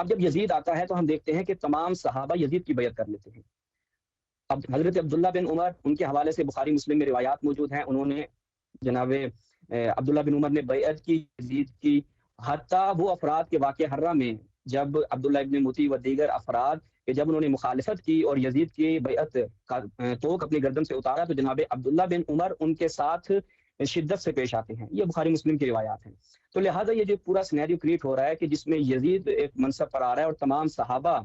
اب جب یزید آتا ہے تو ہم دیکھتے ہیں کہ تمام صحابہ یزید کی بیعت کر لیتے ہیں. اب حضرت عبداللہ بن عمر، ان کے حوالے سے بخاری مسلم میں روایات موجود ہیں، انہوں نے جناب عبداللہ بن عمر نے بیعت کی یزید کی. حتیٰ وہ افراد کے واقع حرہ میں جب عبداللہ ابن مطیع و دیگر افراد کہ جب انہوں نے مخالفت کی اور یزید کی بیعت کا توق اپنی گردن سے اتارا تو جناب عبداللہ بن عمر ان کے ساتھ شدت سے پیش آتے ہیں. یہ بخاری مسلم کی روایات ہیں. تو لہٰذا یہ جو پورا سینیریو کریٹ ہو رہا ہے کہ جس میں یزید ایک منصب پر آ رہا ہے اور تمام صحابہ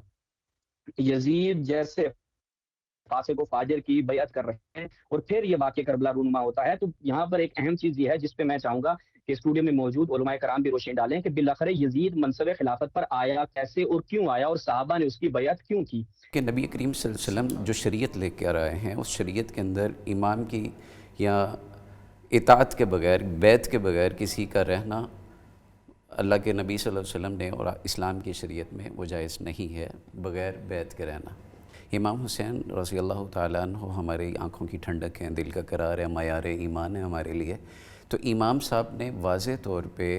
یزید جیسے فاسق و فاجر کی بیعت کر رہے ہیں، اور پھر یہ واقعہ کربلا رونما ہوتا ہے. تو یہاں پر ایک اہم چیز یہ ہے جس پہ میں چاہوں گا کہ اسٹوڈیو میں موجود علماء کرام بھی روشنی ڈالیں کہ بالآخر یزید منصب خلافت پر آیا کیسے اور کیوں آیا، اور صحابہ نے اس کی بیعت کیوں کی. کہ نبی کریم صلی اللہ علیہ وسلم جو شریعت لے کر آئے ہیں، اس شریعت کے اندر امام کی یا اطاعت کے بغیر، بیعت کے بغیر کسی کا رہنا اللہ کے نبی صلی اللہ علیہ وسلم نے اور اسلام کی شریعت میں وہ جائز نہیں ہے، بغیر بیعت کے رہنا. امام حسین رضی اللہ تعالیٰ عنہ ہماری آنکھوں کی ٹھنڈک ہیں، دل کا قرار ہے، معیار ایمان ہے ہمارے لیے. تو امام صاحب نے واضح طور پہ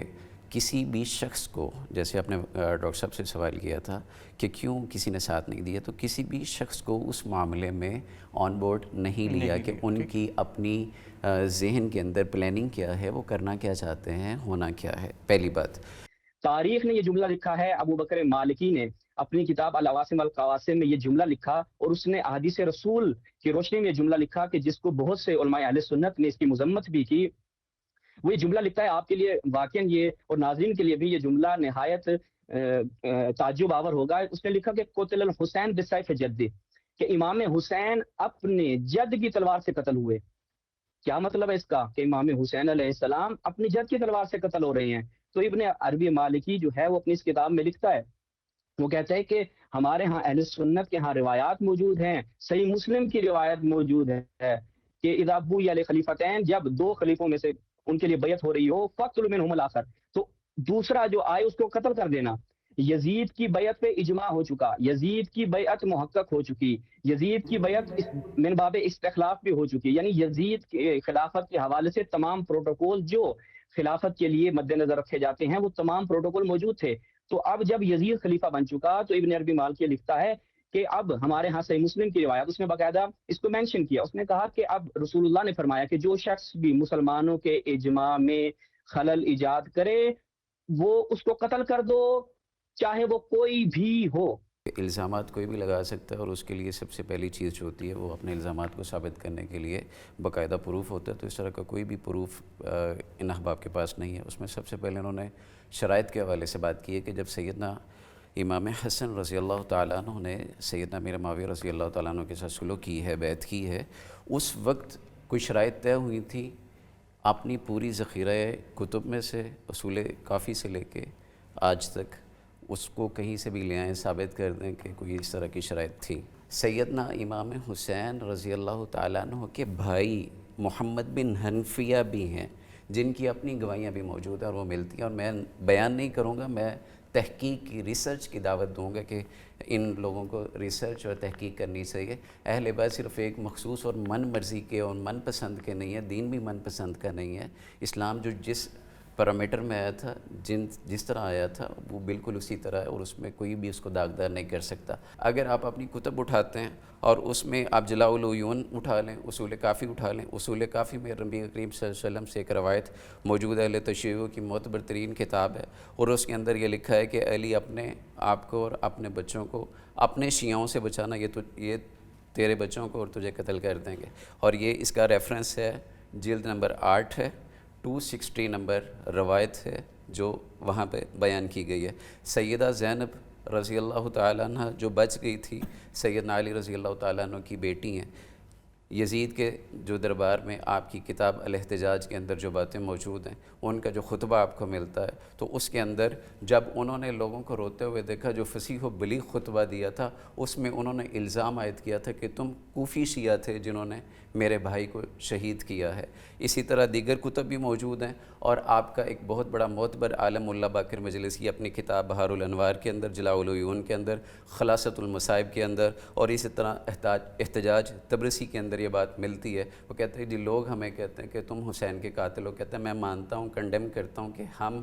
کسی بھی شخص کو، جیسے آپ نے ڈاکٹر صاحب سے سوال کیا تھا کہ کیوں کسی نے ساتھ نہیں دیا، تو کسی بھی شخص کو اس معاملے میں آن بورڈ نہیں لیا کہ ان کی اپنی ذہن کے اندر پلاننگ کیا ہے، وہ کرنا کیا چاہتے ہیں، ہونا کیا ہے. پہلی بات، تاریخ نے یہ جملہ لکھا ہے، ابو بکر مالکی نے اپنی کتاب العواصم القواسم میں یہ جملہ لکھا، اور اس نے احادیث رسول کی روشنی میں یہ جملہ لکھا کہ جس کو بہت سے علماء اہل سنت نے اس کی مذمت بھی کی. وہ یہ جملہ لکھتا ہے آپ کے لیے واقعاً یہ اور ناظرین کے لیے بھی یہ جملہ نہایت تعجب آور ہوگا. اس نے لکھا کہ قتل الحسین بسیف جدی، کہ امام حسین اپنے جد کی تلوار سے قتل ہوئے. کیا مطلب ہے اس کا کہ امام حسین علیہ السلام اپنی جد کی تلوار سے قتل ہو رہے ہیں؟ تو ابن عربی مالکی جو ہے وہ اپنی اس کتاب میں لکھتا ہے، وہ کہتا ہے کہ ہمارے ہاں اہل سنت کے ہاں روایات موجود ہیں، صحیح مسلم کی روایت موجود ہے کہ اذا بوئی علی خلیفتین، جب دو خلیفوں میں سے ان کے لیے بیعت ہو رہی ہو، فقتل منہم الاخر، تو دوسرا جو آئے اس کو قتل کر دینا. یزید کی بیعت پہ اجماع ہو چکا، یزید کی بیعت محقق ہو چکی، یزید کی بیعت من باب استخلاف بھی ہو چکی. یعنی یزید کے خلافت کے حوالے سے تمام پروٹوکول جو خلافت کے لیے مد نظر رکھے جاتے ہیں وہ تمام پروٹوکول موجود تھے. تو اب جب یزید خلیفہ بن چکا تو ابن عربی مالکی لکھتا ہے کہ اب ہمارے ہاں صحیح مسلم کی روایت، اس نے باقاعدہ اس کو مینشن کیا، اس نے کہا کہ اب رسول اللہ نے فرمایا کہ جو شخص بھی مسلمانوں کے اجماع میں خلل ایجاد کرے وہ اس کو قتل کر دو، چاہے وہ کوئی بھی ہو. الزامات کوئی بھی لگا سکتا ہے، اور اس کے لیے سب سے پہلی چیز جو ہوتی ہے وہ اپنے الزامات کو ثابت کرنے کے لیے باقاعدہ پروف ہوتا ہے. تو اس طرح کا کوئی بھی پروف ان احباب کے پاس نہیں ہے. اس میں سب سے پہلے انہوں نے شرائط کے حوالے سے بات کی ہے کہ جب سیدنا امام حسن رضی اللہ تعالیٰ عنہ نے سیدنا امیر معاویہ رضی اللہ تعالیٰ عنہ کے ساتھ سلوک کی ہے، بیعت کی ہے، اس وقت کوئی شرائط طے ہوئی تھی. اپنی پوری ذخیرہ کتب میں سے اصول کافی سے لے کے آج تک اس کو کہیں سے بھی لے آئیں، ثابت کر دیں کہ کوئی اس طرح کی شرائط تھی. سیدنا امام حسین رضی اللہ تعالیٰ عنہ کے بھائی محمد بن حنفیہ بھی ہیں جن کی اپنی گواہیاں بھی موجود ہیں اور وہ ملتی ہیں، اور میں بیان نہیں کروں گا، میں تحقیق کی، ریسرچ کی دعوت دوں گا کہ ان لوگوں کو ریسرچ اور تحقیق کرنی چاہیے. اہل بیت صرف ایک مخصوص اور من مرضی کے اور من پسند کے نہیں ہے، دین بھی من پسند کا نہیں ہے. اسلام جو جس پیرامیٹر میں آیا تھا، جس طرح آیا تھا وہ بالکل اسی طرح ہے، اور اس میں کوئی بھی اس کو داغدار نہیں کر سکتا. اگر آپ اپنی کتب اٹھاتے ہیں اور اس میں آپ جلاء العیون اٹھا لیں، اصول کافی اٹھا لیں، اصول کافی میں نبی کریم صلی اللہ علیہ وسلم سے ایک روایت موجود ہے، اہل تشیع کی معتبر ترین کتاب ہے، اور اس کے اندر یہ لکھا ہے کہ علی اپنے آپ کو اور اپنے بچوں کو اپنے شیعوں سے بچانا، یہ تیرے بچوں کو اور تجھے قتل کر دیں گے. اور یہ اس کا ریفرنس ہے، جلد نمبر 8 ہے، 260 نمبر روایت ہے جو وہاں پہ بیان کی گئی ہے. سیدہ زینب رضی اللہ تعالیٰ عنہ جو بچ گئی تھی، سیدنا علی رضی اللہ تعالیٰ عنہ کی بیٹی ہیں. یزید کے جو دربار میں آپ کی کتاب الاحتجاج کے اندر جو باتیں موجود ہیں، ان کا جو خطبہ آپ کو ملتا ہے، تو اس کے اندر جب انہوں نے لوگوں کو روتے ہوئے دیکھا، جو فصیح و بلیغ خطبہ دیا تھا، اس میں انہوں نے الزام عائد کیا تھا کہ تم کوفی شیعہ تھے جنہوں نے میرے بھائی کو شہید کیا ہے. اسی طرح دیگر کتب بھی موجود ہیں، اور آپ کا ایک بہت بڑا معتبر عالم اللہ باقر مجلسی اپنی کتاب بہار الانوار کے اندر، جلاء العیون کے اندر، خلاصۃ المصائب کے اندر، اور اسی طرح احتجاج تبرسی کے اندر یہ بات ملتی ہے. وہ کہتے ہیں جی لوگ ہمیں کہتے ہیں کہ تم حسین کے قاتل ہو. کہتے ہیں میں مانتا ہوں، کنڈیم کرتا ہوں کہ ہم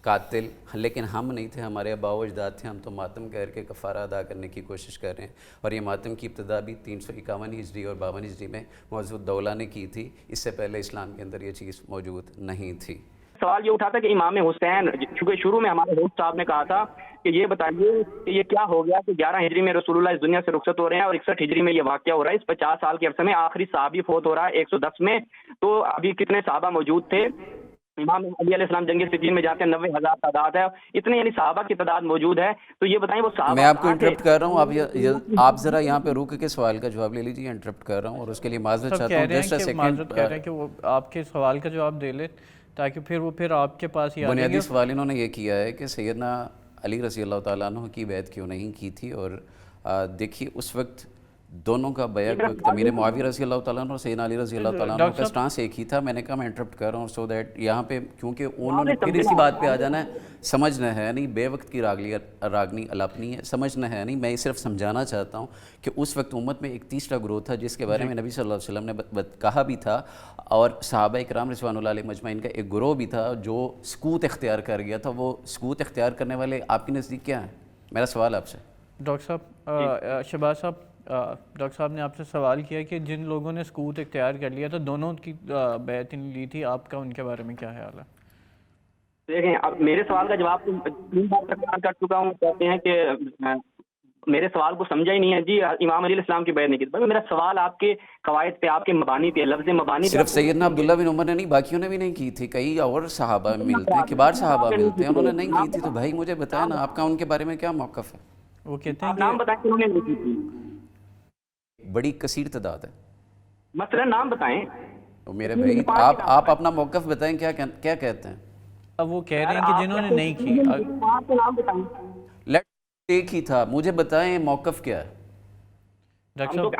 قاتل، لیکن ہم نہیں تھے، ہمارے آباء و اجداد تھے، ہم تو ماتم کر کے کفارہ ادا کرنے کی کوشش کر رہے ہیں. اور یہ ماتم کی ابتدا بھی 351 ہجری اور 52 ہجری میں معز الدولہ نے کی تھی. اس سے پہلے اسلام کے اندر یہ چیز موجود نہیں تھی. سوال یہ اٹھا تھا کہ امام حسین، چونکہ شروع میں ہمارے ہوسٹ صاحب نے کہا تھا کہ یہ بتائیے کہ یہ کیا ہو گیا کہ 11 ہجری میں رسول اللہ اس دنیا سے رخصت ہو رہے ہیں اور 61 ہجری میں یہ واقعہ ہو رہا ہے. اس 50 سال کے عرصے میں آخری صحابی فوت ہو رہا ہے 110 میں. تو ابھی کتنے صحابہ موجود تھے؟ امام علی علیہ السلام جنگ صفین میں جاتے ہیں 90,000 تعداد ہے، اتنے یعنی صحابہ کی تعداد موجود ہے. تو یہ بتائیں وہ صحابہ میں آپ کو انٹرپٹ کر رہا ہوں، آپ ذرا یہاں پہ رک کے سوال کا جواب لے لیجیے. انٹرپٹ کر رہا ہوں اور اس کے لیے معذرت چاہتا ہوں. جسٹ اے سیکنڈ، کہہ رہے ہیں کہ وہ آپ کے سوال کا جواب دے لیں تاکہ پھر آپ کے پاس ہی بنیادی سوال انہوں نے یہ کیا ہے کہ سیدنا علی رضی اللہ تعالیٰ عنہ کی بیعت کیوں نہیں کی تھی. اور دیکھیے اس وقت دونوں کا بیعت وقت امیر معاویہ رضی اللہ تعالیٰ عنہ اور سیدنا علی رضی اللہ تعالیٰ عنہ کا سٹانس ایک ہی تھا. میں نے کہا میں انٹرپٹ کر رہا ہوں سو دیٹ یہاں پہ کیونکہ انہوں نے پھر اسی بات پہ آ جانا ہے. سمجھنا ہے نہیں بے وقت کی راگنی الاپنی ہے، سمجھنا ہے نہیں. میں صرف سمجھانا چاہتا ہوں کہ اس وقت امت میں ایک تیسرا گروہ تھا جس کے بارے میں نبی صلی اللہ علیہ وسلم نے کہا بھی تھا، اور صحابہ اکرام رضوان اللہ علیہ مجمعین کا ایک گروہ بھی تھا جو سکوت اختیار کر گیا تھا. وہ سکوت اختیار کرنے والے آپ کے نزدیک کیا ہیں؟ میرا سوال آپ سے. ڈاکٹر صاحب، شہباز صاحب، ڈاکٹر صاحب نے آپ سے سوال کیا کہ جن لوگوں نے سکوت اختیار کر لیا تھا دونوں کی بیعت لی تھی، آپ کا ان کے بارے میں کیا خیال ہے؟ دیکھیں، اب میرے سوال کا جواب 3 بار تکرار کر چکا ہوں. کہتے ہیں کہ میرے سوال کو سمجھا ہی نہیں ہے. جی امام علیہ السلام کی بیعت نہیں کی. میرا سوال آپ کے قواعد پہ، آپ کے مبانی پہ، لفظ مبانی پہ. صرف سیدنا عبداللہ بن عمر نے نہیں، باقیوں نے بھی نہیں کی تھی. کئی اور صحابہ ملتے ہیں، کبار صحابہ ملتے ہیں، انہوں نے نہیں کی تھی. تو بھائی مجھے بتائیں نا آپ کا ان کے بارے میں کیا موقف ہے؟ وہ کہتے ہیں نام بتائیں کہ انہوں نے نہیں کی تھی. بڑی کثیر تعداد ہے. مثلا نام بتائیں. میرے بھائی آپ اپنا موقف بتائیں، کیا کہتے ہیں؟ اب وہ کہہ رہے ہیں کہ جنہوں نے نہیں کی. نام بتائیں. ایک ہی تھا، مجھے بتائیں موقف کیا ہے؟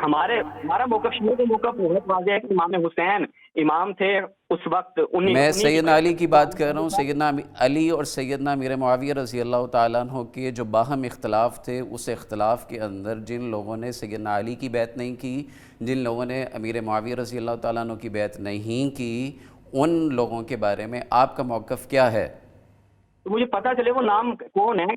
ہمارا موقف شیعہ کا موقف بہت واضح ہے کہ امام حسین امام تھے اس وقت. میں سیدنا علی کی بات کر رہا ہوں. سیدنا علی اور سیدنا امیر معاویہ رضی اللہ تعالیٰ عنہ کے جو باہم اختلاف تھے، اس اختلاف کے اندر جن لوگوں نے سیدنا علی کی بیعت نہیں کی، جن لوگوں نے امیر معاویہ رضی اللہ تعالیٰ عنہ کی بیعت نہیں کی، ان لوگوں کے بارے میں آپ کا موقف کیا ہے؟ مجھے پتا چلے وہ نام کون ہے.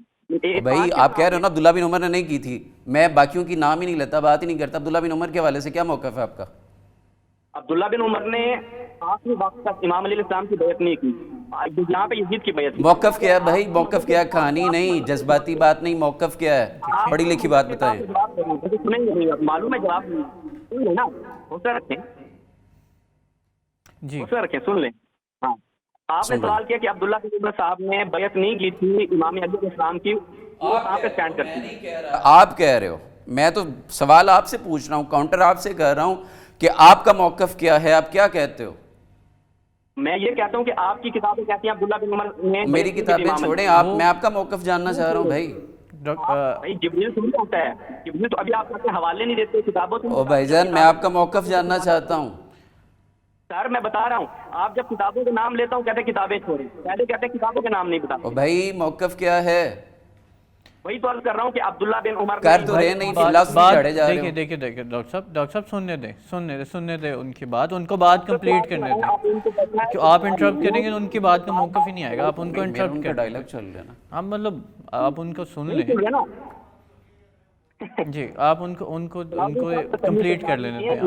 بھائی آپ کہہ رہے ہو نا عبداللہ بن عمر نے نہیں کی تھی، میں باقیوں کی نام ہی نہیں لیتا، بات ہی نہیں کرتا. عبداللہ بن عمر کے حوالے سے کیا موقف ہے آپ کا؟ عبداللہ بن عمر نے آخری وقت تک امام علیہ السلام کی بیعت نہیں کی. یہاں پہ یزید کی بیعت. موقف کیا ہے بھائی؟ موقف کیا ہے؟ کہانی نہیں، جذباتی بات نہیں، موقف کیا ہے؟ پڑھی لکھی بات بتائیں. معلوم ہے جواب نہیں نا. حوصلہ رکھیں، حوصلہ رکھیں، سن لیں. ہاں، آپ نے سوال کیا کہ عبداللہ بن عمر صاحب نے بیعت نہیں کی تھی امام علی علیہ السلام کی، وہ کہاں پہ اسٹینڈ کرتی ہے؟ آپ کہہ رہے ہو، میں تو سوال آپ سے پوچھ رہا ہوں، کاؤنٹر آپ سے کر رہا ہوں کہ آپ کا موقف کیا ہے، آپ کیا کہتے ہو؟ میں یہ کہتا ہوں کہ آپ کی کتابیں کہتی ہیں عبداللہ بن عمر نے. میری کتابیں چھوڑیں، میں آپ کا موقف جاننا چاہ رہا ہوں بھائی. بھائی جبریل تھوڑی ہوتا ہے، جبریل تو ابھی آپ حوالے نہیں دیتے کتابوں سے. او بھائی جان، میں آپ کا موقف جاننا چاہتا ہوں. سر میں بتا رہا ہوں، آپ جب کتابوں کے نام لیتا ہوں کہتے ہیں کتابیں چھوڑیں، پہلے کہتے ہیں کتابوں کے نام نہیں بتاتے. بھائی موقف کیا ہے؟ وہی تو عرض کر رہا ہوں کہ عبداللہ بن عمر کر تو رہے نہیں، فلسفی چڑھے جا رہے ہو. دیکھیں ڈاکٹر صاحب سننے دیں ان کی بات، ان کو بات کمپلیٹ کرنے دیں. آپ انٹرپٹ کریں گے ان کی بات کا موقف ہی نہیں آئے گا. آپ ان کو انٹرپٹ کریں. ڈائلاگ چل رہا ہے نا. ہم مطلب آپ ان کو سن لیں. جی آپ ان کو کمپلیٹ کر لینے دیں.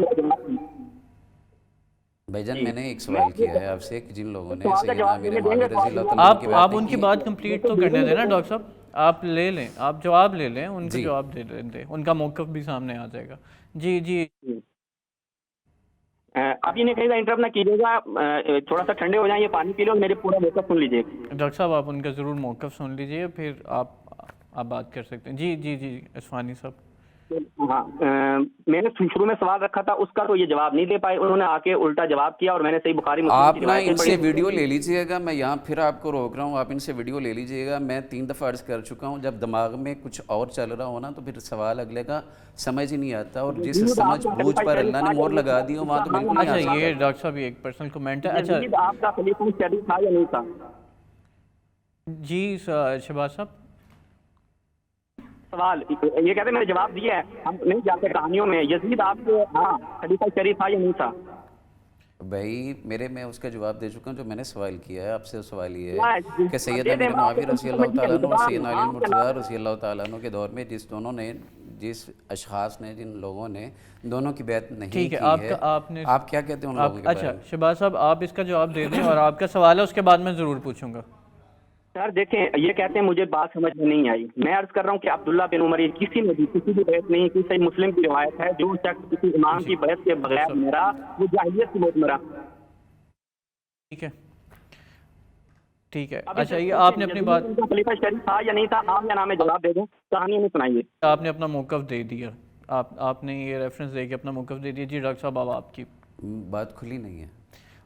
بھائی جان میں نے ایک سوال کیا ہے آپ سے کہ جن لوگوں نے سیدنا امیر معاویہ رضی اللہ تعالیٰ عنہ کی آپ ان کی بات کمپلیٹ تو کرنے دیں نا ڈاکٹر صاحب. آپ لے لیں، آپ جواب لے لیں، ان کو جواب دے دیں، ان کا موقف بھی سامنے آ جائے گا. جی آپ یہ کہیں گا انٹرپٹ نہ کیجیے گا، تھوڑا سا ٹھنڈے ہو جائیں، یہ پانی پی لو، میرے پورا موقف سن لیجیے. ڈاکٹر صاحب آپ ان کا ضرور موقف سن لیجیے، پھر آپ بات کر سکتے ہیں. جی عثمانی صاحب. ہاں، میں نے شروع میں سوال رکھا تھا اس کا تو یہ جواب نہیں دے پائے، انہوں نے آ کے الٹا جواب کیا اور میں نے صحیح بخاری مسلم آپ نا ان سے ویڈیو لے لیجئے گا. میں یہاں پھر آپ کو روک رہا ہوں، آپ ان سے ویڈیو لے لیجئے گا. میں 3 دفعہ عرض کر چکا ہوں، جب دماغ میں کچھ اور چل رہا ہو نا تو پھر سوال اگلے کا سمجھ ہی نہیں آتا، اور جس سمجھ بوجھ پر اللہ نے مور لگا دی وہاں تو بالکل نہیں آ سکتا. یہ ڈاکٹر صاحب ایک پرسنل کمنٹ ہے. اچھا آپ کا خلیفہ شریف تھا یا نہیں تھا؟ جی شہباز صاحب سوال یہ کہتے ہیں میں نے جواب دیا ہے، ہم نہیں جاتے کہانیوں میں. یزید آپ کے خلیفہ شریف تھا یا نہیں تھا؟ بھائی میرے میں اس کا جواب دے چکا ہوں جو میں نے سوال کیا ہے آپ سے. سوال یہ ہے کہ سیدنا امیر معاویہ رضی اللہ تعالیٰ عنہ اور سیدنا علی المرتضیٰ رضی اللہ تعالیٰ عنہ کے دور میں جس اشخاص نے جن لوگوں نے دونوں کی بیعت نہیں کی ہے, آپ کیا کہتے ہیں ان لوگوں کے بارے میں؟ اچھا شہباز صاحب آپ اس کا جواب دے دیں اور آپ کا سوال ہے اس کے بعد میں ضرور پوچھوں گا. سر دیکھیں یہ کہتے ہیں مجھے بات سمجھ میں نہیں آئی. میں عرض کر رہا ہوں کہ عبداللہ بن عمر کسی نے بھی کسی کی بیعت نہیں کی. صحیح مسلم کی روایت ہے جو شخص کسی امام کی بیعت کے بغیر مرا وہ جاہلیت کی موت مرا. ٹھیک ہے اچھا یہ آپ نے اپنی بات خلیفہ شریف تھا یا نہیں تھا, ہاں یا نہ میں جواب دے دوں, کہانی نہیں سنائیے. آپ نے اپنا موقف دے دیا, آپ نے یہ ریفرنس دے کے اپنا موقف دے دیا. جی ڈاکٹر صاحب اب آپ کی بات کھلی نہیں ہے.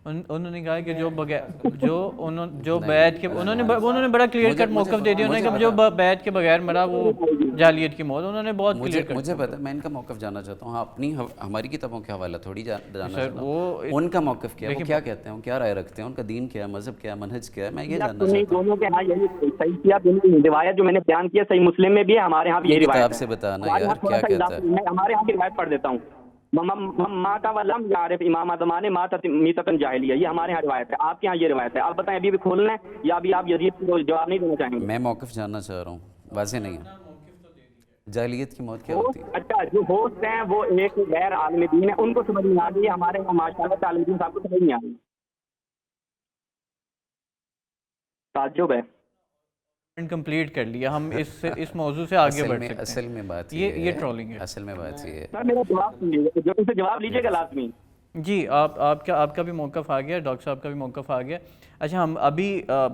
انہوں نے کہا کہ جو بیعت کے انہوں نے بڑا کلیئر کٹ موقف دے دیا. انہوں نے کہا جو بیعت کے بغیر مرا وہ جاہلیت کی موت. انہوں نے بہت کلیئر کٹ. مجھے پتا, میں ان کا موقف جاننا چاہتا ہوں. اپنی ہماری کتابوں کے حوالہ تھوڑی جاننا چاہتا ہوں ان کا موقف کیا ہے, وہ کیا کہتے ہیں, کیا رائے رکھتے ہیں, ان کا دین کیا ہے, مذہب کیا ہے, منہج کیا ہے, میں یہ جاننا چاہتا ہوں. دونوں کے ہاں یہی صحیح کیا, روایت جو میں نے بیان کیا صحیح مسلم میں بھی ہے, ہمارے ہاں بھی یہی روایت ہے. آپ سے بتانا یار کیا کہتا ہے. میں ہمارے ہاں کی روایت پڑھ دیتا ہوں. ماتا ولم یعرف امام زمانے ماتت میتۃ جاہلیہ, یہ ہمارے ہاں روایت ہے. آپ کے ہاں یہ روایت ہے. آپ بتائیں ابھی بھی کھولنا ہے یا ابھی آپ یزید کو جواب نہیں دینا چاہیں گے؟ میں موقف جاننا چاہ رہا ہوں, واضح نہیں ہے. جاہلیت کی موت کیا ہوتی ہے؟ اچھا جو ہوسٹ ہیں وہ ایک غیر عالم دین ہے, ان کو سمجھ نہیں آ رہی ہے. ہمارے یہاں ماشاءاللہ عالم دین صاحب کو سمجھ نہیں آ رہی. تعجب ہے. کمپلیٹ کر لیا ہم اس موضوع سے آگے بڑھ سکتے ہیں. اصل میں بات یہ ٹرولنگ ہے. اصل میں بات یہ ہے. سر میرا جواب سنیے, جو ان سے جواب لیجیے گا لازمی. جی آپ کا بھی موقف آ گیا, ڈاکٹر صاحب کا بھی موقف آ گیا. اچھا ہم ابھی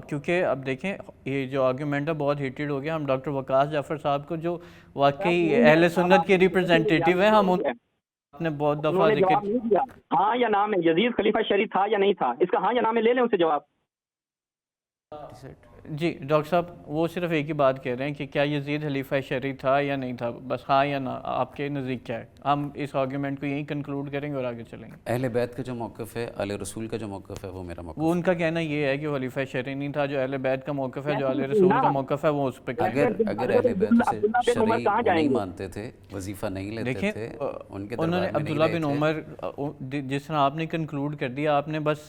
کیونکہ اب دیکھیں یہ جو آرگیومنٹ ہے بہت ہیٹڈ ہو گیا. ہم ڈاکٹر وقاص جعفر صاحب کو جو واقعی اہل سنت کے ریپرزینٹیٹیو ہیں, ہم نے بہت دفعہ ذکر ہاں یا نام ہے یزید خلیفہ شریف تھا یا نہیں تھا, اس کا ہاں یا نام ہے لے لیں ان سے جواب. جی ڈاکٹر صاحب وہ صرف ایک ہی بات کہہ رہے ہیں کہ کیا یزید خلیفہ شرعی تھا یا نہیں تھا, بس ہاں یا نہ آپ کے نزدیک کیا ہے. ہم اس آرگیومنٹ کو یہیں کنکلوڈ کریں گے اور آگے چلیں گے. اہل بیت کا جو موقف ہے, اہل رسول کا جو موقف ہے, وہ میرا موقف. وہ ان کا کہنا یہ ہے کہ وہ خلیفہ شرعی نہیں تھا. جو اہل بیت کا موقف ہے, جو اہل رسول کا موقف ہے, وہ اس پہ اگر اہل بیت سے شرعی نہیں مانتے تھے, وظیفہ نہیں لیتے تھے, انہوں نے عبداللہ بن عمر جس طرح آپ نے کنکلوڈ کر دیا,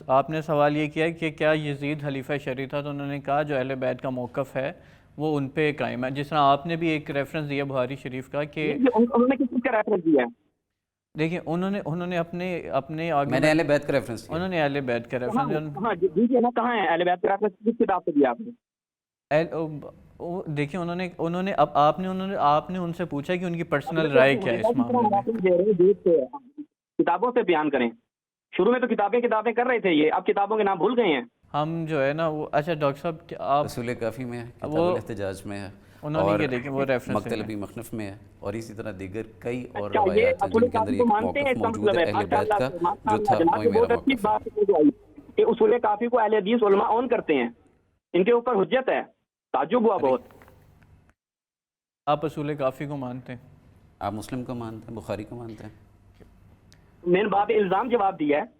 آپ نے سوال یہ کیا کہ کیا یزید خلیفہ شرعی تھا, تو انہوں نے کہا جو اہل بیت کا موقف ہے وہ ان پہ قائم ہے. جس طرح آپ نے بھی ایک ریفرنس دیا بخاری شریف کا کہ انہوں نے کس چیز کا ریفرنس دیا ہے. دیکھیں انہوں نے اپنے میں نے اہل بیت کا ریفرنس دیا. انہوں نے اہل بیت کا ریفرنس. ہاں دیجیے نا, کہاں ہے اہل بیت کا ریفرنس, کس کتاب سے دیا آپ نے؟ دیکھیں انہوں نے آپ نے ان سے پوچھا کہ ان کی پرسنل رائے کیا ہے اس معاملے میں. کتابوں سے بیان کریں. شروع میں تو کتابیں کر رہے تھے یہ, اب کتابوں کے نام بھول گئے ہیں. ہم جو ہے نا وہ اچھا ڈاکٹر صاحب آپ اصول کافی میں ہے, کتاب الاحتجاج میں ہے, انہوں نے یہ دیکھیں وہ ریفرنس مکتلبی مخنف میں ہے, اور اسی طرح دیگر کئی اور روایات ہیں جن کے اندر یہ موقف موجود ہے اہل بیت کا جو تھا, وہی میرا موقف ہے. کہ اصول کافی کو اہل حدیث علماء اون کرتے ہیں, ان کے اوپر حجت ہے. تعجب ہوا بہت. آپ اصول کافی کو مانتے ہیں, آپ مسلم کو مانتے ہیں, بخاری کو مانتے ہیں. میں نے باب الزام جواب دیا ہے.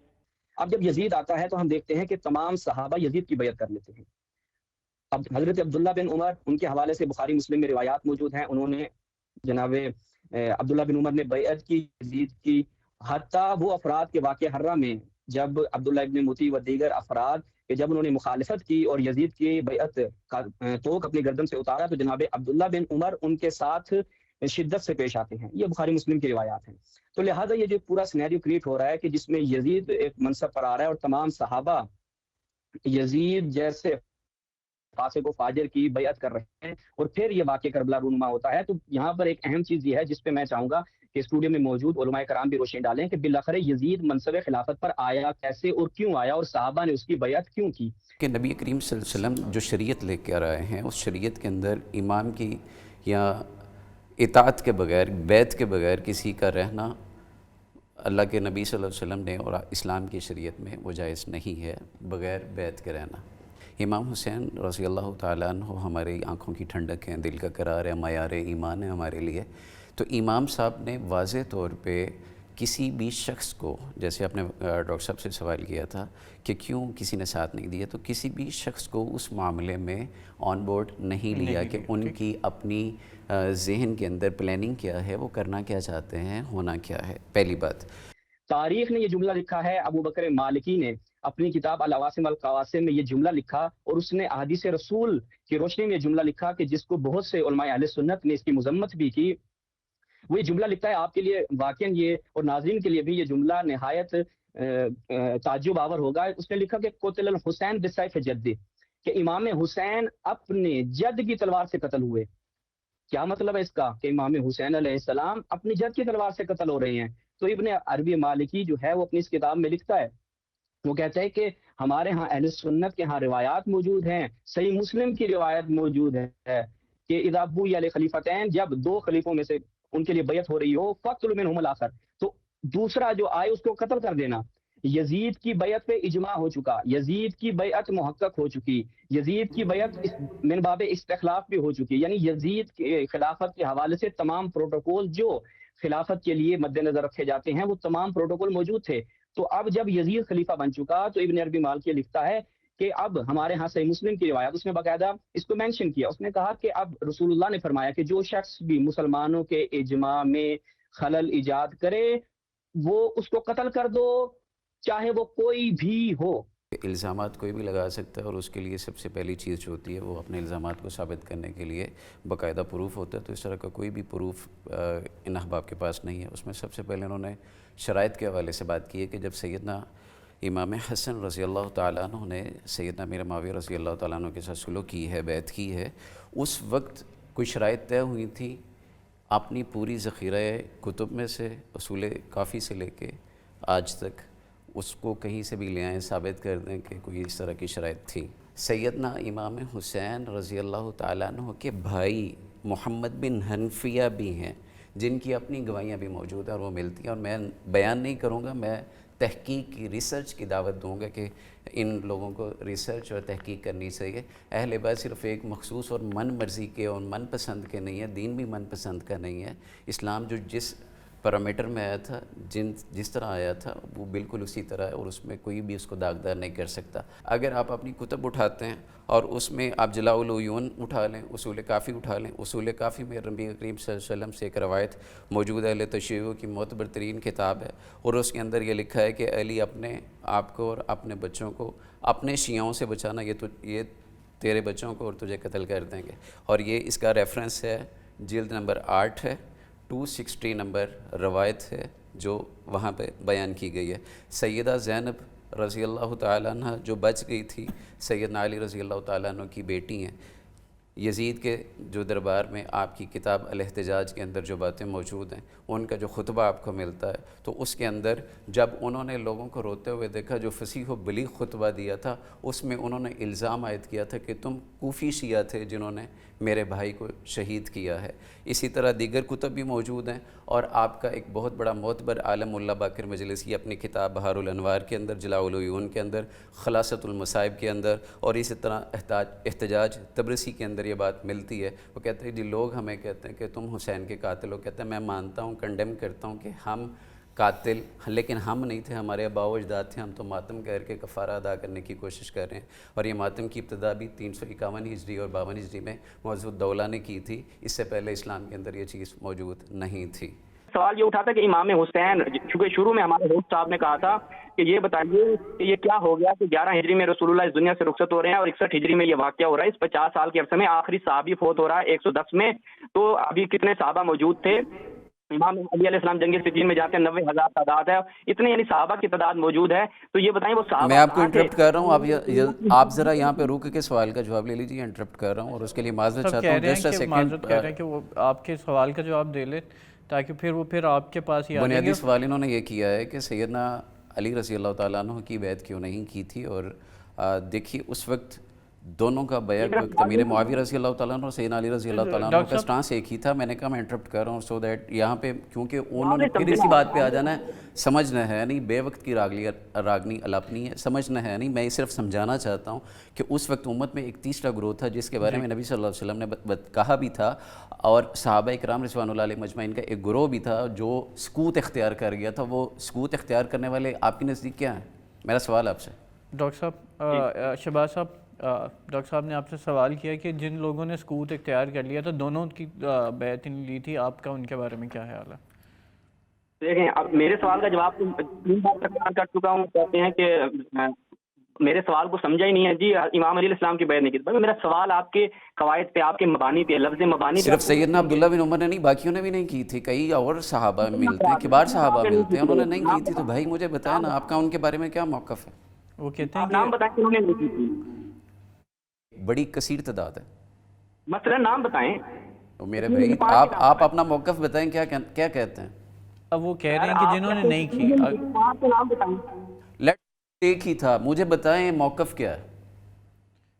اب جب یزید آتا ہے تو ہم دیکھتے ہیں کہ تمام صحابہ یزید کی بیعت کر لیتے ہیں. اب حضرت عبداللہ بن عمر, ان کے حوالے سے بخاری مسلم میں روایات موجود ہیں, انہوں نے جناب عبداللہ بن عمر نے بیعت کی یزید کی. حتیٰ وہ افراد کے واقعہ حرہ میں جب عبداللہ ابن مطیع و دیگر افراد کہ جب انہوں نے مخالفت کی اور یزید کی بیعت کا توق اپنی گردن سے اتارا, تو جناب عبداللہ بن عمر ان کے ساتھ شدت سے پیش آتے ہیں. یہ بخاری مسلم کی روایات ہیں. تو لہٰذا یہ جو پورا سینیریو کریٹ ہو رہا ہے کہ جس میں یزید ایک منصب پر آ رہا ہے اور تمام صحابہ یزید جیسے فاسق و فاجر کی بیعت کر رہے ہیں, اور پھر یہ واقعہ کربلا رونما ہوتا ہے. تو یہاں پر ایک اہم چیز یہ ہے جس پہ میں چاہوں گا کہ اسٹوڈیو میں موجود علماء کرام بھی روشنی ڈالیں کہ بالآخر یزید منصب خلافت پر آیا کیسے اور کیوں آیا, اور صحابہ نے اس کی بیعت کیوں کی. کہ نبی کریم صلی اللہ علیہ وسلم جو شریعت لے کے آ رہے ہیں, اس شریعت کے اندر امام کی یا اطاعت کے بغیر, بیعت کے بغیر کسی کا رہنا اللہ کے نبی صلی اللہ علیہ وسلم نے اور اسلام کی شریعت میں وہ جائز نہیں ہے, بغیر بیعت کے رہنا. امام حسین رضی اللہ تعالیٰ عنہ ہماری آنکھوں کی ٹھنڈک ہیں, دل کا قرار ہے, معیار ایمان ہے ہمارے لیے. تو امام صاحب نے واضح طور پہ کسی بھی شخص کو, جیسے آپ نے ڈاکٹر صاحب سے سوال کیا تھا کہ کیوں کسی نے ساتھ نہیں دیا, تو کسی بھی شخص کو اس معاملے میں آن بورڈ نہیں لیا کہ ان کی اپنی ذہن کے اندر پلاننگ کیا ہے, وہ کرنا کیا چاہتے ہیں, ہونا کیا ہے. پہلی بات. تاریخ نے یہ جملہ لکھا ہے، ابو بکر مالکی نے اپنی کتاب العواصم القواسم میں یہ جملہ لکھا اور اس نے احادیث رسول کی روشنی میں یہ جملہ لکھا کہ جس کو بہت سے علماء اہل سنت نے اس کی مذمت بھی کی۔ وہ یہ جملہ لکھتا ہے آپ کے لیے واقعاً یہ اور ناظرین کے لیے بھی یہ جملہ نہایت تعجب آور ہوگا۔ اس نے لکھا کہ قتل الحسین بسیف جدی، کہ امام حسین اپنے جد کی تلوار سے قتل ہوئے۔ کیا مطلب ہے اس کا کہ امام حسین علیہ السلام اپنی جد کی تلوار سے قتل ہو رہے ہیں؟ تو ابن عربی مالکی جو ہے وہ اپنی اس کتاب میں لکھتا ہے، وہ کہتا ہے کہ ہمارے ہاں اہل سنت کے ہاں روایات موجود ہیں، صحیح مسلم کی روایت موجود ہے کہ اذا بوئی علی خلیفتین، جب دو خلیفوں میں سے ان کے لیے بیعت ہو رہی ہو، فقتل منہم الاخر، تو دوسرا جو آئے اس کو قتل کر دینا۔ یزید کی بیعت پہ اجماع ہو چکا، یزید کی بیعت محقق ہو چکی، یزید کی بیعت من باب استخلاف بھی ہو چکی، یعنی یزید کے خلافت کے حوالے سے تمام پروٹوکول جو خلافت کے لیے مد نظر رکھے جاتے ہیں وہ تمام پروٹوکول موجود تھے۔ تو اب جب یزید خلیفہ بن چکا تو ابن عربی مالکی لکھتا ہے کہ اب ہمارے ہاں صحیح مسلم کی روایت، اس نے باقاعدہ اس کو مینشن کیا، اس نے کہا کہ اب رسول اللہ نے فرمایا کہ جو شخص بھی مسلمانوں کے اجماع میں خلل ایجاد کرے وہ اس کو قتل کر دو، چاہے وہ کوئی بھی ہو۔ الزامات کوئی بھی لگا سکتا ہے اور اس کے لیے سب سے پہلی چیز جو ہوتی ہے وہ اپنے الزامات کو ثابت کرنے کے لیے باقاعدہ پروف ہوتا ہے۔ تو اس طرح کا کوئی بھی پروف ان احباب کے پاس نہیں ہے۔ اس میں سب سے پہلے انہوں نے شرائط کے حوالے سے بات کی ہے کہ جب سیدنا امام حسن رضی اللہ تعالیٰ عنہ نے سیدنا امیر معاویہ رضی اللہ تعالیٰ عنہ کے ساتھ سلوک کی ہے، بیعت کی ہے، اس وقت کوئی شرائط طے ہوئی تھی اپنی پوری ذخیرہ کتب میں سے، اصول کافی سے لے کے آج تک اس کو کہیں سے بھی لے آئیں، ثابت کر دیں کہ کوئی اس طرح کی شرائط تھی۔ سیدنا امام حسین رضی اللہ تعالیٰ عنہ کے بھائی محمد بن حنفیہ بھی ہیں جن کی اپنی گواہیاں بھی موجود ہیں اور وہ ملتی ہیں، اور میں بیان نہیں کروں گا، میں تحقیق کی ریسرچ کی دعوت دوں گا کہ ان لوگوں کو ریسرچ اور تحقیق کرنی چاہیے۔ اہل بیت صرف ایک مخصوص اور من مرضی کے اور من پسند کے نہیں ہے، دین بھی من پسند کا نہیں ہے۔ اسلام جو جس پیرامیٹر میں آیا تھا، جس طرح آیا تھا وہ بالکل اسی طرح ہے، اور اس میں کوئی بھی اس کو داغدار نہیں کر سکتا۔ اگر آپ اپنی کتب اٹھاتے ہیں اور اس میں آپ جلاء العیون اٹھا لیں، اصول کافی اٹھا لیں، اصول کافی میں نبی کریم صلی اللہ علیہ وسلم سے ایک روایت موجود ہے، اہل تشیع کی معتبر ترین کتاب ہے، اور اس کے اندر یہ لکھا ہے کہ علی اپنے آپ کو اور اپنے بچوں کو اپنے شیعوں سے بچانا، یہ تیرے بچوں کو اور تجھے قتل کر دیں گے، اور یہ اس کا ریفرنس ہے جلد نمبر 8 ہے، 260 نمبر روایت ہے جو وہاں پہ بیان کی گئی ہے۔ سیدہ زینب رضی اللہ تعالیٰ عنہ جو بچ گئی تھی، سیدنا علی رضی اللہ تعالیٰ عنہ کی بیٹی ہیں، یزید کے جو دربار میں آپ کی کتاب الاحتجاج کے اندر جو باتیں موجود ہیں، ان کا جو خطبہ آپ کو ملتا ہے، تو اس کے اندر جب انہوں نے لوگوں کو روتے ہوئے دیکھا، جو فصیح و بلیغ خطبہ دیا تھا، اس میں انہوں نے الزام عائد کیا تھا کہ تم کوفی شیعہ تھے جنہوں نے میرے بھائی کو شہید کیا ہے۔ اسی طرح دیگر کتب بھی موجود ہیں، اور آپ کا ایک بہت بڑا معتبر عالم اللہ باقر مجلسی اپنی کتاب بہار الانوار کے اندر، جلاء العیون کے اندر، خلاصۃ المصائب کے اندر، اور اسی طرح احتجاج تبرسی کے اندر یہ بات ملتی ہے۔ وہ کہتے ہیں جی لوگ ہمیں کہتے ہیں کہ تم حسین کے قاتل ہو، کہتے ہیں میں مانتا ہوں، کنڈیم کرتا ہوں کہ ہم قاتل، لیکن ہم نہیں تھے، ہمارے آباء و اجداد تھے، ہم تو ماتم کر کے کفارہ ادا کرنے کی کوشش کر رہے ہیں، اور یہ ماتم کی ابتدا بھی 351 ہجری اور 52 ہجری میں معز الدولہ نے کی تھی، اس سے پہلے اسلام کے اندر یہ چیز موجود نہیں تھی۔ سوال یہ اٹھا تھا کہ امام حسین، چونکہ شروع میں ہمارے ہوسٹ صاحب نے کہا تھا کہ یہ بتائیے کہ یہ کیا ہو گیا کہ 11 ہجری میں رسول اللہ اس دنیا سے رخصت ہو رہے ہیں اور 61 ہجری میں یہ واقعہ ہو رہا ہے، اس 50 سال کے عرصے میں آخری صحابی فوت ہو رہا ہے 110 میں، تو ابھی کتنے صحابہ موجود تھے؟ امام علی علیہ السلام جنگ صفین میں جاتے ہیں، 90,000 تعداد ہے، اتنے یعنی صحابہ کی تعداد موجود ہے، تو یہ بتائیں وہ صحابہ، میں آپ کو انٹرپٹ کر رہا ہوں، آپ ذرا یہاں پہ رک کے سوال کا جواب لے لیجیے، انٹرپٹ کر رہا ہوں اور اس کے لیے معذرت چاہتا ہوں، جسٹ اے سیکنڈ، معذرت کہہ رہے ہیں کہ وہ آپ کے سوال کا جواب دے لیں تاکہ پھر آپ کے پاس ہی بنیادی سوال انہوں نے یہ کیا ہے کہ سیدنا علی رضی اللہ تعالیٰ عنہ کی بیعت کیوں نہیں کی تھی، اور دیکھیے اس وقت دونوں کا بیعت وقت امیر معاویہ رضی اللہ تعالیٰ عنہ اور سیدنا علی رضی اللہ تعالیٰ عنہ کا سٹانس ایک ہی تھا۔ میں نے کہا میں انٹرپٹ کر رہا ہوں سو دیٹ یہاں پہ کیونکہ انہوں نے پھر اسی بات پہ آ جانا ہے، سمجھنا ہے نہیں، بے وقت کی راگنی الاپنی ہے، سمجھنا ہے نہیں، میں یہ صرف سمجھانا چاہتا ہوں کہ اس وقت امت میں ایک تیسرا گروہ تھا جس کے بارے میں نبی صلی اللہ علیہ وسلم نے کہا بھی تھا، اور صحابہ اکرام رضوان اللہ علیہ مجمعین کا ایک گروہ بھی تھا جو سکوت اختیار کر گیا تھا۔ وہ سکوت اختیار کرنے والے آپ کے نزدیک کیا ہیں؟ میرا سوال آپ سے۔ ڈاکٹر صاحب، شہباز صاحب، ڈاکٹر صاحب نے آپ سے سوال کیا کہ جن لوگوں نے سکوت اختیار کر لیا تھا، دونوں کی بیعت لی تھی، آپ کا ان کے بارے میں کیا خیال ہے؟ دیکھیں اب میرے سوال کا جواب تو 3 بار تک کر چکا ہوں. کہتے ہیں کہ میرے سوال کو سمجھا ہی نہیں ہے. جی امام علیہ السلام کی بیعت نہیں کی. بھائی میرا سوال آپ کے قواعد پہ، آپ کے مبانی پہ، لفظ مبانی پہ. صرف سیدنا عبداللہ بن عمر نے نہیں، باقیوں نے بھی نہیں کی تھی. کئی اور صحابہ ملتے ہیں، کبار صحابہ ملتے ہیں، انہوں نے نہیں کی تھی. تو بھائی مجھے بتائیں نا آپ کا ان کے بارے میں کیا موقف ہے؟ وہ کہتے ہیں آپ نام کہ بتائیں کہ انہوں نے نہیں کی تھی. بڑی کثیر تعداد ہے. مثلا نام بتائیں. تو میرے بھائی آپ اپنا موقف بتائیں، کیا کہتے ہیں؟ اب وہ کہہ رہے ہیں کہ جنہوں نے نہیں کی. آپ کے نام بتائیں. ایک ہی تھا، مجھے بتائیں موقف کیا ہے؟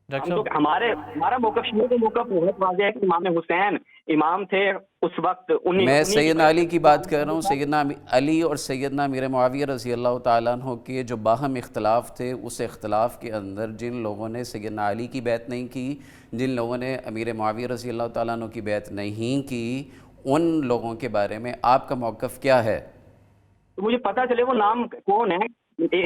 ڈاکٹر صاحب ہمارا موقف شیعہ کا موقف بہت واضح ہے کہ امام حسین امام تھے اس وقت. میں سیدنا علی کی بات کر رہا ہوں. سیدنا علی اور سیدنا امیر معاویہ رضی اللہ تعالیٰ عنہ کے جو باہم اختلاف تھے، اس اختلاف کے اندر جن لوگوں نے سیدنا علی کی بیعت نہیں کی، جن لوگوں نے امیر معاویہ رضی اللہ تعالیٰ عنہ کی بیعت نہیں کی، ان لوگوں کے بارے میں آپ کا موقف کیا ہے؟ تو مجھے پتا چلے وہ نام کون ہے.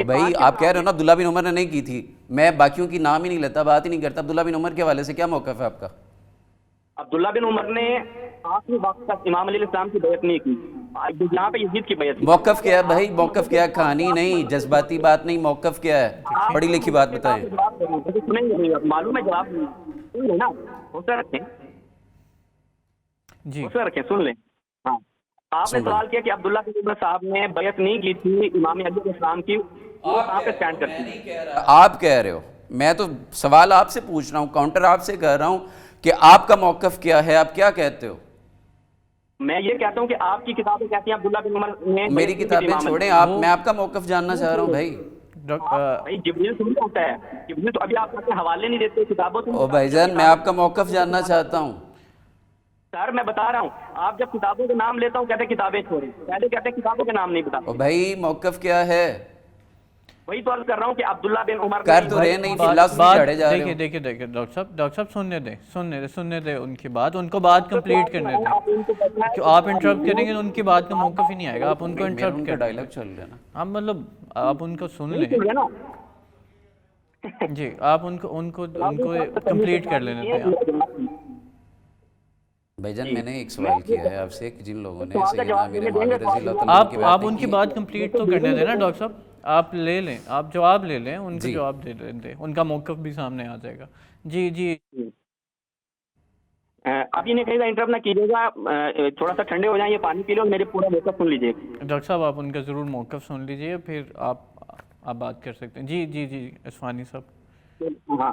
بھائی آپ کہہ رہے ہو نا عبداللہ بن عمر نے نہیں کی تھی، میں باقیوں کی نام ہی نہیں لیتا، بات ہی نہیں کرتا. عبداللہ بن عمر کے حوالے سے کیا موقف ہے آپ کا؟ عبداللہ بن عمر نے آخری وقت تک امام علیہ السلام کی بیعت نہیں کی. یہاں پہ یزید کی بیعت کی. موقف کیا ہے بھائی؟ موقف کیا ہے؟ کہانی نہیں، جذباتی بات نہیں، موقف کیا ہے؟ پڑھی لکھی بات بتائیں. سنیں گے معلوم ہے جواب نہیں نا. حوصلہ رکھیں، جی حوصلہ رکھیں، سن لیں. ہاں آپ نے سوال کیا کہ عبداللہ بن عمر صاحب نے بیعت نہیں کی تھی امام علیہ السلام کی، وہ کہاں پہ اسٹینڈ کرتے ہیں؟ آپ کہہ رہے ہو، میں تو سوال آپ سے پوچھ رہا ہوں، کاؤنٹر آپ سے کر رہا ہوں کہ آپ کا موقف کیا ہے، آپ کیا کہتے ہو؟ میں یہ کہتا ہوں کہ آپ کی کتابیں کہتی ہیں عبداللہ بن عمر نے میری کتابیں چھوڑیں آپ، میں آپ کا موقف جاننا چاہ رہا ہوں بھائی. بھائی جبریل تھوڑی ہوتا ہے. جبریل تو ابھی آپ اپنے حوالے نہیں دیتے کتابوں سے. او بھائی جان میں آپ کا موقف جاننا چاہتا ہوں. سر میں بتا رہا ہوں، آپ جب کتابوں کے نام لیتا ہوں کہتے ہیں کتابیں چھوڑیں، پہلے کہتے ہیں کتابوں کے نام نہیں بتاتے. او بھائی موقف کیا ہے؟ وہی تو عرض کر رہا ہوں کہ عبداللہ بن عمر کر تو رہے نہیں، فلسفی چڑھے جا رہے ہو. دیکھیں ڈاکٹر صاحب سننے دیں ان کی بات، ان کو بات کمپلیٹ کرنے دیں. آپ انٹرپٹ کریں گے تو ان کی بات کا موقف ہی نہیں آئے گا. آپ ان کو انٹرپٹ کریں. ڈائلاگ چل رہا ہے نا. ہم مطلب آپ ان کو سن لیں. جی آپ ان کو کمپلیٹ کر لینے دیں. بھائی جان میں نے ایک سوال کیا ہے آپ سے کہ جن لوگوں نے سیدنا امیر معاویہ رضی اللہ تعالیٰ عنہ کی بیعت آپ ان کی بات کمپلیٹ تو کرنے دیں نا ڈاکٹر صاحب. آپ لے لیں، آپ جواب لے لیں، ان کو جواب دے دیں، ان کا موقف بھی سامنے آ جائے گا. جی جی اب انہیں کہیں گا انٹرپٹ نہ کیجیے گا، تھوڑا سا ٹھنڈے ہو جائیں، یہ پانی پی لو، میرے پورا موقف سن لیجیے. ڈاکٹر صاحب آپ ان کا ضرور موقف سن لیجیے، پھر آپ بات کر سکتے ہیں. جی عثمانی صاحب. ہاں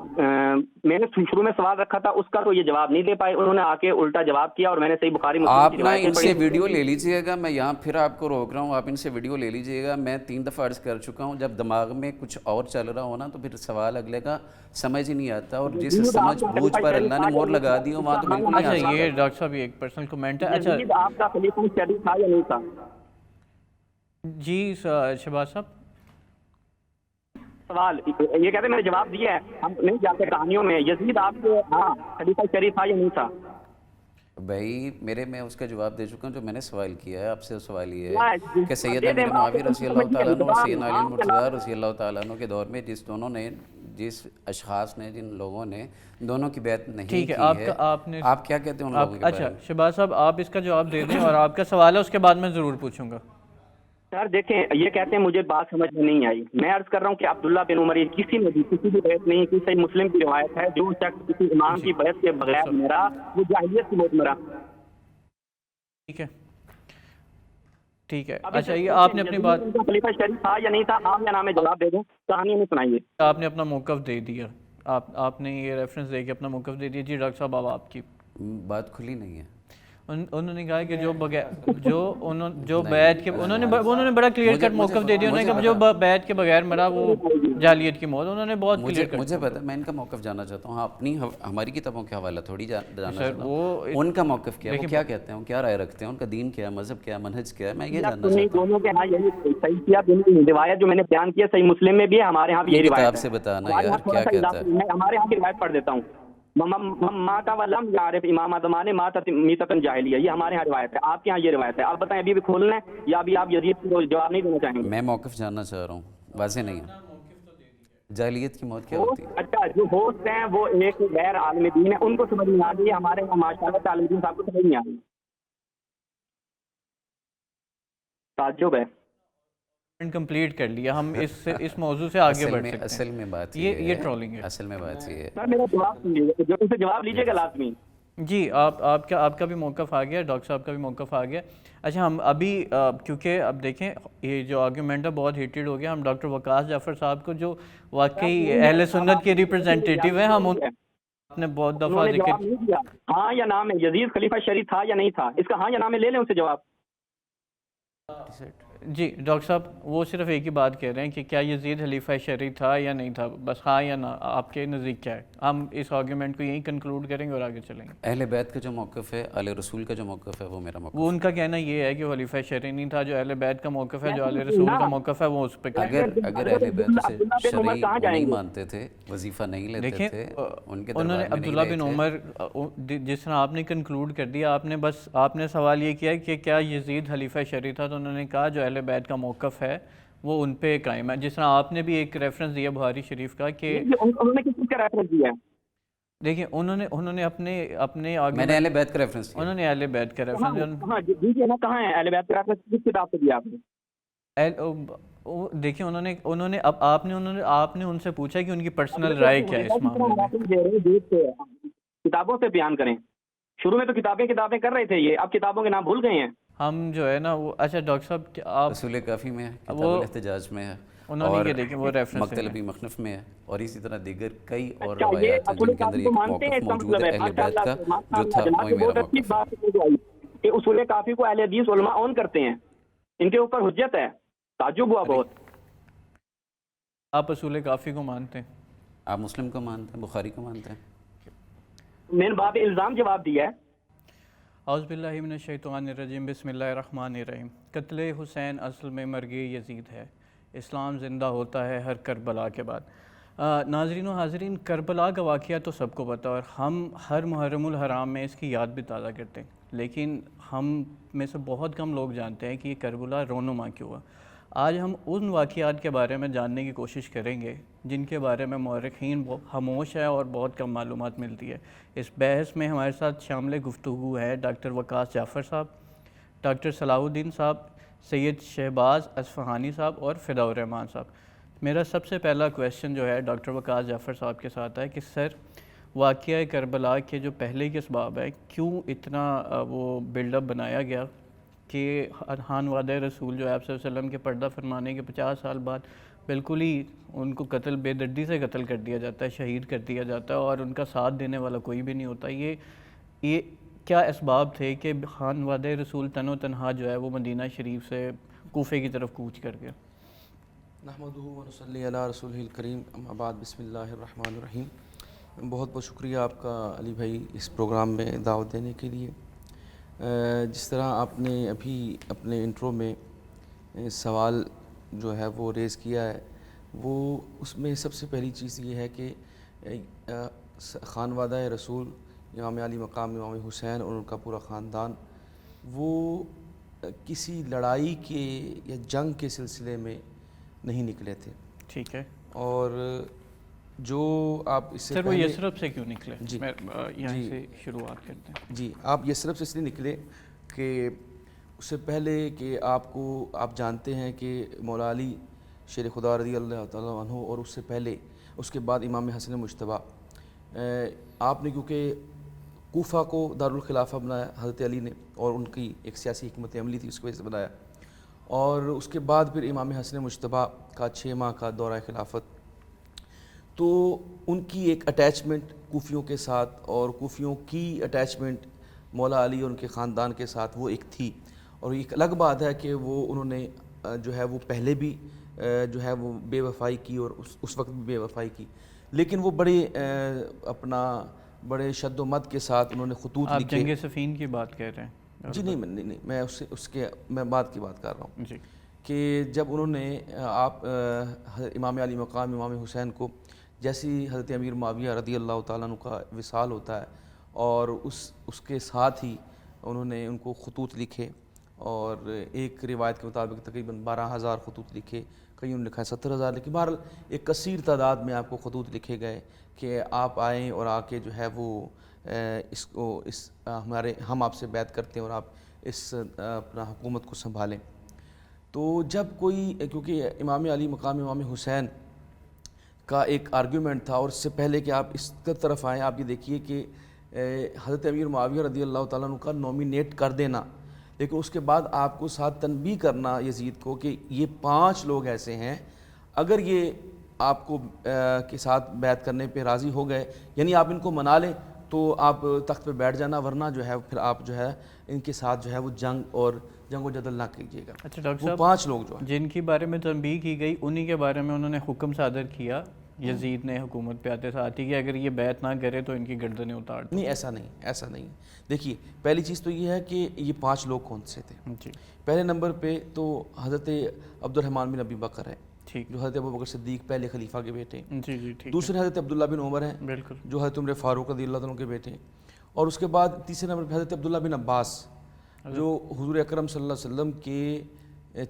میں نے شروع میں سوال رکھا تھا اس کا تو یہ جواب نہیں دے پائے، انہوں نے آ کے الٹا جواب کیا اور میں نے صحیح بخاری مسلم آپ کی نا روایتیں ان سے پڑھی. ویڈیو لے لیجئے گا. میں یہاں پھر آپ کو روک رہا ہوں، آپ ان سے ویڈیو لے لیجئے گا. میں 3 دفعہ عرض کر چکا ہوں، جب دماغ میں کچھ اور چل رہا ہو نا تو پھر سوال اگلے کا سمجھ ہی نہیں آتا، اور جس سمجھ بوجھ پر اللہ نے مور لگا دی ہو وہاں تو بالکل نہیں آ اچھا سکتا. یہ ڈاکٹر صاحب یہ ایک پرسنل کمنٹ ہے. اچھا یزید آپ کا خلیفہ شریف تھا یا نہیں تھا؟ جی شہباز صاحب سوال یہ کہتے ہیں میں نے جواب دیا ہے، ہم نہیں جاتے کہانیوں میں. یزید آپ کے ہاں خلیفہ شریف تھا یا نہیں تھا؟ بھائی میں اس کا جواب دے چکا ہوں. جو میں نے سوال کیا ہے آپ سے سوال یہ ہے کہ سیدنا امیر معاویہ رضی اللہ تعالیٰ عنہ اور سیدنا علی المرتضیٰ رضی اللہ تعالیٰ عنہ کے دور میں جس اشخاص نے جن لوگوں نے دونوں کی بیعت نہیں کی ہے، آپ کیا کہتے ہیں ان لوگوں کے بارے میں؟ اچھا شہباز صاحب آپ اس کا جواب دے دیں، اور آپ کا سوال ہے اس کے بعد میں ضرور پوچھوں گا. سر دیکھیں یہ کہتے ہیں مجھے بات سمجھ میں نہیں آئی. میں عرض کر رہا ہوں کہ عبداللہ بن عمر کسی نے بھی کسی بھی بیعت نہیں کی. صحیح مسلم کی روایت ہے جو شخص کسی امام کی بیعت کے بغیر مرا وہ جاہلیت کی موت مرا. ٹھیک ہے. اچھا یہ آپ نے اپنی بات خلیفہ شریف تھا یا نہیں تھا، آپ یا نام میں جواب دے دیں، کہانی میں سنائیے. آپ نے اپنا موقف دے دیا، آپ نے یہ ریفرنس دے کے اپنا موقف دے دیا. جی ڈاکٹر صاحب اب آپ کی بات کھلی نہیں ہے. انہوں نے کہا کہ جو بیعت کے انہوں نے بڑا کلیئر کٹ موقف دے دیا. انہوں نے کہا جو بیعت کے بغیر مرا وہ جاہلیت کی موت. انہوں نے بہت کلیئر کٹ. مجھے پتا، میں ان کا موقف جاننا چاہتا ہوں. ہاں ہماری کتابوں کے حوالہ تھوڑی جاننا چاہتا ہوں. ان کا موقف کیا ہے، وہ کیا کہتے ہیں، کیا رائے رکھتے ہیں، ان کا دین کیا ہے، مذہب کیا ہے، منہج کیا ہے، میں یہ جاننا چاہتا ہوں. دونوں کے ہاں یہی صحیح کیا. روایت جو میں نے بیان کیا صحیح مسلم میں بھی ہے، ہمارے ہاں بھی یہی روایت ہے. کتاب سے بتانا یار کیا کہتا ہے. میں ہمارے ہاں کی روایت پڑھ دیتا ہوں. ماتا ولم یعرف امام زمانے ماتت میتۃ جاہلیہ، یہ ہمارے ہاں روایت ہے. آپ کے ہاں یہ روایت ہے. آپ بتائیں ابھی بھی کھول لیں یا ابھی آپ یزید کو جواب نہیں دینا چاہیں گے؟ میں موقف جاننا چاہ رہا ہوں، واضح نہیں ہے. جاہلیت کی موت کیا ہوتی ہے؟ اچھا جو ہوسٹ ہیں وہ ایک غیر عالم دین ہے، ان کو سمجھ نہیں آ رہی ہے. ہمارے یہاں ماشاء اللہ عالم دین صاحب کو سمجھ نہیں آ رہی. تعجب ہے. کمپلیٹ کر لیا ہم اس موضوع سے آگے بڑھ سکتے ہیں. اصل میں بات یہ ٹرولنگ ہے. اصل میں بات یہ ہے. سر میرا جواب سنیے، جو اسے جواب لیجیے گا لازمی. جی آپ کا بھی موقف آ گیا، ڈاکٹر صاحب کا بھی موقف آ گیا. اچھا ہم ابھی کیونکہ اب دیکھیں یہ جو آرگیومنٹ ہے بہت ہیٹڈ ہو گیا، ہم ڈاکٹر وقاص جعفر صاحب کو جو واقعی اہل سنت کے ریپرزینٹیٹیو ہیں، ہم نے بہت دفعہ انہوں نے ذکر جواب نہیں دیا. ہاں یا نام ہے یزید خلیفہ شریف تھا یا نہیں تھا، اس کا ہاں یا نام ہے، لے لیں اسے جواب. جی ڈاکٹر صاحب وہ صرف ایک ہی بات کہہ رہے ہیں کہ کیا یزید خلیفہ شریف تھا یا نہیں تھا، بس ہاں یا نہ آپ کے نزدیک کیا ہے. ہم اس آرگیومنٹ کو یہیں کنکلوڈ کریں گے اور آگے چلیں گے. اہل بیت کا جو موقف ہے، آل رسول کا جو موقف ہے، وہ میرا موقف وہ ان کا کہنا یہ ہے کہ وہ خلیفہ شریف نہیں تھا. جو اہل بیت کا موقف ہے، جو آل رسول کا موقف ہے، وہ اس پہ اگر اہل بیت اسے شرعی نہیں مانتے تھے، وظیفہ نہیں لیتے تھے، ان کے انہوں نے دربار میں عبداللہ بن عمر جس طرح آپ نے کنکلوڈ کر دیا، آپ نے سوال یہ کیا کہ کیا یزید خلیفہ شریف تھا، تو انہوں نے کہا جو اہل بیت کا موقف ہے وہ ان پہ قائم ہے. جس طرح آپ نے بھی ایک ریفرنس دیا بخاری شریف کا کہ انہوں نے کس کا ریفرنس دیا ہے؟ دیکھیں انہوں نے اپنے میں نے اہل بیت کا ریفرنس دیا. انہوں نے اہل بیت کا ریفرنس ہاں دیجیے نا، کہاں ہے اہل بیت کا ریفرنس، کس کتاب سے دیا آپ نے؟ دیکھیں انہوں نے آپ نے ان سے پوچھا کہ ان کی پرسنل رائے کیا ہے اس معاملے میں. کتابوں سے بیان کریں. شروع میں تو کتابیں کر رہے تھے یہ، اب کتابوں کے نام بھول گئے ہیں. ہم جو ہے نا وہ اچھا ڈاکٹر صاحب آپ اصول کافی میں ہے، کتاب الاحتجاج میں ہے، انہوں نے یہ دیکھیں وہ ریفرنس مکتلبی مخنف میں ہے، اور اسی طرح دیگر کئی اور اچھا، یہ روایات ہیں اصول جن کے اندر کافی کو ایک مانتے ہیں، موقف اس کا موجود مطلب ہے ہے اہل بیت کا جو تھا، جناب وہی میرا بہت اچھی موقف ہے. بات جو آئی کہ اصول کافی کو اہل حدیث علماء اون کرتے ہیں، ان کے اوپر حجت ہے. تعجب ہوا بہت. آپ اصول کافی کو مانتے ہیں؟ آپ مسلم کو مانتے ہیں، بخاری کو مانتے ہیں؟ میں نے باب الزام جواب دیا ہے. اعوذ باللہ من الشیطان الرجیم، بسم اللہ الرحمن الرحیم. قتل حسین اصل میں مرگ یزید ہے، اسلام زندہ ہوتا ہے ہر کربلا کے بعد. ناظرین و حاضرین، کربلا کا واقعہ تو سب کو پتہ، اور ہم ہر محرم الحرام میں اس کی یاد بھی تازہ کرتے ہیں، لیکن ہم میں سے بہت کم لوگ جانتے ہیں کہ یہ کربلا رونما کیوں ہوا. آج ہم ان واقعات کے بارے میں جاننے کی کوشش کریں گے جن کے بارے میں مورخین خاموش ہے اور بہت کم معلومات ملتی ہے. اس بحث میں ہمارے ساتھ شامل گفتگو ہے ڈاکٹر وقاص جعفر صاحب، ڈاکٹر صلاح الدین صاحب، سید شہباز اصفہانی صاحب اور فداء الرحمان صاحب. میرا سب سے پہلا کویسچن جو ہے ڈاکٹر وقاص جعفر صاحب کے ساتھ ہے کہ سر، واقعہ کربلا کے جو پہلے کے اسباب ہے، کیوں اتنا وہ بلڈ اپ بنایا گیا کہ خان وعدہ رسول جو ہے آپ صلی اللہ علیہ وسلم کے پردہ فرمانے کے 50 سال بعد بالکل ہی ان کو قتل بے دردی سے قتل کر دیا جاتا ہے، شہید کر دیا جاتا ہے، اور ان کا ساتھ دینے والا کوئی بھی نہیں ہوتا. یہ کیا اسباب تھے کہ خان وعدہ رسول تن و تنہا جو ہے وہ مدینہ شریف سے کوفے کی طرف کوچ کر گیا؟ نحمدہ و نصلی علی رسولہ الکریم، اما بعد، بسم اللہ الرحمن الرحیم. بہت بہت شکریہ آپ کا علی بھائی اس پروگرام میں دعوت دینے کے لیے. جس طرح آپ نے ابھی اپنے انٹرو میں سوال جو ہے وہ ریز کیا ہے، وہ اس میں سب سے پہلی چیز یہ ہے کہ خانوادہ رسول، امام علی مقام امام حسین اور ان کا پورا خاندان، وہ کسی لڑائی کے یا جنگ کے سلسلے میں نہیں نکلے تھے. ٹھیک ہے. اور جو آپ اس سے سر وہ یثرب سے کیوں نکلے؟ جی یہاں سے شروعات کرتے ہیں. جی، آپ یثرب سے اس لیے نکلے کہ اس سے پہلے کہ آپ جانتے ہیں کہ مولا علی شیر خدا رضی اللہ تعالیٰ عنہ، اور اس سے پہلے اس کے بعد امام حسن مجتبیٰ، آپ نے کیونکہ کوفہ کو دارالخلافہ بنایا حضرت علی نے، اور ان کی ایک سیاسی حکمت عملی تھی، اس کی وجہ سے بنایا. اور اس کے بعد پھر امام حسن مجتبیٰ کا 6 ماہ کا دورہ خلافت، تو ان کی ایک اٹیچمنٹ کوفیوں کے ساتھ، اور کوفیوں کی اٹیچمنٹ مولا علی اور ان کے خاندان کے ساتھ وہ ایک تھی. اور ایک الگ بات ہے کہ انہوں نے جو ہے وہ پہلے بھی جو ہے وہ بے وفائی کی، اور اس وقت بھی بے وفائی کی، لیکن وہ بڑے شد و مد کے ساتھ انہوں نے خطوط لکھے. آپ جنگ صفین کی بات کہہ رہے ہیں؟ جی نہیں، میں بات کی بات کر رہا ہوں. جی. کہ جب انہوں نے امام علی مقام امام حسین کو، جیسی حضرت امیر معاویہ رضی اللہ تعالیٰ عنہ کا وصال ہوتا ہے، اور اس کے ساتھ ہی انہوں نے ان کو خطوط لکھے، اور ایک روایت کے مطابق تقریباً 12,000 خطوط لکھے، کئیوں نے لکھا ہے 70,000، لیکن بہرحال ایک کثیر تعداد میں آپ کو خطوط لکھے گئے کہ آپ آئیں اور آ کے جو ہے وہ ہم آپ سے بیعت کرتے ہیں اور آپ اس اپنا حکومت کو سنبھالیں. تو جب کوئی، کیونکہ امام علی مقام امام حسین کا ایک آرگیومنٹ تھا، اور اس سے پہلے کہ آپ اس طرف آئیں آپ یہ دیکھیے کہ حضرت امیر معاویہ رضی اللہ تعالیٰ عنہ کا نومینیٹ کر دینا، لیکن اس کے بعد آپ کو ساتھ تنبیہ کرنا یزید کو کہ یہ 5 لوگ ایسے ہیں، اگر یہ آپ کو کے ساتھ بیعت کرنے پہ راضی ہو گئے، یعنی آپ ان کو منا لیں تو آپ تخت پہ بیٹھ جانا، ورنہ جو ہے پھر آپ جو ہے ان کے ساتھ جو ہے وہ جنگ و جدل نہ کیجیے گا۔ اچھا ڈاکٹر وہ صاحب 5 لوگ جو ہیں جن کے بارے میں تنبیہ کی گئی انہی کے بارے میں انہوں نے حکم صادر کیا یزید نے حکومت پہ آتے ساتھ ہی کہ اگر یہ بیعت نہ کرے تو ان کی گردنیں اتار دو۔ نہیں، ایسا نہیں۔ دیکھیے پہلی چیز تو یہ ہے کہ یہ 5 لوگ کون سے تھے۔ جی پہلے نمبر پہ تو حضرت عبد الرحمن بن ابی بکر ہے، ٹھیک، جو حضرت ابوبکر صدیق پہلے خلیفہ کے بیٹے۔ جی جی ٹھیک، دوسرے حضرت عبداللہ بن عمر ہیں، بالکل، جو حضرت عمر فاروق رضی اللہ عنہ کے بیٹے۔ اور اس کے بعد تیسرے نمبر پہ حضرت عبداللہ بن عباس، جو حضور اکرم صلی اللہ علیہ وسلم کے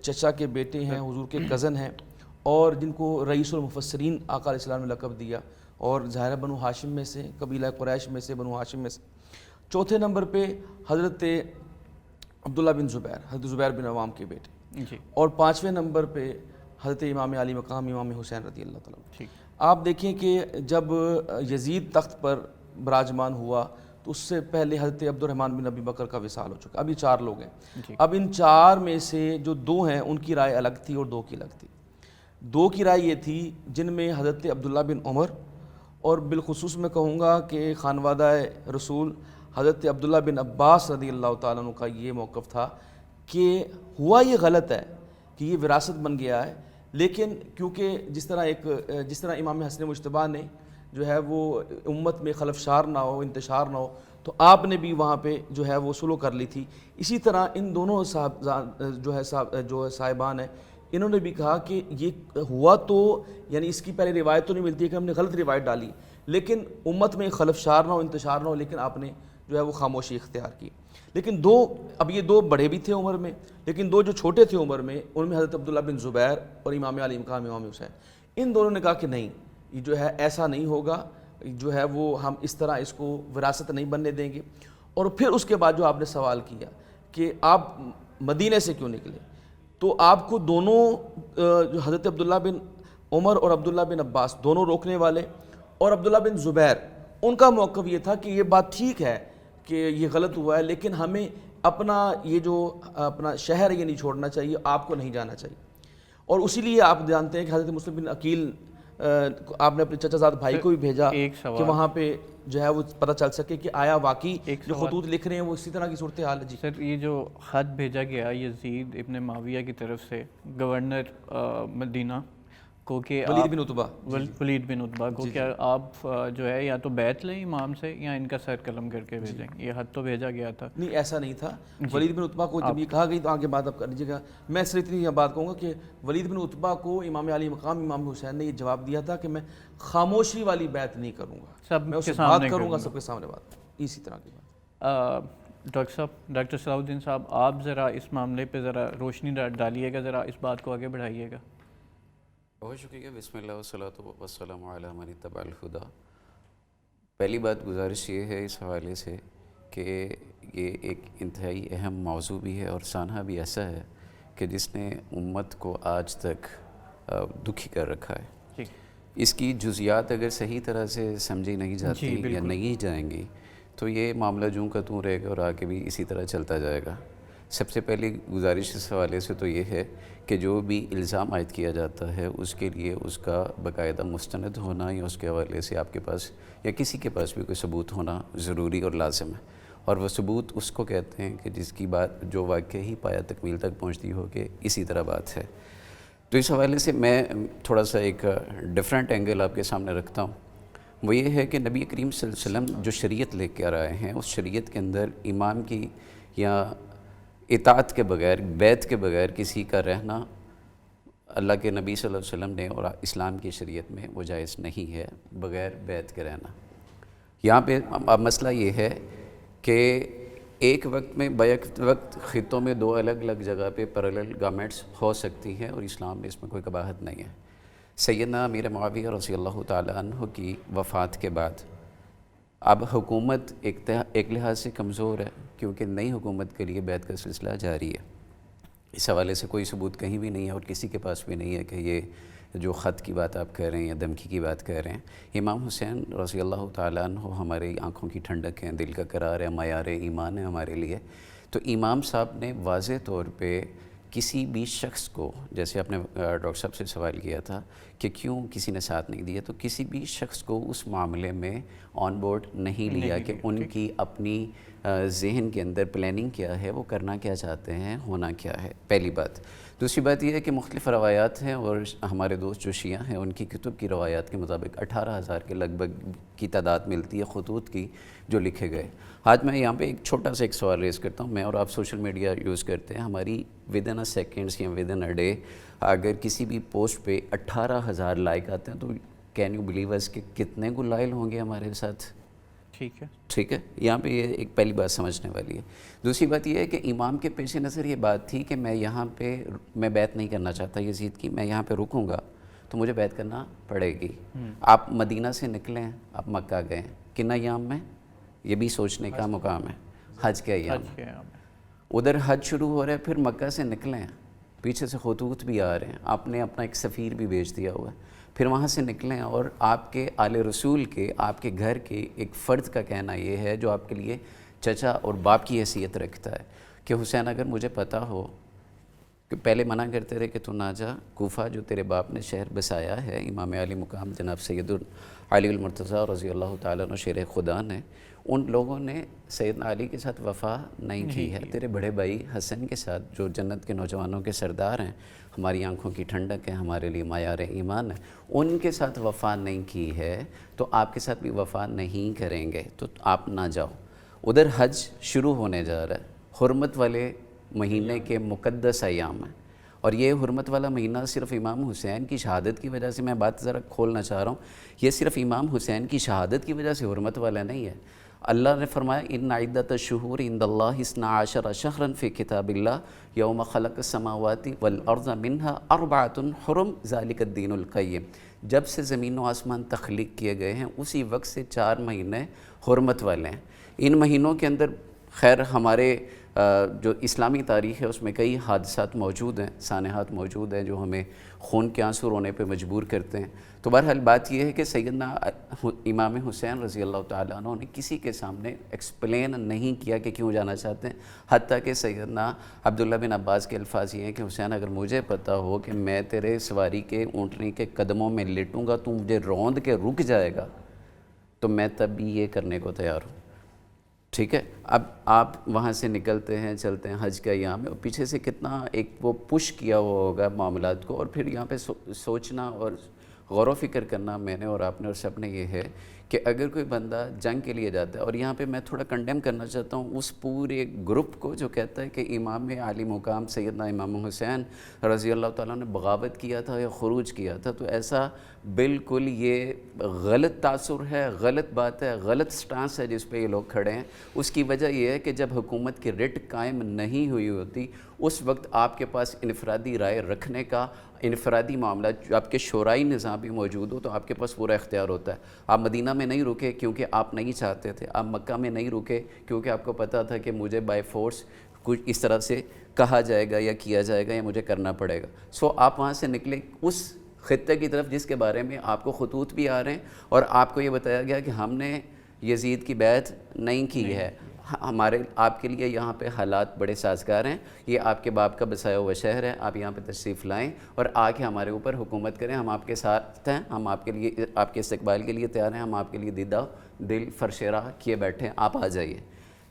چچا کے بیٹے ہیں، حضور کے کزن ہیں، اور جن کو رئیس المفسرین آقا علیہ السلام نے لقب دیا، اور ظاہرہ بنو ہاشم میں سے، قبیلہ قریش میں سے، بنو ہاشم میں سے۔ چوتھے نمبر پہ حضرت عبداللہ بن زبیر، حضرت زبیر بن عوام کے بیٹے۔ جی اور 5ویں نمبر پہ حضرت امام علی مقام امام حسین رضی اللہ تعالیٰ عنہ۔ ٹھیک، آپ دیکھیں کہ جب یزید تخت پر براجمان ہوا تو اس سے پہلے حضرت عبد الرحمن بن ابی بکر کا وصال ہو چکا۔ اب یہ 4 لوگ ہیں۔ جی اب ان 4 میں سے جو 2 ہیں ان کی رائے الگ تھی اور 2 کی الگ تھی۔ 2 کی رائے یہ تھی جن میں حضرت عبداللہ بن عمر، اور بالخصوص میں کہوں گا کہ خانوادہ رسول حضرت عبداللہ بن عباس رضی اللہ تعالیٰ عنہ کا یہ موقف تھا کہ ہوا یہ غلط ہے کہ یہ وراثت بن گیا ہے، لیکن کیونکہ جس طرح امام حسن مجتبیٰ نے جو ہے وہ امت میں خلفشار نہ ہو، انتشار نہ ہو، تو آپ نے بھی وہاں پہ جو ہے وہ سلو کر لی تھی۔ اسی طرح ان دونوں جو صاحبان ہیں، انہوں نے بھی کہا کہ یہ ہوا تو یعنی اس کی پہلے روایت تو نہیں ملتی ہے کہ ہم نے غلط روایت ڈالی، لیکن امت میں خلفشار نہ ہو، انتشار نہ ہو، لیکن آپ نے جو ہے وہ خاموشی اختیار کی۔ لیکن اب یہ 2 بڑے بھی تھے عمر میں، لیکن 2 جو چھوٹے تھے عمر میں، ان میں حضرت عبداللہ بن زبیر اور امام علی مقام امام حسین، ان دونوں نے کہا کہ نہیں، یہ جو ہے ایسا نہیں ہوگا، جو ہے وہ ہم اس طرح اس کو وراثت نہیں بننے دیں گے۔ اور پھر اس کے بعد جو آپ نے سوال کیا کہ آپ مدینے سے کیوں نکلے، تو آپ کو دونوں جو حضرت عبداللہ بن عمر اور عبداللہ بن عباس دونوں روکنے والے، اور عبداللہ بن زبیر ان کا موقف یہ تھا کہ یہ بات ٹھیک ہے کہ یہ غلط ہوا ہے، لیکن ہمیں اپنا شہر یہ نہیں چھوڑنا چاہیے، آپ کو نہیں جانا چاہیے۔ اور اسی لیے آپ جانتے ہیں کہ حضرت مسلم بن عقیل آپ نے اپنے چچا زاد بھائی کو بھی بھیجا کہ وہاں پہ جو ہے وہ پتہ چل سکے کہ آیا واقعی جو خطوط لکھ رہے ہیں وہ اسی طرح کی صورتحال ہے۔ جی سر، یہ جو خط بھیجا گیا یزید ابن معاویہ کی طرف سے گورنر مدینہ کو کہ ولید بن عتبہ، ولید بن عتبہ کو کہ آپ جو ہے یا تو بیعت لیں امام سے یا ان کا سر قلم کر کے بھیجیں، یہ خط تو بھیجا گیا تھا۔ نہیں، ایسا نہیں تھا۔ ولید بن عتبہ کو جب یہ کہا گئی تو آگے بات آپ کر لیجیے گا، میں صرف اتنی یہ بات کہوں گا کہ ولید بن عتبہ کو امام علی مقام امام حسین نے یہ جواب دیا تھا کہ میں خاموشی والی بیعت نہیں کروں گا، میں اس سے بات کروں گا سب کے سامنے، بات اسی طرح کی بات۔ ڈاکٹر صاحب، ڈاکٹر صلاح الدین صاحب، آپ ذرا اس معاملے پہ ذرا روشنی ڈالیے گا، ذرا اس بات کو آگے بڑھائیے گا۔ بہت شکریہ۔ بسم اللہ والصلاۃ والسلام علی من اتبع الہدی۔ پہلی بات گزارش یہ ہے اس حوالے سے کہ یہ ایک انتہائی اہم موضوع بھی ہے اور سانحہ بھی ایسا ہے کہ جس نے امت کو آج تک دکھی کر رکھا ہے۔ اس کی جزیات اگر صحیح طرح سے سمجھی نہیں جاتی یا نہیں جائیں گی تو یہ معاملہ جوں کا توں رہے گا اور آگے بھی اسی طرح چلتا جائے گا۔ سب سے پہلی گزارش اس حوالے سے تو یہ ہے کہ جو بھی الزام عائد کیا جاتا ہے اس کے لیے اس کا باقاعدہ مستند ہونا یا اس کے حوالے سے آپ کے پاس یا کسی کے پاس بھی کوئی ثبوت ہونا ضروری اور لازم ہے، اور وہ ثبوت اس کو کہتے ہیں کہ جس کی بات جو واقعی پایا تکمیل تک پہنچتی ہو کہ اسی طرح بات ہے۔ تو اس حوالے سے میں تھوڑا سا ایک ڈیفرنٹ اینگل آپ کے سامنے رکھتا ہوں، وہ یہ ہے کہ نبی کریم صلی اللہ علیہ وسلم جو شریعت لے کے آ رہے ہیں اس شریعت کے اندر امام کی یا اطاعت کے بغیر، بیعت کے بغیر کسی کا رہنا اللہ کے نبی صلی اللہ علیہ وسلم نے اور اسلام کی شریعت میں وہ جائز نہیں ہے، بغیر بیعت کے رہنا۔ یہاں پہ اب مسئلہ یہ ہے کہ ایک وقت میں بیک وقت خطوں میں 2 الگ الگ جگہ پہ پیرالل گورنمنٹس ہو سکتی ہیں اور اسلام میں اس میں کوئی قباحت نہیں ہے۔ سیدنا امیر معاویہ رضی اللہ تعالیٰ عنہ کی وفات کے بعد اب حکومت ایک لحاظ سے کمزور ہے کیونکہ نئی حکومت کے لیے بیعت کا سلسلہ جاری ہے۔ اس حوالے سے کوئی ثبوت کہیں بھی نہیں ہے اور کسی کے پاس بھی نہیں ہے کہ یہ جو خط کی بات آپ کہہ رہے ہیں یا دھمکی کی بات کہہ رہے ہیں۔ امام حسین رضی اللہ تعالیٰ عنہ ہماری آنکھوں کی ٹھنڈک ہیں، دل کا قرار ہے، معیار ایمان ہے ہمارے لیے۔ تو امام صاحب نے واضح طور پہ کسی بھی شخص کو، جیسے آپ نے ڈاکٹر صاحب سے سوال کیا تھا کہ کیوں کسی نے ساتھ نہیں دیا، تو کسی بھی شخص کو اس معاملے میں آن بورڈ نہیں لیا کہ ان کی اپنی ذہن کے اندر پلاننگ کیا ہے، وہ کرنا کیا چاہتے ہیں، ہونا کیا ہے، پہلی بات۔ دوسری بات یہ ہے کہ مختلف روایات ہیں اور ہمارے دوست جو شیعہ ہیں ان کی کتب کی روایات کے مطابق 18,000 کے لگ بھگ کی تعداد ملتی ہے خطوط کی جو لکھے گئے۔ آج میں یہاں پہ ایک چھوٹا سا ایک سوال ریز کرتا ہوں، میں اور آپ سوشل میڈیا یوز کرتے ہیں، ہماری ودن اے سیکنڈس یا ودن اے ڈے اگر کسی بھی پوسٹ پہ 18,000 لائک آتے ہیں تو کین یو بلیو اس کہ کتنے گلائل ہوں گے ہمارے ساتھ؟ ٹھیک ہے، یہاں پہ یہ ایک پہلی بات سمجھنے والی ہے۔ دوسری بات یہ ہے کہ امام کے پیش نظر یہ بات تھی کہ میں یہاں پہ میں بیعت نہیں کرنا چاہتا یزید کی، میں یہاں پہ رکوں گا تو مجھے بیعت کرنا پڑے گی۔ آپ مدینہ سے نکلیں، آپ مکہ گئے، کن ایام میں؟ یہ بھی سوچنے کا مقام ہے، حج کے ایام میں۔ ادھر حج شروع ہو رہا ہے، پھر مکہ سے نکلیں، پیچھے سے خطوط بھی آ رہے ہیں، آپ نے اپنا ایک سفیر بھی بھیج دیا ہوا ہے، پھر وہاں سے نکلیں اور آپ کے آل رسول کے، آپ کے گھر کے ایک فرد کا کہنا یہ ہے جو آپ کے لیے چچا اور باپ کی حیثیت رکھتا ہے کہ حسین اگر مجھے پتہ ہو کہ پہلے منع کرتے رہے کہ تو نہ جا کوفہ جو تیرے باپ نے شہر بسایا ہے، امام علی مقام جناب سید علی المرتضیٰ رضی اللہ تعالیٰ عنہ شیر خدا نے، ان لوگوں نے سیدنا علی کے ساتھ وفا نہیں کی ہے، تیرے بڑے بھائی حسن کے ساتھ جو جنت کے نوجوانوں کے سردار ہیں، ہماری آنکھوں کی ٹھنڈک ہے، ہمارے لیے معیار ایمان ہے، ان کے ساتھ وفا نہیں کی ہے تو آپ کے ساتھ بھی وفا نہیں کریں گے، تو آپ نہ جاؤ۔ ادھر حج شروع ہونے جا رہا ہے، حرمت والے مہینے کے مقدس ایام ہیں، اور یہ حرمت والا مہینہ صرف امام حسین کی شہادت کی وجہ سے، میں بات ذرا کھولنا چاہ رہا ہوں، یہ صرف امام حسین کی شہادت کی وجہ سے حرمت والا نہیں ہے۔ اللہ نے فرمایا ان عدت الشہور عند اللہ 12 شہرا فی کتاب اللہ یوم خلق السماوات والارض منها 4 حرم ذالک الدین القیم، جب سے زمین و آسمان تخلیق کیے گئے ہیں اسی وقت سے 4 مہینے حرمت والے ہیں۔ ان مہینوں کے اندر خیر ہمارے جو اسلامی تاریخ ہے اس میں کئی حادثات موجود ہیں، سانحات موجود ہیں جو ہمیں خون کے آنسو رونے پہ مجبور کرتے ہیں۔ تو بہرحال بات یہ ہے کہ سیدنا امام حسین رضی اللہ تعالیٰ عنہ نے کسی کے سامنے ایکسپلین نہیں کیا کہ کیوں جانا چاہتے ہیں، حتیٰ کہ سیدنا عبداللہ بن عباس کے الفاظ یہ ہیں کہ حسین اگر مجھے پتہ ہو کہ میں تیرے سواری کے اونٹنی کے قدموں میں لیٹوں گا تو مجھے روند کے رک جائے گا تو میں تب بھی یہ کرنے کو تیار ہوں۔ ٹھیک ہے، اب آپ وہاں سے نکلتے ہیں، چلتے ہیں حج کا ایام میں، پیچھے سے کتنا ایک وہ پش کیا ہوا ہوگا معاملات کو، اور پھر یہاں پہ سوچنا اور غور و فکر کرنا میں نے اور آپ نے اور سب نے یہ ہے کہ اگر کوئی بندہ جنگ کے لیے جاتا ہے، اور یہاں پہ میں تھوڑا کنڈیم کرنا چاہتا ہوں اس پورے گروپ کو جو کہتا ہے کہ امام علی مقام سیدنا امام حسین رضی اللہ تعالیٰ نے بغاوت کیا تھا یا خروج کیا تھا، تو ایسا بالکل یہ غلط تاثر ہے، غلط بات ہے، غلط سٹانس ہے جس پہ یہ لوگ کھڑے ہیں۔ اس کی وجہ یہ ہے کہ جب حکومت کی رٹ قائم نہیں ہوئی ہوتی اس وقت آپ کے پاس انفرادی رائے رکھنے کا، انفرادی معاملات جو آپ کے شورائی نظام بھی موجود ہو تو آپ کے پاس پورا اختیار ہوتا ہے۔ آپ مدینہ میں نہیں رکے کیونکہ آپ نہیں چاہتے تھے، آپ مکہ میں نہیں رکے کیونکہ آپ کو پتہ تھا کہ مجھے بائی فورس کچھ اس طرح سے کہا جائے گا یا کیا جائے گا یا مجھے کرنا پڑے گا، سو آپ وہاں سے نکلے اس خطے کی طرف جس کے بارے میں آپ کو خطوط بھی آ رہے ہیں اور آپ کو یہ بتایا گیا کہ ہم نے یزید کی بیعت نہیں کی ہے، ہمارے آپ کے لیے یہاں پہ حالات بڑے سازگار ہیں، یہ آپ کے باپ کا بسایا ہوا شہر ہے، آپ یہاں پہ تشریف لائیں اور آ کے ہمارے اوپر حکومت کریں، ہم آپ کے ساتھ ہیں، ہم آپ کے لیے آپ کے استقبال کے لیے تیار ہیں، ہم آپ کے لیے دیدہ دل فرشیرہ کیے بیٹھے ہیں، آپ آ جائیے۔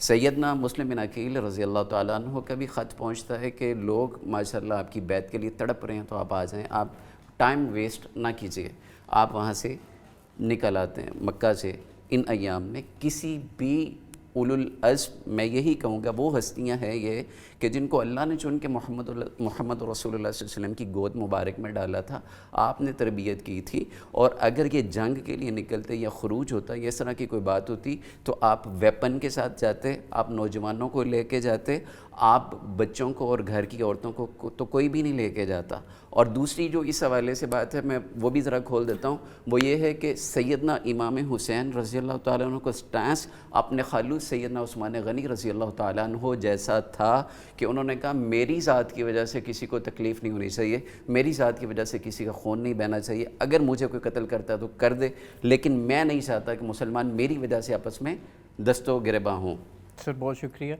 سیدنا مسلم بن عقیل رضی اللہ تعالیٰ عنہ کا بھی خط پہنچتا ہے کہ لوگ ماشاءاللہ آپ کی بیعت کے لیے تڑپ رہے ہیں تو آپ آ جائیں، آپ ٹائم ویسٹ نہ کیجیے، آپ وہاں سے نکل آتے ہیں مکہ سے۔ ان ایام میں کسی بھی اولو العزم، میں یہی کہوں گا وہ ہستیاں ہیں یہ کہ جن کو اللہ نے چن کے محمد رسول اللہ صلی اللہ علیہ وسلم کی گود مبارک میں ڈالا تھا، آپ نے تربیت کی تھی، اور اگر یہ جنگ کے لیے نکلتے یا خروج ہوتا یا اس طرح کی کوئی بات ہوتی تو آپ ویپن کے ساتھ جاتے، آپ نوجوانوں کو لے کے جاتے، آپ بچوں کو اور گھر کی عورتوں کو تو کوئی بھی نہیں لے کے جاتا. اور دوسری جو اس حوالے سے بات ہے میں وہ بھی ذرا کھول دیتا ہوں, وہ یہ ہے کہ سیدنا امام حسین رضی اللہ تعالیٰ عنہ کو سٹانس اپنے خالو سیدنا عثمان غنی رضی اللہ تعالیٰ عنہ جیسا تھا کہ انہوں نے کہا میری ذات کی وجہ سے کسی کو تکلیف نہیں ہونی چاہیے, میری ذات کی وجہ سے کسی کا خون نہیں بہنا چاہیے, اگر مجھے کوئی قتل کرتا ہے تو کر دے, لیکن میں نہیں چاہتا کہ مسلمان میری وجہ سے آپس میں دست و گریباں ہوں. سر بہت شکریہ.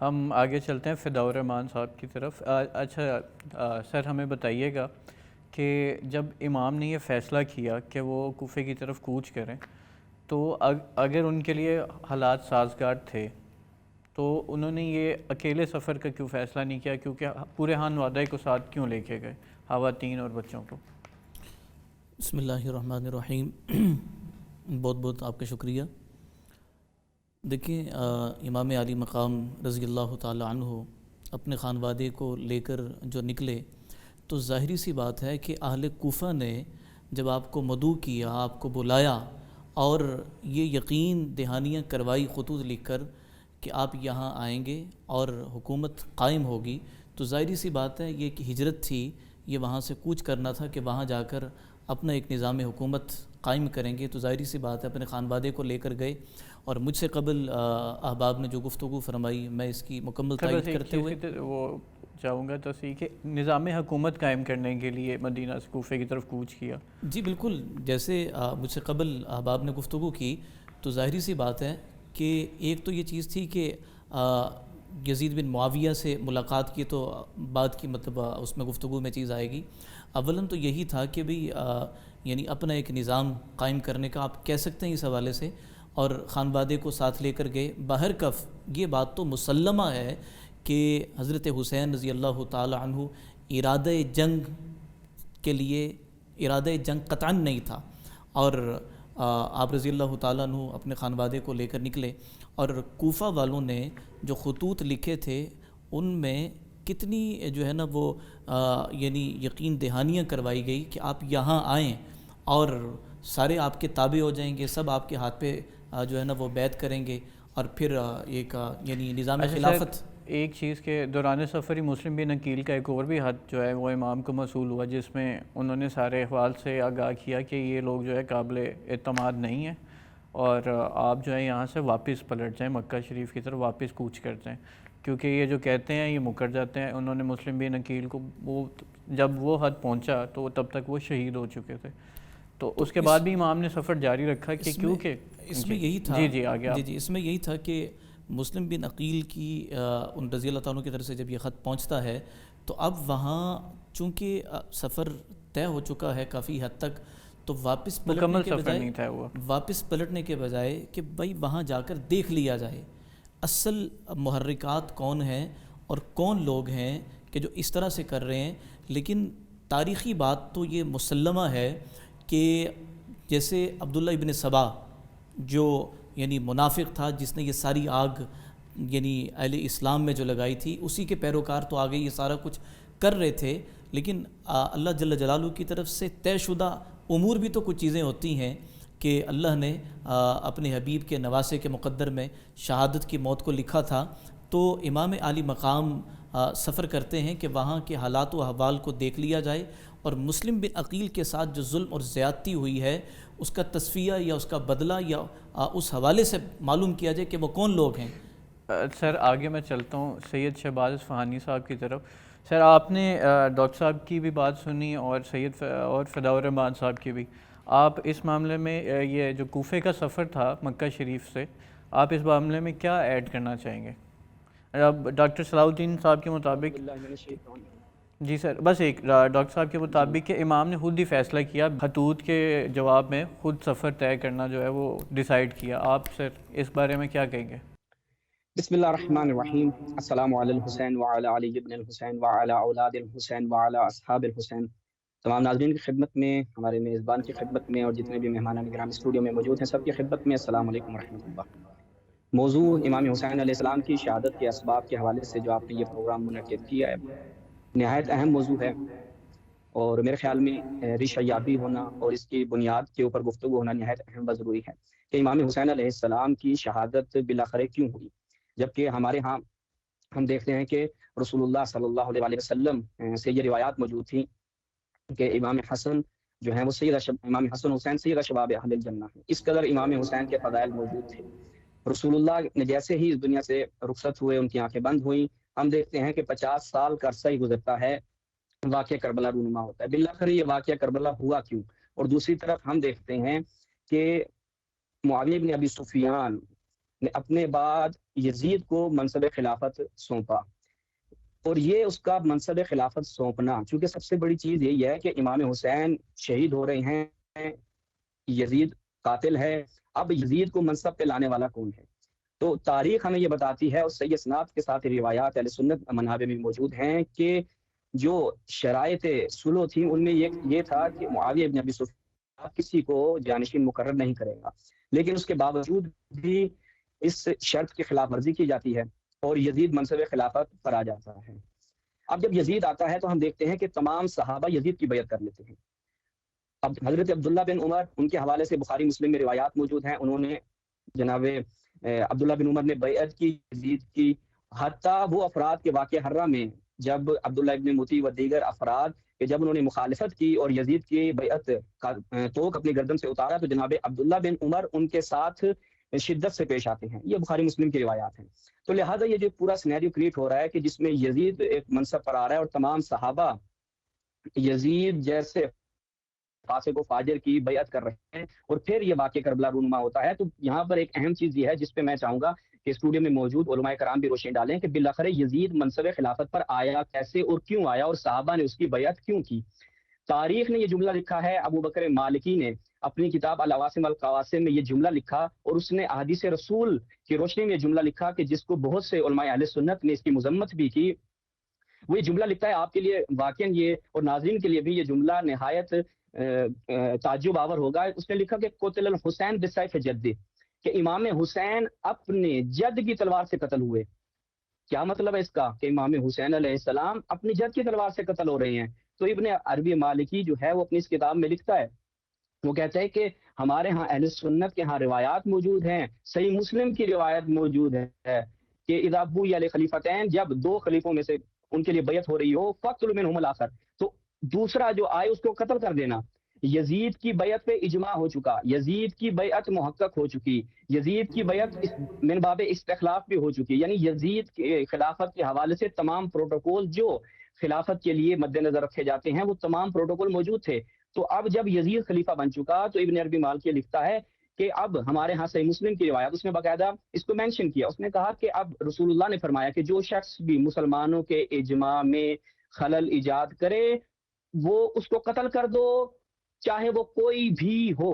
ہم آگے چلتے ہیں فداء الرحمان صاحب کی طرف. اچھا سر ہمیں بتائیے گا کہ جب امام نے یہ فیصلہ کیا کہ وہ کوفے کی طرف کوچ کریں تو اگر ان کے لیے حالات سازگار تھے تو انہوں نے یہ اکیلے سفر کا کیوں خیصلہ نہیں کیا, کیونکہ پورے خانوادہ کو ساتھ کیوں لے کے گئے, خواتین اور بچوں کو؟ بسم اللہ الرحمن الرحیم. بہت بہت آپ کا شکریہ. دیکھیں امام علی مقام رضی اللہ تعالی عنہ اپنے خانوادے کو لے کر جو نکلے تو ظاہری سی بات ہے کہ اہل کوفہ نے جب آپ کو مدعو کیا, آپ کو بلایا اور یہ یقین دہانیاں کروائی خطوط لکھ کر کہ آپ یہاں آئیں گے اور حکومت قائم ہوگی, تو ظاہری سی بات ہے یہ کہ ہجرت تھی, یہ وہاں سے کوچ کرنا تھا کہ وہاں جا کر اپنا ایک نظام حکومت قائم کریں گے. تو ظاہری سی بات ہے اپنے خانوادے کو لے کر گئے. اور مجھ سے قبل احباب نے جو گفتگو فرمائی میں اس کی مکمل تائید کرتے ہوئے وہ چاہوں گا تصحیح کہ نظام حکومت قائم کرنے کے لیے مدینہ سے کوفے کی طرف کوچ کیا. جی بالکل, جیسے مجھ سے قبل احباب نے گفتگو کی تو ظاہری سی بات ہے کہ ایک تو یہ چیز تھی کہ یزید بن معاویہ سے ملاقات کی, تو بعد کی مطلب اس میں گفتگو میں چیز آئے گی. اولاً تو یہی تھا کہ بھئی یعنی اپنا ایک نظام قائم کرنے کا آپ کہہ سکتے ہیں اس حوالے سے, اور خانوادے کو ساتھ لے کر گئے. باہر کف یہ بات تو مسلمہ ہے کہ حضرت حسین رضی اللہ تعالی عنہ ارادہ جنگ کے لیے ارادہ جنگ قطعاً نہیں تھا, اور آپ رضی اللہ تعالیٰ عنہ اپنے خانوادے کو لے کر نکلے. اور کوفہ والوں نے جو خطوط لکھے تھے ان میں کتنی جو ہے نا وہ یعنی یقین دہانیاں کروائی گئی کہ آپ یہاں آئیں اور سارے آپ کے تابع ہو جائیں گے, سب آپ کے ہاتھ پہ جو ہے نا وہ بیعت کریں گے, اور پھر ایک یعنی نظام خلافت. ایک چیز کے دوران سفر ہی مسلم بن عقیل کا ایک اور بھی حد جو ہے وہ امام کو موصول ہوا جس میں انہوں نے سارے احوال سے آگاہ کیا کہ یہ لوگ جو ہے قابل اعتماد نہیں ہیں اور آپ جو ہے یہاں سے واپس پلٹ جائیں, مکہ شریف کی طرف واپس کوچ کر جائیں, کیونکہ یہ جو کہتے ہیں یہ مکر جاتے ہیں. انہوں نے مسلم بن عقیل کو جب وہ حد پہنچا تو تب تک وہ شہید ہو چکے تھے. تو اس کے بعد بھی امام نے سفر جاری رکھا کہ کیونکہ اس میں یہی تھا جی اس میں یہی تھا کہ مسلم بن عقیل کی ان رضی اللہ تعالیٰ کی طرف سے جب یہ خط پہنچتا ہے تو اب وہاں چونکہ سفر طے ہو چکا ہے کافی حد تک, تو واپس پلٹنے کے بجائے کہ بھائی وہاں جا کر دیکھ لیا جائے اصل محرکات کون ہیں اور کون لوگ ہیں کہ جو اس طرح سے کر رہے ہیں. لیکن تاریخی بات تو یہ مسلمہ ہے کہ جیسے عبداللہ ابن سبا جو یعنی منافق تھا جس نے یہ ساری آگ یعنی اہل اسلام میں جو لگائی تھی, اسی کے پیروکار تو آگے یہ سارا کچھ کر رہے تھے, لیکن اللہ جل جلالہ کی طرف سے طے شدہ امور بھی تو کچھ چیزیں ہوتی ہیں کہ اللہ نے اپنے حبیب کے نواسے کے مقدر میں شہادت کی موت کو لکھا تھا. تو امام عالی مقام سفر کرتے ہیں کہ وہاں کے حالات و احوال کو دیکھ لیا جائے اور مسلم بن عقیل کے ساتھ جو ظلم اور زیادتی ہوئی ہے اس کا تصفیہ یا اس کا بدلہ یا اس حوالے سے معلوم کیا جائے کہ وہ کون لوگ ہیں. سر آگے میں چلتا ہوں سید شہباز اصفہانی صاحب کی طرف. سر آپ نے ڈاکٹر صاحب کی بھی بات سنی اور سید اور فداء الرحمان صاحب کی بھی. آپ اس معاملے میں یہ جو کوفے کا سفر تھا مکہ شریف سے, آپ اس معاملے میں کیا ایڈ کرنا چاہیں گے؟ اب ڈاکٹر صلاح الدین صاحب کے مطابق جی سر بس ایک ڈاکٹر صاحب کے مطابق کہ امام نے خود ہی فیصلہ کیا, خطوط کے جواب میں خود سفر طے کرنا جو ہے وہ ڈیسائیڈ کیا. آپ سر اس بارے میں کیا کہیں گے؟ بسم اللہ الرحمن الرحیم. السلام علی الحسین وعلی علی ابن الحسین وعلی اولاد الحسین وعلی اصحاب الحسین. تمام ناظرین کی خدمت میں, ہمارے میزبان کی خدمت میں اور جتنے بھی مہمان گرامی اسٹوڈیو میں موجود ہیں سب کی خدمت میں السلام علیکم ورحمۃ اللہ. موضوع امام حسین علیہ السلام کی شہادت کے اسباب کے حوالے سے جو آپ نے یہ پروگرام منعقد کیا ہے نہایت اہم موضوع ہے, اور میرے خیال میں ریشہ یابی ہونا اور اس کی بنیاد کے اوپر گفتگو ہونا نہایت اہم و ضروری ہے کہ امام حسین علیہ السلام کی شہادت بالآخر کیوں ہوئی, جبکہ ہمارے ہاں ہم دیکھتے ہیں کہ رسول اللہ صلی اللہ علیہ وسلم سے یہ روایات موجود تھیں کہ امام حسن جو ہیں وہ امام حسن حسین سید شباب اہل الجنہ ہیں. اس قدر امام حسین کے فضائل موجود تھے. رسول اللہ نے جیسے ہی اس دنیا سے رخصت ہوئے، ان کی آنکھیں بند ہوئیں. ہم دیکھتے ہیں کہ 50 سال کا عرصہ ہی گزرتا ہے، واقعہ کربلا رونما ہوتا ہے. بالآخر یہ واقعہ کربلا ہوا کیوں؟ اور دوسری طرف ہم دیکھتے ہیں کہ معاویہ بن ابی سفیان نے اپنے بعد یزید کو منصب خلافت سونپا، اور یہ اس کا منصب خلافت سونپنا، چونکہ سب سے بڑی چیز یہی ہے کہ امام حسین شہید ہو رہے ہیں، یزید قاتل ہے. اب یزید کو منصب پہ لانے والا کون ہے؟ تو تاریخ ہمیں یہ بتاتی ہے، اور صحیح اسناد کے ساتھ روایات اہل سنت منابع میں موجود ہیں کہ جو شرائط سلو تھی ان میں یہ تھا کہ معاویہ بن ابی سفیان کسی کو جانشین مقرر نہیں کرے گا، لیکن اس کے باوجود بھی اس شرط کی خلاف ورزی کی جاتی ہے اور یزید منصب خلافت پر آ جاتا ہے. اب جب یزید آتا ہے تو ہم دیکھتے ہیں کہ تمام صحابہ یزید کی بیعت کر لیتے ہیں. اب حضرت عبداللہ بن عمر، ان کے حوالے سے بخاری مسلم میں روایات موجود ہیں، انہوں نے جناب عبداللہ بن عمر نے بیعت کی یزید کی. حتیٰ وہ افراد کے واقعہ حرہ میں جب عبداللہ ابن مطیع و دیگر افراد کہ جب انہوں نے مخالفت کی اور یزید کی بیعت کا توق اپنی گردن سے اتارا تو جناب عبداللہ بن عمر ان کے ساتھ شدت سے پیش آتے ہیں. یہ بخاری مسلم کی روایات ہیں. تو لہٰذا یہ جو پورا سینیریو کریٹ ہو رہا ہے کہ جس میں یزید ایک منصب پر آ رہا ہے اور تمام صحابہ یزید جیسے فاسق و فاجر کی بیعت کر رہے ہیں، اور پھر یہ واقعہ کربلا رونما ہوتا ہے. تو یہاں پر ایک اہم چیز یہ ہے جس پہ میں چاہوں گا کہ اسٹوڈیو میں موجود علماء کرام بھی روشنی ڈالیں کہ بالآخر یزید منصب خلافت پر آیا کیسے اور کیوں آیا، اور صحابہ نے اس کی بیعت کیوں کی. تاریخ نے یہ جملہ لکھا ہے، ابو بکر مالکی نے اپنی کتاب العواصم القواسم میں یہ جملہ لکھا، اور اس نے احادیث رسول کی روشنی میں یہ جملہ لکھا کہ جس کو بہت سے علماء اہل سنت نے اس کی مذمت بھی کی. وہ یہ جملہ لکھتا ہے آپ کے لیے واقعاً یہ اور ناظرین کے لیے بھی یہ جملہ نہایت تعجب آور ہوگا. اس نے لکھا کہ قتل الحسین بسیف جدی، کہ امام حسین اپنے جد کی تلوار سے قتل ہوئے. کیا مطلب ہے اس کا کہ امام حسین علیہ السلام اپنی جد کی تلوار سے قتل ہو رہے ہیں؟ تو ابن عربی مالکی جو ہے وہ اپنی اس کتاب میں لکھتا ہے، وہ کہتا ہے کہ ہمارے ہاں اہل سنت کے ہاں روایات موجود ہیں، صحیح مسلم کی روایت موجود ہے کہ اذا بوئی علی خلیفتین، جب دو خلیفوں میں سے ان کے لیے بیعت ہو رہی ہو، فقتلوا منہم الآخر، تو دوسرا جو آئے اس کو قتل کر دینا. یزید کی بیعت پہ اجماع ہو چکا، یزید کی بیعت محقق ہو چکی، یزید کی بیعت من باب استخلاف بھی ہو چکی، یعنی یزید کے خلافت کے حوالے سے تمام پروٹوکول جو خلافت کے لیے مد نظر رکھے جاتے ہیں وہ تمام پروٹوکول موجود تھے. تو اب جب یزید خلیفہ بن چکا تو ابن عربی مالکی لکھتا ہے کہ اب ہمارے ہاں صحیح مسلم کی روایت، اس نے باقاعدہ اس کو مینشن کیا، اس نے کہا کہ اب رسول اللہ نے فرمایا کہ جو شخص بھی مسلمانوں کے اجماع میں خلل ایجاد کرے وہ اس کو قتل کر دو، چاہے وہ کوئی بھی ہو.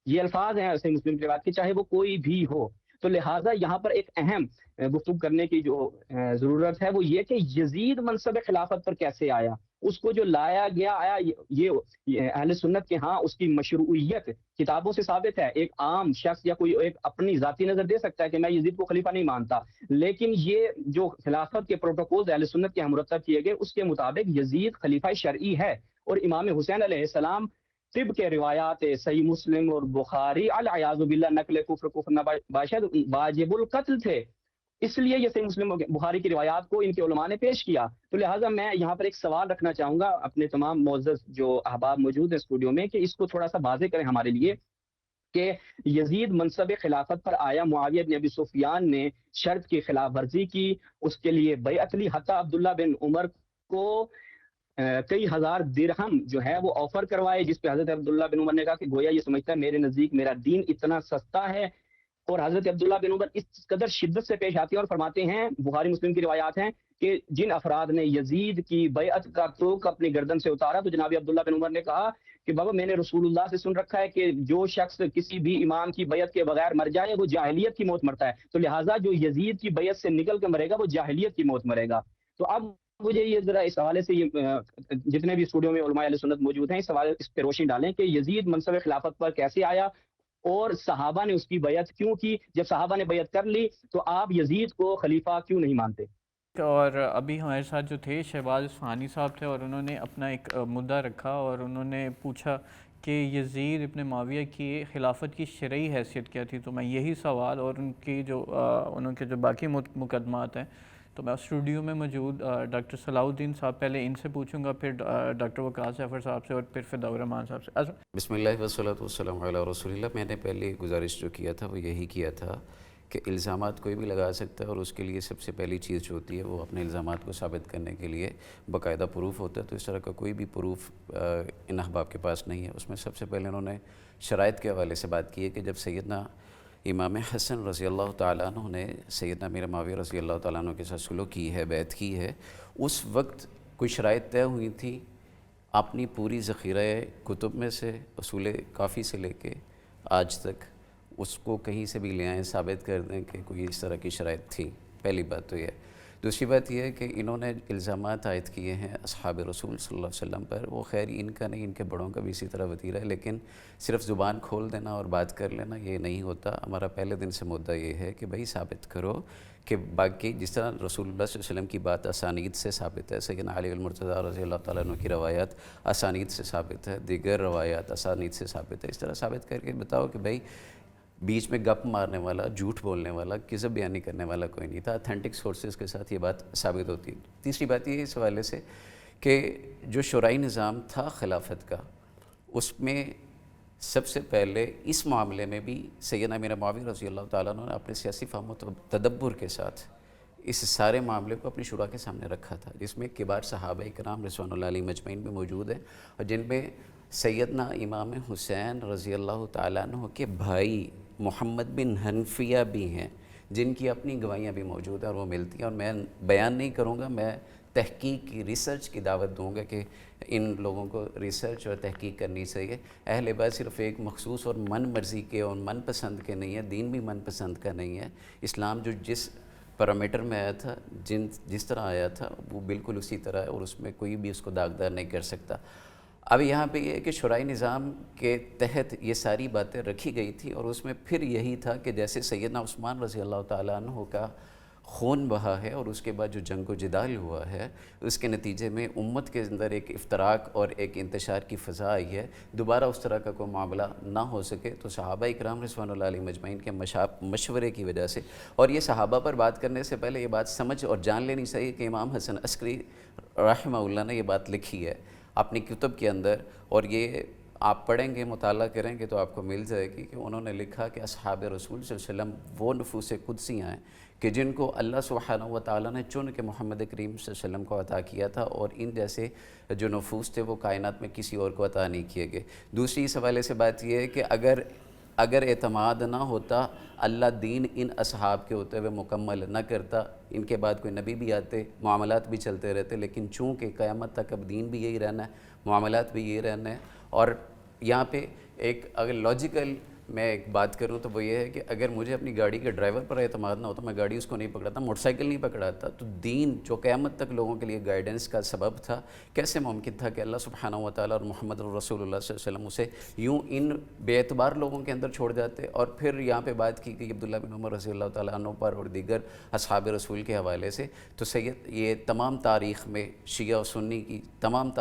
یہ الفاظ ہیں صحیح مسلم کی روایت کے، چاہے وہ کوئی بھی ہو. تو لہٰذا یہاں پر ایک اہم گفتگو کرنے کی جو ضرورت ہے وہ یہ کہ یزید منصب خلافت پر کیسے آیا، اس کو جو لایا گیا آیا، یہ اہل سنت کے ہاں اس کی مشروعیت کتابوں سے ثابت ہے. ایک عام شخص یا کوئی ایک اپنی ذاتی نظر دے سکتا ہے کہ میں یزید کو خلیفہ نہیں مانتا، لیکن یہ جو خلافت کے پروٹوکولز اہل سنت کے ہاں مرتب کیے گئے اس کے مطابق یزید خلیفہ شرعی ہے. اور امام حسین علیہ السلام طب کے روایات صحیح مسلم اور بخاری العیاذ باللہ نقل کفر باشد واجب القتل تھے، اس لیے یہ صحیح مسلم بخاری کی روایات کو ان کے علماء نے پیش کیا. تو لہٰذا میں یہاں پر ایک سوال رکھنا چاہوں گا اپنے تمام معزز جو احباب موجود ہیں اسٹوڈیو میں کہ اس کو تھوڑا سا واضح کریں ہمارے لیے کہ یزید منصب خلافت پر آیا، معاویہ بن ابی سفیان نے شرط کی خلاف ورزی کی، اس کے لیے بیعت لی، حتیٰ عبداللہ بن عمر کو کئی ہزار درہم جو ہے وہ آفر کروائے، جس پہ حضرت عبداللہ بن عمر نے کہا کہ گویا یہ سمجھتا ہے میرے نزدیک میرا دین اتنا سستا ہے. اور حضرت عبداللہ بن عمر اس قدر شدت سے پیش آتے ہیں اور فرماتے ہیں، بخاری مسلم کی روایات ہیں کہ جن افراد نے یزید کی بیعت کا توق اپنی گردن سے اتارا تو جناب عبداللہ بن عمر نے کہا کہ بابا میں نے رسول اللہ سے سن رکھا ہے کہ جو شخص کسی بھی امام کی بیعت کے بغیر مر جائے وہ جاہلیت کی موت مرتا ہے، تو لہٰذا جو یزید کی بیعت سے نکل کے مرے گا وہ جاہلیت کی موت مرے گا. تو اب مجھے یہ ذرا اس حوالے سے جتنے بھی اسٹوڈیو میں علماء اہل سنت موجود ہیں اس پہ روشنی ڈالیں کہ یزید منصب خلافت پر کیسے آیا اور صحابہ نے اس کی بیعت کیوں کی. جب صحابہ نے بیعت کر لی تو آپ یزید کو خلیفہ کیوں نہیں مانتے؟ اور ابھی ہمارے ساتھ جو تھے شہباز اصفہانی صاحب تھے، اور انہوں نے اپنا ایک مدعا رکھا اور انہوں نے پوچھا کہ یزید ابن معاویہ کی خلافت کی شرعی حیثیت کیا تھی. تو میں یہی سوال اور ان کے جو باقی مقدمات ہیں تو میں اسٹوڈیو میں موجود ڈاکٹر صلاح الدین صاحب، پہلے ان سے پوچھوں گا، پھر ڈاکٹر وقاص جعفر صاحب سے، اور پھر فداء الرحمان صاحب سے. بسم اللہ والصلاۃ والسلام علی رسول اللہ. میں نے پہلے گزارش جو کیا تھا وہ یہی کیا تھا کہ الزامات کوئی بھی لگا سکتا ہے، اور اس کے لیے سب سے پہلی چیز جو ہوتی ہے وہ اپنے الزامات کو ثابت کرنے کے لیے باقاعدہ پروف ہوتا ہے. تو اس طرح کا کوئی بھی پروف ان احباب کے پاس نہیں ہے. اس میں سب سے پہلے انہوں نے شرائط کے حوالے سے بات کی ہے کہ جب سیدنا امام حسن رضی اللہ تعالیٰ عنہ نے سیدنا امیر معاویہ رضی اللہ تعالیٰ عنہ کے ساتھ سلوک کی ہے، بیعت کی ہے، اس وقت کوئی شرائط طے ہوئی تھی. اپنی پوری ذخیرہ کتب میں سے اصول کافی سے لے کے آج تک اس کو کہیں سے بھی لے آئیں، ثابت کر دیں کہ کوئی اس طرح کی شرائط تھی. پہلی بات تو یہ ہے. دوسری بات یہ ہے کہ انہوں نے الزامات عائد کیے ہیں اصحاب رسول صلی اللہ علیہ وسلم پر. وہ خیر ان کا نہیں، ان کے بڑوں کا بھی اسی طرح وتیرہ ہے، لیکن صرف زبان کھول دینا اور بات کر لینا یہ نہیں ہوتا. ہمارا پہلے دن سے مدعا یہ ہے کہ بھائی ثابت کرو کہ باقی جس طرح رسول اللہ صلی اللہ علیہ وسلم کی بات اسانید سے ثابت ہے، سیدنا علی المرتضیٰ رضی اللہ تعالیٰ عنہ کی روایات اسانید سے ثابت ہے، دیگر روایات اسانید سے ثابت ہے، اس طرح ثابت کر کے بتاؤ کہ بھائی بیچ میں گپ مارنے والا، جھوٹ بولنے والا، کذب بیانی کرنے والا کوئی نہیں تھا. اتھینٹک سورسز کے ساتھ یہ بات ثابت ہوتی ہے. تیسری بات یہ ہے اس حوالے سے کہ جو شورائی نظام تھا خلافت کا، اس میں سب سے پہلے اس معاملے میں بھی سیدنا امیر معاویہ رضی اللہ تعالیٰ عنہ نے اپنے سیاسی فہم و تدبر کے ساتھ اس سارے معاملے کو اپنی شورا کے سامنے رکھا تھا، جس میں کبار صحابہ کرام رضوان اللہ علیہ مجمعین میں موجود ہیں، اور جن میں سیدنا امام حسین رضی اللہ تعالیٰ عنہ کے بھائی محمد بن حنفیہ بھی ہیں، جن کی اپنی گواہیاں بھی موجود ہیں اور وہ ملتی ہیں. اور میں بیان نہیں کروں گا، میں تحقیق کی، ریسرچ کی دعوت دوں گا کہ ان لوگوں کو ریسرچ اور تحقیق کرنی چاہیے. اہل بیت صرف ایک مخصوص اور من مرضی کے اور من پسند کے نہیں ہے، دین بھی من پسند کا نہیں ہے. اسلام جو جس پیرامیٹر میں آیا تھا، جس طرح آیا تھا، وہ بالکل اسی طرح ہے، اور اس میں کوئی بھی اس کو داغدار نہیں کر سکتا. اب یہاں پہ یہ ہے کہ شورائی نظام کے تحت یہ ساری باتیں رکھی گئی تھی، اور اس میں پھر یہی تھا کہ جیسے سیدنا عثمان رضی اللہ تعالیٰ عنہ کا خون بہا ہے، اور اس کے بعد جو جنگ و جدال ہوا ہے، اس کے نتیجے میں امت کے اندر ایک افتراق اور ایک انتشار کی فضا آئی ہے. دوبارہ اس طرح کا کوئی معاملہ نہ ہو سکے تو صحابہ اکرام رضوان اللہ علیہ مجمعین کے مشورے کی وجہ سے، اور یہ صحابہ پر بات کرنے سے پہلے یہ بات سمجھ اور جان لینی چاہیے کہ امام حسن عسکری رحمہ اللہ نے یہ بات لکھی ہے اپنی کتب کے اندر، اور یہ آپ پڑھیں گے، مطالعہ کریں گے تو آپ کو مل جائے گی کہ انہوں نے لکھا کہ اصحاب رسول صلی اللہ علیہ وسلم وہ نفوس قدسیاں ہیں کہ جن کو اللہ سبحانہ و تعالیٰ نے چن کے محمد کریم صلی اللہ علیہ وسلم کو عطا کیا تھا، اور ان جیسے جو نفوس تھے وہ کائنات میں کسی اور کو عطا نہیں کیے گئے. دوسری اس حوالے سے بات یہ ہے کہ اگر اعتماد نہ ہوتا، اللہ دین ان اصحاب کے ہوتے ہوئے مکمل نہ کرتا. ان کے بعد کوئی نبی بھی آتے، معاملات بھی چلتے رہتے، لیکن چونکہ قیامت تک اب دین بھی یہی رہنا ہے، معاملات بھی یہی رہنا ہے. اور یہاں پہ ایک اگر لاجیکل میں ایک بات کروں تو وہ یہ ہے کہ اگر مجھے اپنی گاڑی کے ڈرائیور پر اعتماد نہ ہوتا، میں گاڑی اس کو نہیں پکڑاتا، موٹر سائیکل نہیں پکڑاتا، تو دین جو قیامت تک لوگوں کے لیے گائیڈنس کا سبب تھا، کیسے ممکن تھا کہ اللہ سبحانہ و تعالیٰ اور محمد رسول اللہ صلی اللہ علیہ وسلم اسے یوں ان بے اعتبار لوگوں کے اندر چھوڑ جاتے. اور پھر یہاں پہ بات کی گئی عبداللہ بن عمر رضی اللہ تعالیٰ عنہ پر اور دیگر اصحاب رسول کے حوالے سے. تو یہ تمام تاریخ میں شیعہ و سنی کی تمام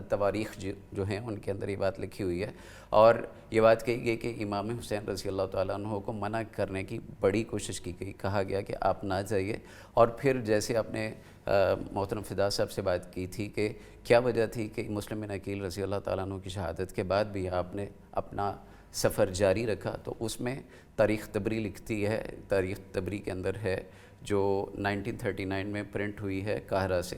تواریخ جو ہیں ان کے اندر یہ بات لکھی ہوئی ہے، اور یہ بات کہی گئی کہ امام حسین رضی اللہ تعالیٰ عنہ کو منع کرنے کی بڑی کوشش کی گئی. کہا گیا کہ آپ نہ جائیے. اور پھر جیسے آپ نے محترم فدا صاحب سے بات کی تھی کہ کیا وجہ تھی کہ مسلم بن عقیل رضی اللہ تعالیٰ عنہ کی شہادت کے بعد بھی آپ نے اپنا سفر جاری رکھا، تو اس میں تاریخ تبری لکھتی ہے. تاریخ تبری کے اندر ہے جو 1939 میں پرنٹ ہوئی ہے قاہرہ سے.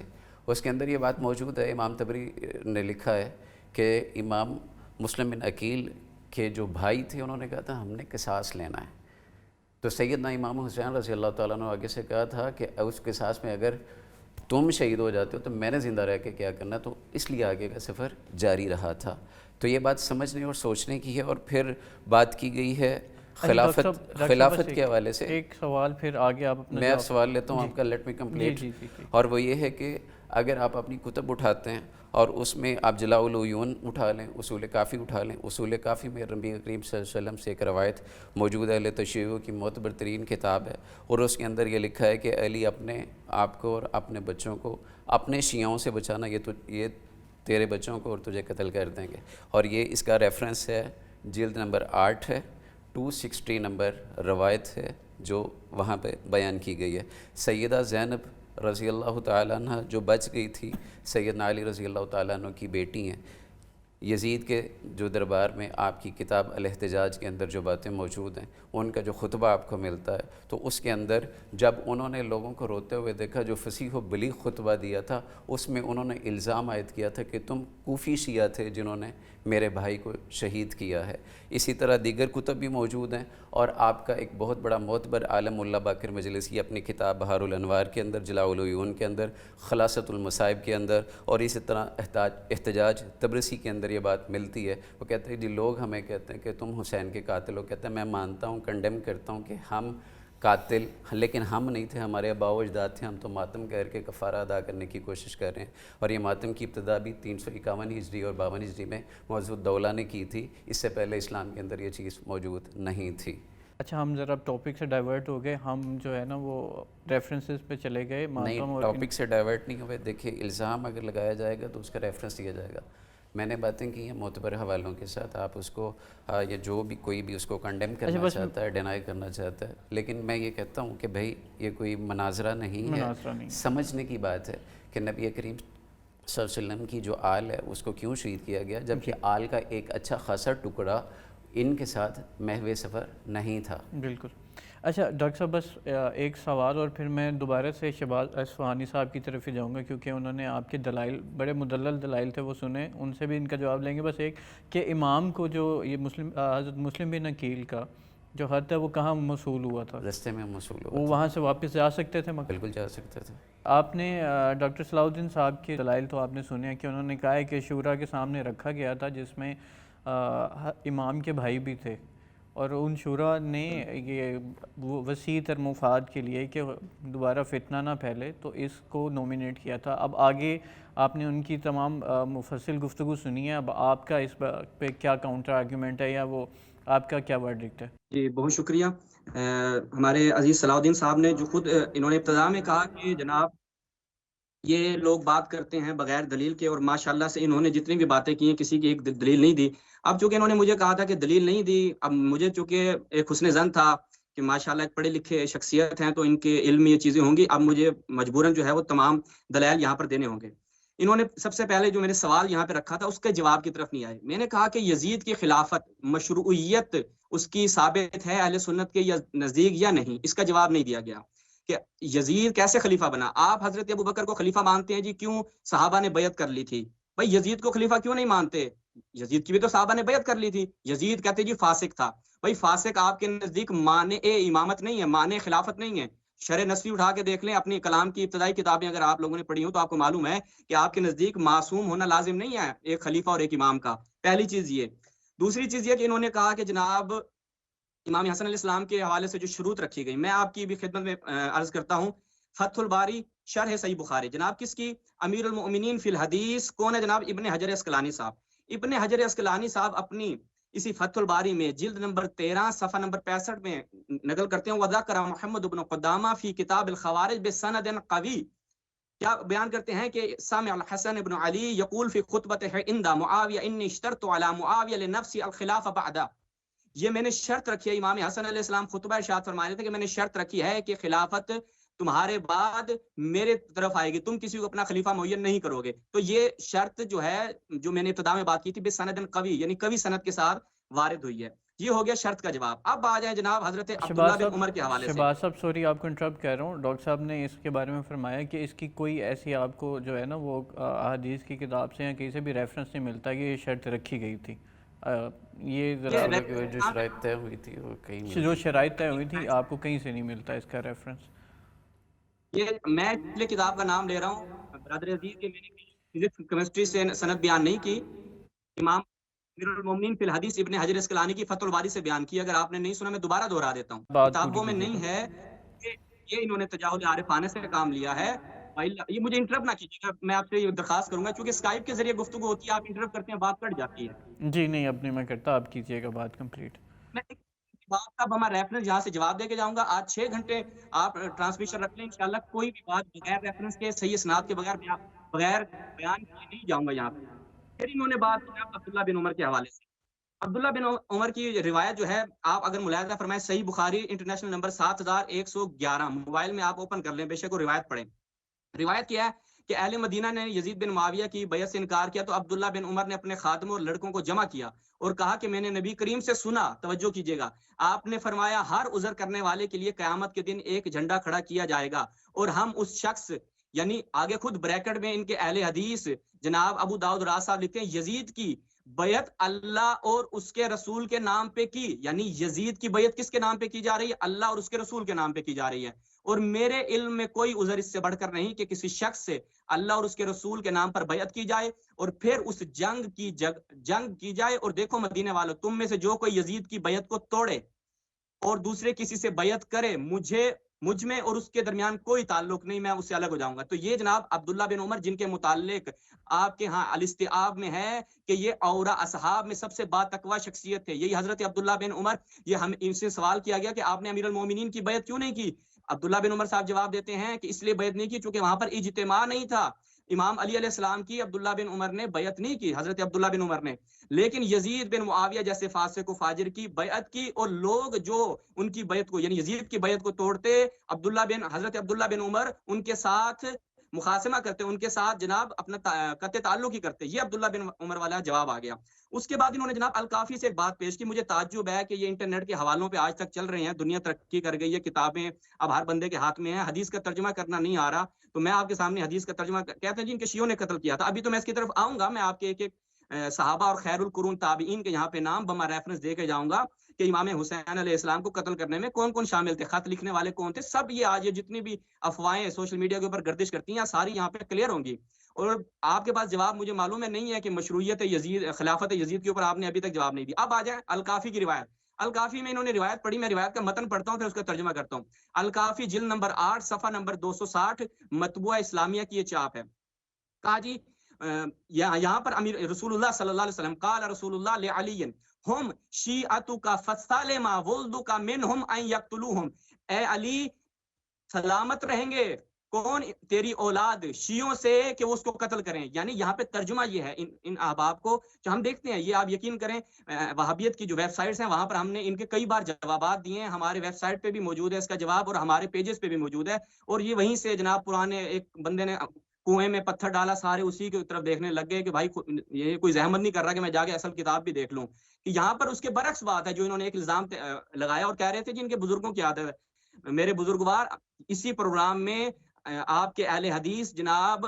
اس کے اندر یہ بات موجود ہے، امام تبری نے لکھا ہے کہ امام مسلم بن عقیل کے جو بھائی تھے انہوں نے کہا تھا ہم نے قصاص لینا ہے. تو سیدنا امام حسین رضی اللہ تعالیٰ عنہ آگے سے کہا تھا کہ اس قصاص میں اگر تم شہید ہو جاتے ہو تو میں نے زندہ رہ کے کیا کرنا. تو اس لیے آگے کا سفر جاری رہا تھا. تو یہ بات سمجھنے اور سوچنے کی ہے. اور پھر بات کی گئی ہے خلافت کے حوالے سے. ایک سوال پھر آگے آپ اپنا میں اب سوال لیتا ہوں آپ کا، لیٹ می کمپلیٹ. اور وہ یہ ہے کہ اگر آپ اپنی کتب اٹھاتے ہیں اور اس میں آپ جلاء العیون اٹھا لیں، اصول کافی اٹھا لیں، اصول کافی میں نبی کریم صلی اللہ علیہ وسلم سے ایک روایت موجود ہے، اہل تشیع کی معتبر ترین کتاب ہے، اور اس کے اندر یہ لکھا ہے کہ علی اپنے آپ کو اور اپنے بچوں کو اپنے شیعوں سے بچانا، یہ تیرے بچوں کو اور تجھے قتل کر دیں گے. اور یہ اس کا ریفرنس ہے جلد نمبر 8 ہے، 260 نمبر روایت ہے جو وہاں پہ بیان کی گئی ہے۔ سیدہ زینب رضی اللہ تعالیٰ عنہ جو بچ گئی تھی، سیدنا علی رضی اللہ تعالیٰ عنہ کی بیٹی ہیں، یزید کے جو دربار میں آپ کی کتاب الاحتجاج کے اندر جو باتیں موجود ہیں، ان کا جو خطبہ آپ کو ملتا ہے، تو اس کے اندر جب انہوں نے لوگوں کو روتے ہوئے دیکھا، جو فصیح و بلیغ خطبہ دیا تھا، اس میں انہوں نے الزام عائد کیا تھا کہ تم کوفی شیعہ تھے جنہوں نے میرے بھائی کو شہید کیا ہے۔ اسی طرح دیگر کتب بھی موجود ہیں، اور آپ کا ایک بہت بڑا معتبر عالم ملا باقر مجلسی اپنی کتاب بہار الانوار کے اندر، جلاء العیون کے اندر، خلاصۃ المصائب کے اندر، اور اسی طرح احتجاج تبرسی کے اندر یہ بات ملتی ہے۔ وہ کہتے ہیں جی لوگ ہمیں کہتے ہیں کہ تم حسین کے قاتل ہو، کہتے ہیں میں مانتا ہوں، کنڈیم کرتا ہوں کہ ہم قاتل، لیکن ہم نہیں تھے، ہمارے آباء و اجداد تھے، ہم تو ماتم کر کے کفارہ ادا کرنے کی کوشش کر رہے ہیں۔ اور یہ ماتم کی ابتدا بھی 351 ہجری اور 52 ہجری میں معز الدولہ نے کی تھی، اس سے پہلے اسلام کے اندر یہ چیز موجود نہیں تھی۔ اچھا ہم ذرا ٹاپک سے ڈائیورٹ ہو گئے، ہم جو ہے نا وہ ریفرنسز پہ چلے گئے۔ نہیں، ٹاپک سے ڈائیورٹ نہیں ہوئے۔ دیکھیے الزام اگر لگایا جائے گا تو اس کا ریفرنس دیا جائے گا۔ میں نے باتیں کی ہیں معتبر حوالوں کے ساتھ، آپ اس کو یا جو بھی کوئی بھی اس کو کنڈیم کرنا چاہتا ہے، ڈینائی کرنا چاہتا ہے، لیکن میں یہ کہتا ہوں کہ بھائی یہ کوئی مناظرہ نہیں ہے، سمجھنے کی بات ہے کہ نبی کریم صلی اللہ علیہ وسلم کی جو آل ہے اس کو کیوں شہید کیا گیا، جبکہ آل کا ایک اچھا خاصا ٹکڑا ان کے ساتھ محو سفر نہیں تھا۔ بالکل۔ اچھا ڈاکٹر صاحب بس ایک سوال، اور پھر میں دوبارہ سے شہباز اصفہانی صاحب کی طرف ہی جاؤں گا، کیونکہ انہوں نے آپ کے دلائل بڑے مدلل دلائل تھے، وہ سنے، ان سے بھی ان کا جواب لیں گے۔ بس ایک کہ امام کو جو یہ حضرت مسلم بن عقیل کا جو حد ہے وہ کہاں موصول ہوا تھا؟ رستے میں موصول ہوا، وہ وہاں سے واپس جا سکتے تھے؟ بالکل جا سکتے تھے۔ آپ نے ڈاکٹر صلاح الدین صاحب کے دلائل تو آپ نے سنے ہیں کہ انہوں نے کہا ہے کہ شورا کے سامنے رکھا گیا تھا، جس میں امام کے بھائی بھی تھے، اور ان شورا نے یہ وسیع تر مفاد کے لیے کہ دوبارہ فتنہ نہ پھیلے تو اس کو نومینیٹ کیا تھا۔ اب آگے آپ نے ان کی تمام مفصل گفتگو سنی ہے، اب آپ کا اس پہ کیا کاؤنٹر آرگیومنٹ ہے، یا وہ آپ کا کیا ورڈکٹ ہے؟ جی بہت شکریہ۔ ہمارے عزیز صلاح الدین صاحب نے جو خود انہوں نے ابتدا میں کہا کہ جناب یہ لوگ بات کرتے ہیں بغیر دلیل کے، اور ماشاءاللہ سے انہوں نے جتنی بھی باتیں کی ہیں کسی کی ایک دلیل نہیں دی۔ اب چونکہ انہوں نے مجھے کہا تھا کہ دلیل نہیں دی، اب مجھے چونکہ ایک حسن ظن تھا کہ ماشاءاللہ ایک پڑھے لکھے شخصیت ہیں تو ان کے علم میں یہ چیزیں ہوں گی، اب مجھے مجبوراً جو ہے وہ تمام دلائل یہاں پر دینے ہوں گے۔ انہوں نے سب سے پہلے جو میں نے سوال یہاں پہ رکھا تھا اس کے جواب کی طرف نہیں آئے۔ میں نے کہا کہ یزید کی خلافت مشروعیت اس کی ثابت ہے اہل سنت کے یا نزدیک یا نہیں، اس کا جواب نہیں دیا گیا کہ یزید کیسے خلیفہ بنا۔ آپ حضرت ابوبکر کو خلیفہ مانتے ہیں، جی کیوں صحابہ نے بیعت کر لی تھی؟ بھائی یزید کو خلیفہ کیوں نہیں مانتے؟ یزید کی بھی تو صحابہ نے بیعت کر لی تھی۔ یزید کہتے جی فاسق تھا۔ بھائی فاسق آپ کے نزدیک مانع امامت نہیں ہے، مانع خلافت نہیں ہے۔ شرح نصفی اٹھا کے دیکھ لیں، اپنی کلام کی ابتدائی کتابیں اگر آپ لوگوں نے پڑھی ہوں تو آپ کو معلوم ہے کہ آپ کے نزدیک معصوم ہونا لازم نہیں ہے ایک خلیفہ اور ایک امام کا۔ پہلی چیز یہ۔ دوسری چیز یہ کہ انہوں نے کہا کہ جناب امام حسن علیہ السلام کے حوالے سے جو شروط رکھی گئی، میں آپ کی بھی خدمت میں عرض کرتا ہوں۔ فتح الباری شرح صحیح بخاری، جناب کس کی؟ امیر المؤمنین فی الحدیث کون ہے؟ جناب ابن حجر اسقلانی صاحب۔ ابن حجر اسقلانی صاحب اپنی اسی فتح الباری میں جلد نمبر 13 صفحہ نمبر 65 میں نقل کرتے ہیں، وذکر محمد بن قدامہ فی کتاب الخوارج بسند قوی، کیا بیان کرتے ہیں کہ سامع الحسن بن علی یقول فی خطبتہ عند معاویہ انی اشترط علی معاویہ لنفسی الخلافہ بعدہ، یہ میں نے شرط رکھی ہے، امام حسن علیہ السلام خطبہ ارشاد فرما رہے تھے کہ میں نے شرط رکھی ہے کہ خلافت تمہارے بعد میرے طرف آئے گی، تم کسی کو اپنا خلیفہ معین نہیں کرو گے۔ تو یہ شرط جو ہے جو میں نے ابتدا میں بات کی تھی بسند قوی، یعنی قوی سند کے ساتھ وارد ہوئی ہے، یہ ہو گیا شرط کا جواب۔ اب آ جائیں جناب حضرت عبداللہ بن عمر کے حوالے سے۔ شہباز صاحب سوری آپ کو انٹرپٹ کر رہا ہوں، ڈاکٹر صاحب نے اس کے بارے میں فرمایا کہ اس کی کوئی ایسی آپ کو جو ہے نا وہ احادیث کی کتاب سے یا کہیں سے بھی ریفرنس نہیں ملتا کہ یہ شرط رکھی گئی تھی۔ یہ ذرا جو شرائط طے ہوئی تھی وہ کہیں جو شرائط طے ہوئی تھی آپ کو کہیں سے نہیں ملتا اس کا ریفرنس؟ یہ میں پچھلے کتاب کا نام لے رہا ہوں برادر عزیز، کہ میں نے فزکس کیمسٹری سے سند بیان نہیں کی، امام امیر المومنین فی الحدیث ابن حجر اسقلانی کی فتح الباری سے بیان کی۔ اگر آپ نے نہیں سنا میں دوبارہ دہرا دیتا ہوں، کتابوں میں نہیں ہے کہ یہ انہوں نے تجاہل عارفانہ سے کام لیا ہے۔ یہ مجھے انٹرپٹ نہ کیجیے گا، میں آپ سے یہ درخواست کروں گا، چونکہ اسکائپ کے ذریعے گفتگو ہوتی ہے، آپ انٹرپٹ کرتے ہیں بات کٹ جاتی ہے۔ جی نہیں اب نہیں میں کرتا، آپ کیجیے گا بات کمپلیٹ۔ میں بات اب ہمارا ریفرنس یہاں سے جواب دے کے جاؤں گا، آج 6 گھنٹے آپ ٹرانسمیشن رکھ لیں، انشاءاللہ کوئی بھی بات بغیر ریفرنس کے صحیح اسناد کے بغیر بیان کیے نہیں جاؤں گا یہاں پہ۔ پھر انہوں نے بات کی عبداللہ بن عمر کے حوالے سے، عبداللہ بن عمر کی روایت جو ہے آپ اگر ملاحظہ فرمائیں صحیح بخاری انٹرنیشنل نمبر 7111 موبائل میں آپ اوپن کر لیں، بے شک وہ روایت پڑھیں. روایت کیا ہے کہ اہل مدینہ نے یزید بن معاویہ کی بیعت سے انکار کیا تو عبداللہ بن عمر نے اپنے خادموں اور لڑکوں کو جمع کیا اور کہا کہ میں نے نبی کریم سے سنا، توجہ کیجیے گا، آپ نے فرمایا ہر عذر کرنے والے کے لیے قیامت کے دن ایک جھنڈا کھڑا کیا جائے گا اور ہم اس شخص، یعنی آگے خود بریکٹ میں ان کے اہل حدیث جناب ابو داؤد راز صاحب لکھتے ہیں یزید کی بیعت اللہ اور اس کے رسول کے نام پہ کی، یعنی یزید کی بیعت کس کے نام پہ کی جا رہی ہے؟ اللہ اور اس کے رسول کے نام پہ کی جا رہی ہے. اور میرے علم میں کوئی عذر اس سے بڑھ کر نہیں کہ کسی شخص سے اللہ اور اس کے رسول کے نام پر بیعت کی جائے اور پھر اس جنگ کی جائے. اور دیکھو مدینے والوں، تم میں سے جو کوئی یزید کی بیعت کو توڑے اور دوسرے کسی سے بیعت کرے، مجھ میں اور اس کے درمیان کوئی تعلق نہیں، میں اس سے الگ ہو جاؤں گا. تو یہ جناب عبداللہ بن عمر جن کے متعلق آپ کے ہاں الاستیعاب میں ہے کہ یہ اورا اصحاب میں سب سے با تقوی شخصیت تھے، یہی حضرت عبداللہ بن عمر. یہ ہم ان سے سوال کیا گیا کہ آپ نے امیر المومنین کی بیعت کیوں نہیں کی؟ عبداللہ بن عمر صاحب جواب دیتے ہیں کہ اس لیے بیعت نہیں کی چونکہ وہاں پر اجتماع نہیں تھا. امام علی علیہ السلام کی عبداللہ بن عمر نے بیعت نہیں کی، حضرت عبداللہ بن عمر نے، لیکن یزید بن معاویہ جیسے فاسق و فاجر کی بیعت کی. اور لوگ جو ان کی بیعت کو یعنی یزید کی بیعت کو توڑتے، حضرت عبداللہ بن عمر ان کے ساتھ مخاصمہ کرتے، ان کے ساتھ جناب اپنا قطع تعلق ہی کرتے. یہ عبداللہ بن عمر والا جواب آ گیا. اس کے بعد انہوں نے جناب الکافی سے ایک بات پیش کی. مجھے تعجب ہے کہ یہ انٹرنیٹ کے حوالوں پہ آج تک چل رہے ہیں، دنیا ترقی کر گئی ہے، کتابیں اب ہر بندے کے ہاتھ میں ہیں، حدیث کا ترجمہ کرنا نہیں آ رہا تو میں آپ کے سامنے حدیث کا ترجمہ کہتے ہیں جن کے شیعوں نے قتل کیا تھا. ابھی تو میں اس کی طرف آؤں گا، میں آپ کے ایک صحابہ اور خیر القرون تابعین کے یہاں پہ نام بما ریفرنس دے کے جاؤں گا کہ امام حسین علیہ السلام کو قتل کرنے میں کون کون شامل تھے، خط لکھنے والے کون تھے، سب یہ آج یہ جتنی بھی افواہیں سوشل میڈیا کے اوپر گردش کرتی ہیں ساری یہاں پہ کلیئر ہوں گی. اور آپ کے پاس جواب مجھے معلوم ہے نہیں ہے کہ مشروعیت یزید، خلافت یزید کے اوپر آپ نے ابھی تک جواب نہیں دیا. اب آ جائیں الکافی کی روایت. الکافی میں انہوں نے روایت پڑھی، میں روایت کا متن پڑھتا ہوں پھر اس کا ترجمہ کرتا ہوں. الکافی جلد نمبر 8 صفحہ نمبر 260 مطبوعہ اسلامیہ کی یہ چاپ ہے. کہا جی یہاں پر امیر رسول اللہ صلی اللہ علیہ وسلم قال رسول اللہ لعلی ہم شیعتک فسلم ولدک منہم ان یقتلوہم، اے علی سلامت رہیں گے کون؟ تیری اولاد شیعوں سے کہ وہ اس کو قتل کریں. یعنی یہاں پہ ترجمہ یہ ہے ان احباب کو جو ہم دیکھتے ہیں، یہ آپ یقین کریں وہابیت کی جو ویب سائٹس ہیں وہاں پر ہم نے ان کے کئی بار جوابات دیے ہیں، ہمارے ویب سائٹ پہ بھی موجود ہے اس کا جواب اور ہمارے پیجز پہ بھی موجود ہے. اور یہ وہیں سے جناب پرانے ایک بندے نے کنویں میں پتھر ڈالا، سارے اسی کی طرف دیکھنے لگ گئے کہ بھائی یہ کوئی زحمت نہیں کر رہا کہ میں جا کے اصل کتاب بھی دیکھ لوں. کہ یہاں پر اس کے برعکس بات ہے جو انہوں نے ایک الزام لگایا اور کہہ رہے تھے جن کے بزرگوں کی عادت ہے. میرے بزرگوار اسی پروگرام میں آپ کے اہل حدیث جناب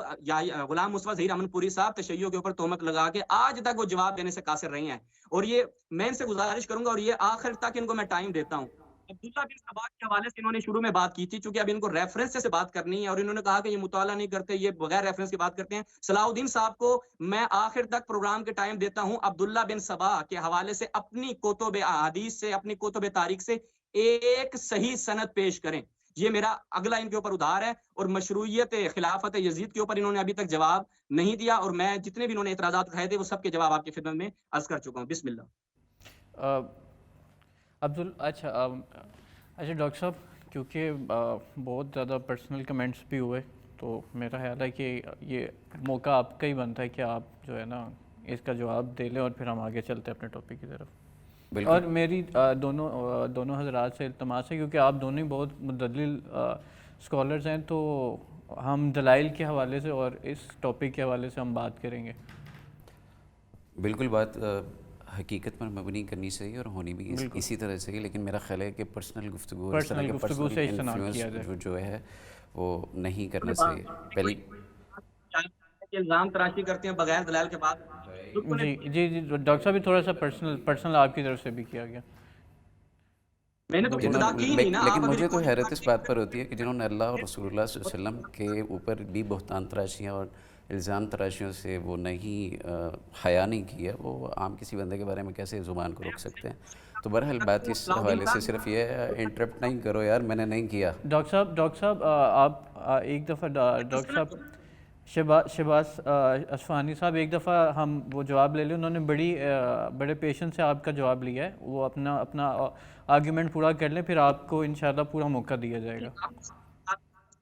غلام مصطفیٰ ظہیر امن پوری صاحب تشیع کے اوپر تہمت لگا کے آج تک وہ جواب دینے سے قاصر رہے ہیں. اور یہ میں ان سے گزارش کروں گا اور یہ آخر تک ان کو میں ٹائم دیتا ہوں. عبداللہ بن سبا کے حوالے سے انہوں نے شروع میں بات کی تھی چونکہ اب ان کو ریفرنس سے بات کرنی ہے اور انہوں نے کہا کہ یہ مطالعہ نہیں کرتے، یہ بغیر ریفرنس کی بات کرتے ہیں. صلاح الدین صاحب کو میں آخر تک پروگرام کے ٹائم دیتا ہوں. عبداللہ بن سبا کے حوالے سے اپنی کتب احادیث سے، اپنی کتب تاریخ سے ایک صحیح سند پیش کریں. یہ میرا اگلا ان کے اوپر ادھار ہے. اور مشروعیت خلافت یزید کے اوپر انہوں نے ابھی تک جواب نہیں دیا اور میں جتنے بھی انہوں نے اعتراضات اٹھائے تھے وہ سب کے جواب آپ کی خدمت میں عرض کر چکا ہوں. بسم اللہ. اچھا ڈاکٹر صاحب، کیونکہ بہت زیادہ پرسنل کمنٹس بھی ہوئے تو میرا خیال ہے کہ یہ موقع آپ کا ہی بنتا ہے کہ آپ جو ہے نا اس کا جواب دے لیں اور پھر ہم آگے چلتے ہیں اپنے ٹاپک کی طرف. اور میری دونوں حضرات سے التماس ہے کیونکہ آپ دونوں ہی بہت مدلل اسکالرز ہیں تو ہم دلائل کے حوالے سے اور اس ٹاپک کے حوالے سے ہم بات کریں گے. بالکل بات حقیقت پر مبنی کرنی چاہیے اور ہونی بھی اسی طرح سے، لیکن میرا خیال ہے کہ پرسنل گفتگو سے انفلوئنس جو ہے وہ نہیں کرنا چاہیے. پہلی الزام تراشی کرتے ہیں بغیر دلائل کے بعد. جی ڈاکٹر صاحب تھوڑا سا پرسنل آپ کی طرف سے بھی کیا گیا. میں نے تو ابتدا کی نہیں نا. لیکن مجھے تو حیرت اس بات پر ہوتی ہے کہ جنہوں نے اللہ اور رسول اللہ صلی اللہ علیہ وسلم کے اوپر بھی بہتان تراشیاں اور الزام تراشیوں سے وہ نہیں حیا نہیں کیا، وہ عام کسی بندے کے بارے میں کیسے زبان کو روک سکتے ہیں؟ تو بہرحال بات اس حوالے سے صرف یہ ہے انٹرپٹ نہیں کرو یار، میں نے نہیں کیا. ڈاکٹر صاحب آپ ایک دفعہ ڈاکٹر صاحب شہباز اصفہانی صاحب ایک دفعہ ہم وہ جواب لے لیں، انہوں نے بڑے پیشنس سے آپ کا جواب لیا ہے، وہ اپنا آرگیومنٹ پورا کر لیں پھر آپ کو انشاءاللہ پورا موقع دیا جائے گا.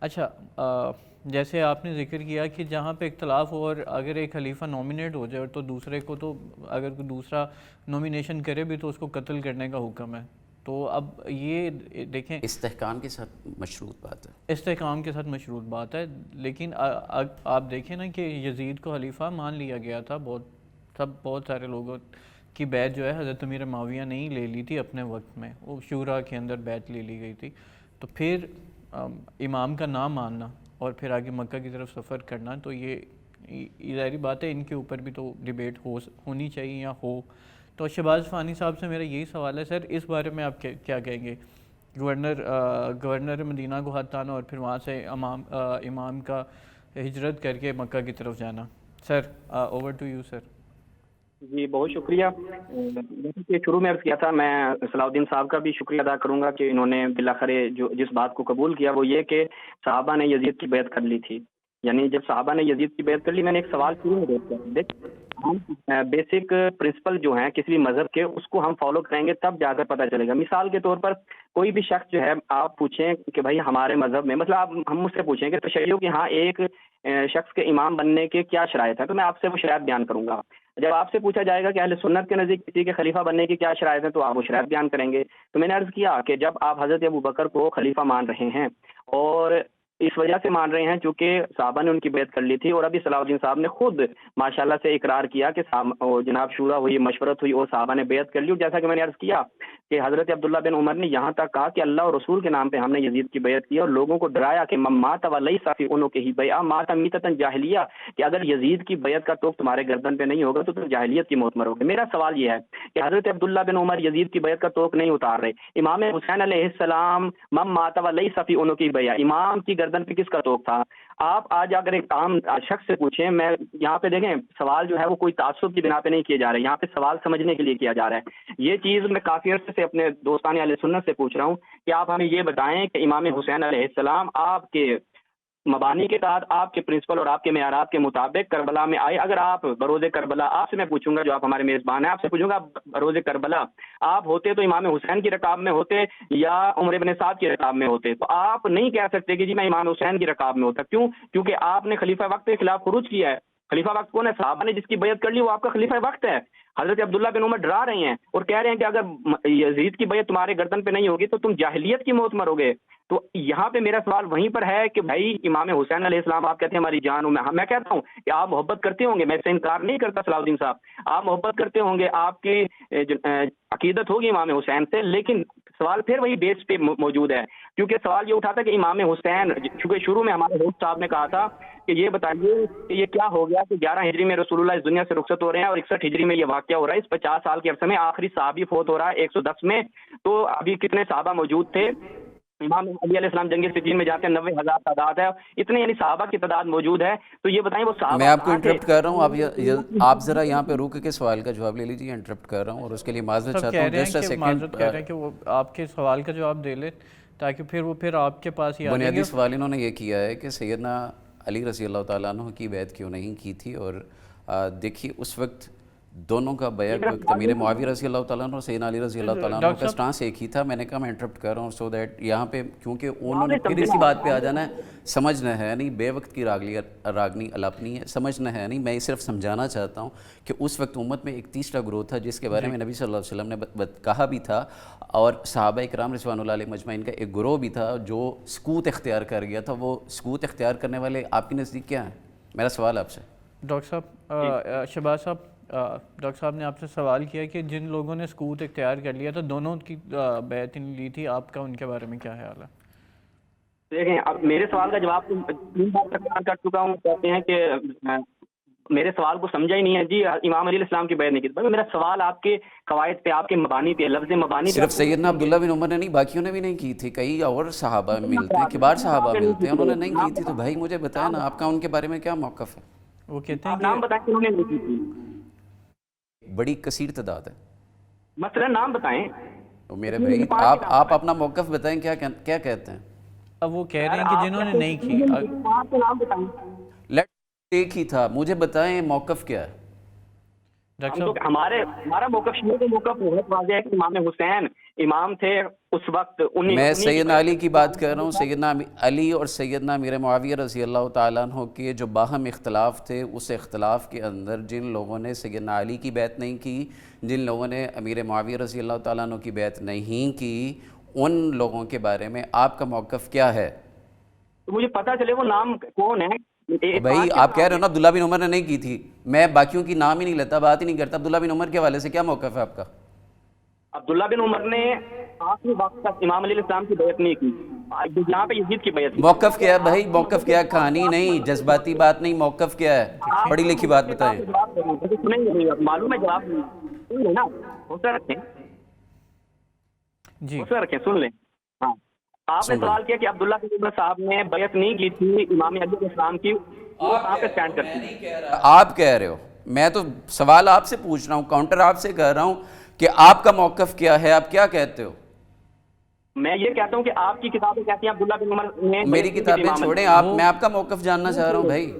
اچھا جیسے آپ نے ذکر کیا کہ جہاں پہ اختلاف ہو اور اگر ایک خلیفہ نومینیٹ ہو جائے تو دوسرے کو تو اگر کوئی دوسرا نومینیشن کرے بھی تو اس کو قتل کرنے کا حکم ہے. تو اب یہ دیکھیں استحکام کے ساتھ مشروط بات ہے. استحکام کے ساتھ مشروط بات ہے، لیکن آپ دیکھیں نا کہ یزید کو خلیفہ مان لیا گیا تھا. بہت سارے لوگوں کی بیعت جو ہے حضرت امیر معاویہ نے ہی لے لی تھی اپنے وقت میں، وہ شورا کے اندر بیعت لے لی گئی تھی. تو پھر امام کا نام ماننا اور پھر آگے مکہ کی طرف سفر کرنا، تو یہ ظاہری بات ہے ان کے اوپر بھی تو ڈیبیٹ ہونی چاہیے یا ہو. تو شہباز فانی صاحب سے میرا یہی سوال ہے سر، اس بارے میں آپ کیا کہیں گے؟ گورنر مدینہ کو ہاتھ آنا اور پھر وہاں سے امام کا ہجرت کر کے مکہ کی طرف جانا. سر اوور ٹو یو سر. جی بہت شکریہ. جیسے کہ شروع میں عرض کیا تھا، میں صلاح الدین صاحب کا بھی شکریہ ادا کروں گا کہ انہوں نے بالآخر جس بات کو قبول کیا وہ یہ کہ صحابہ نے یزید کی بیعت کر لی تھی. یعنی جب صحابہ نے یزید کی بیعت کر لی، میں نے ایک سوال شروع میں ریز کیا، دیکھ ہم بیسک پرنسپل جو ہیں کسی بھی مذہب کے اس کو ہم فالو کریں گے تب جا کر پتہ چلے گا. مثال کے طور پر کوئی بھی شخص جو ہے آپ پوچھیں کہ بھائی ہمارے مذہب میں، مطلب ہم مجھ سے پوچھیں کہ تشیع کے ہاں ایک شخص کے امام بننے کے کیا شرائط ہے، تو میں آپ سے وہ شرائط بیان کروں گا. جب آپ سے پوچھا جائے گا کہ اہل سنت کے نزدیک کسی کے خلیفہ بننے کی کیا شرائط ہیں تو آپ وہ شرائط بیان کریں گے. تو میں نے عرض کیا کہ جب آپ حضرت ابوبکر کو خلیفہ مان رہے ہیں اور اس وجہ سے مان رہے ہیں چونکہ صحابہ نے ان کی بیعت کر لی تھی، اور ابھی صلاح الدین صاحب نے خود ماشاءاللہ سے اقرار کیا کہ جناب شورا ہوئی، مشورت ہوئی اور صحابہ نے بیعت کر لی. اور جیسا کہ میں نے عرض کیا کہ حضرت عبداللہ بن عمر نے یہاں تک کہا کہ اللہ اور رسول کے نام پہ ہم نے یزید کی بیعت کی اور لوگوں کو ڈرایا کہ مات ولیس فی عنقہ ہی بیعۃ مات میتۃ جاہلیہ، کہ اگر یزید کی بیعت کا توق تمہارے گردن پہ نہیں ہوگا تو تم جاہلیت کی موت مرو گے. میرا سوال یہ ہے کہ حضرت عبداللہ بن عمر یزید کی بیعت کا توق نہیں اتار رہے، امام حسین علیہ السلام مات ولیس فی عنقہ بیعۃ، امام کی گردن پہ کس کا توق تھا؟ آپ آج اگر ایک عام شخص سے پوچھیں، میں یہاں پہ دیکھیں سوال جو ہے وہ کوئی تعصب کی بنا پہ نہیں کیے جا رہے، یہاں پہ سوال سمجھنے کے لیے کیا جا رہا ہے. یہ چیز میں کافی عرصے سے اپنے دوستان اہل سنت سے پوچھ رہا ہوں کہ آپ ہمیں یہ بتائیں کہ امام حسین علیہ السلام آپ کے مبانی کے تحت، آپ کے پرنسپل اور آپ کے معیارات کے مطابق کربلا میں آئے. اگر آپ بروز کربلا، آپ سے میں پوچھوں گا جو آپ ہمارے میزبان ہیں، آپ سے پوچھوں گا بروز کربلا آپ ہوتے تو امام حسین کی رکاب میں ہوتے یا عمر بن سعد کی رکاب میں ہوتے؟ تو آپ نہیں کہہ سکتے کہ جی میں امام حسین کی رکاب میں ہوتا. کیوں؟ کیونکہ آپ نے خلیفہ وقت کے خلاف خروج کیا ہے. خلیفہ وقت کون ہے؟ صحابہ نے جس کی بیعت کر لی وہ آپ کا خلیفہ وقت ہے. حضرت عبداللہ بن عمر ڈرا رہے ہیں اور کہہ رہے ہیں کہ اگر یزید کی بیعت تمہارے گردن پہ نہیں ہوگی تو تم جاہلیت کی موت مرو گے. تو یہاں پہ میرا سوال وہیں پر ہے کہ بھائی امام حسین علیہ السلام آپ کہتے ہیں ہماری جان ہوں. میں کہتا ہوں کہ آپ محبت کرتے ہوں گے، میں اس سے انکار نہیں کرتا صلاح الدین صاحب، آپ محبت کرتے ہوں گے، آپ کی عقیدت ہوگی امام حسین سے، لیکن سوال پھر وہی بیس پہ موجود ہے. کیونکہ سوال یہ اٹھا تھا کہ امام حسین، چونکہ شروع میں ہمارے دوست صاحب نے کہا تھا کہ یہ بتائیے کہ یہ کیا ہو گیا کہ 11 ہجری میں رسول اللہ اس دنیا سے رخصت ہو رہے ہیں اور 61 ہجری میں یہ واقعہ ہو رہا ہے. اس 50 سال کے عرصے میں آخری صحابی فوت ہو رہا ہے 110 میں. تو ابھی کتنے صحابہ موجود تھے؟ امام علی علیہ السلام جنگ صفین میں جاتے ہیں، 90,000 تعداد ہے، اتنے یعنی صحابہ کی تعداد موجود ہے. تو یہ بتائیں وہ صحابہ، میں آپ کو انٹرپٹ کر رہا ہوں، آپ ذرا یہاں پہ روک کے سوال کا جواب لے لیجیے. انٹرپٹ کر رہا ہوں اور اس کے لیے معذرت چاہتا ہوں. جسٹ اے سیکنڈ، معذرت کہہ رہے ہیں کہ وہ آپ کے سوال کا جواب دے لیں تاکہ پھر آپ کے پاس ہی آ جائیں گے. بنیادی سوال انہوں نے یہ کیا ہے کہ سیدنا علی رضی اللہ تعالیٰ عنہ کی بیعت کیوں نہیں کی تھی. اور دیکھیے اس وقت دونوں کا بیعت وقت امیر معاویہ رضی اللہ تعالیٰ عنہ اور سیدنا علی رضی اللہ تعالیٰ عنہ کا سٹانس ایک ہی تھا. میں نے کہا میں انٹرپٹ کر رہا ہوں سو دیٹ یہاں پہ کیونکہ انہوں نے پھر اسی بات پہ آ جانا ہے. سمجھنا ہے نہیں بے وقت کی راگنی الاپنی ہے، سمجھنا ہے نہیں. میں صرف سمجھانا چاہتا ہوں کہ اس وقت امت میں ایک تیسرا گروہ تھا جس کے بارے میں نبی صلی اللہ علیہ وسلم نے کہا بھی تھا، اور صحابہ اکرام رضوان اللہ علیہ مجمعین کا ایک گروہ بھی تھا جو سکوت اختیار کر گیا تھا. وہ سکوت اختیار کرنے والے آپ کی نزدیک کیا ہیں؟ میرا سوال آپ سے. ڈاکٹر صاحب، شہباز صاحب، ڈاکٹر صاحب نے آپ سے سوال کیا کہ جن لوگوں نے سکوت اختیار کر لیا تھا، دونوں کی بیعت لی تھی، آپ کا ان کے بارے میں کیا خیال ہے؟ دیکھیں اب میرے سوال کا جواب تو 3 بار تکرار کر چکا ہوں. کہتے ہیں کہ میرے سوال کو سمجھا ہی نہیں ہے. جی امام علیہ السلام کی بیعت نہیں کی. میرا سوال آپ کے قواعد پہ، آپ کے مبانی پہ، لفظ مبانی پہ. صرف سیدنا عبداللہ بن عمر نے نہیں، باقیوں نے بھی نہیں کی تھی. کئی اور صحابہ ملتے ہیں، کبار صحابہ ملتے ہیں، انہوں نے نہیں کی تھی. تو بھائی مجھے بتائیں نا آپ کا ان کے بارے میں کیا موقف ہے؟ وہ کہتے ہیں نام بتائیں کہ انہوں نے نہیں کی تھی. بڑی کثیر تعداد ہے. مثلا نام بتائیں. میرے بھائی آپ اپنا موقف بتائیں، کیا کہتے ہیں؟ اب وہ کہہ رہے ہیں کہ جنہوں نے نہیں کی. نام بتائیں. ایک ہی تھا، مجھے بتائیں موقف کیا ہے؟ ڈاکٹر ہم تو صاحب ہمارا موقف شیعہ کا موقف بہت واضح ہے کہ امام حسین امام تھے اس وقت میں سیدنا علی کی بات کر رہا ہوں. سیدنا علی اور سیدنا امیر معاویہ رضی اللہ تعالیٰ عنہ کے جو باہم اختلاف تھے، اس اختلاف کے اندر جن لوگوں نے سیدنا علی کی بیعت نہیں کی، جن لوگوں نے امیر معاویہ رضی اللہ تعالیٰ عنہ کی بیعت نہیں کی، ان لوگوں کے بارے میں آپ کا موقف کیا ہے؟ تو مجھے پتہ چلے وہ نام کون ہے. بھائی آپ کہہ رہے ہو نا عبداللہ بن عمر نے نہیں کی تھی، میں باقیوں کی نام ہی نہیں لیتا، بات ہی نہیں کرتا. عبداللہ بن عمر کے حوالے سے کیا موقف ہے آپ کا؟ عبداللہ بن عمر نے آخری وقت تک امام علیہ السلام کی بیعت نہیں کی. یہاں پہ یزید کی بیعت کی. موقف کیا ہے بھائی؟ موقف کیا ہے؟ کہانی نہیں، جذباتی بات نہیں، موقف کیا ہے؟ پڑھی لکھی بات بتائیں. سنیں گے معلوم ہے جواب سن لیں نا، حوصلہ رکھیں جی حوصلہ رکھیں سن لیں. ہاں آپ نے سوال کیا کہ عبداللہ بن عمر صاحب نے بیعت نہیں کی تھی امام علی علیہ السلام کی، وہ کہاں پہ اسٹینڈ کرتے ہیں؟ آپ کہہ رہے ہو، میں تو سوال آپ سے پوچھ رہا ہوں، کاؤنٹر آپ سے کر رہا ہوں کہ آپ کا موقف کیا ہے، آپ کیا کہتے ہو؟ میں یہ کہتا ہوں کہ آپ کی کتابیں کہتی ہیں عبداللہ بن عمر نے میری کتابیں چھوڑیں، میں آپ کا موقف جاننا چاہ رہا ہوں بھائی.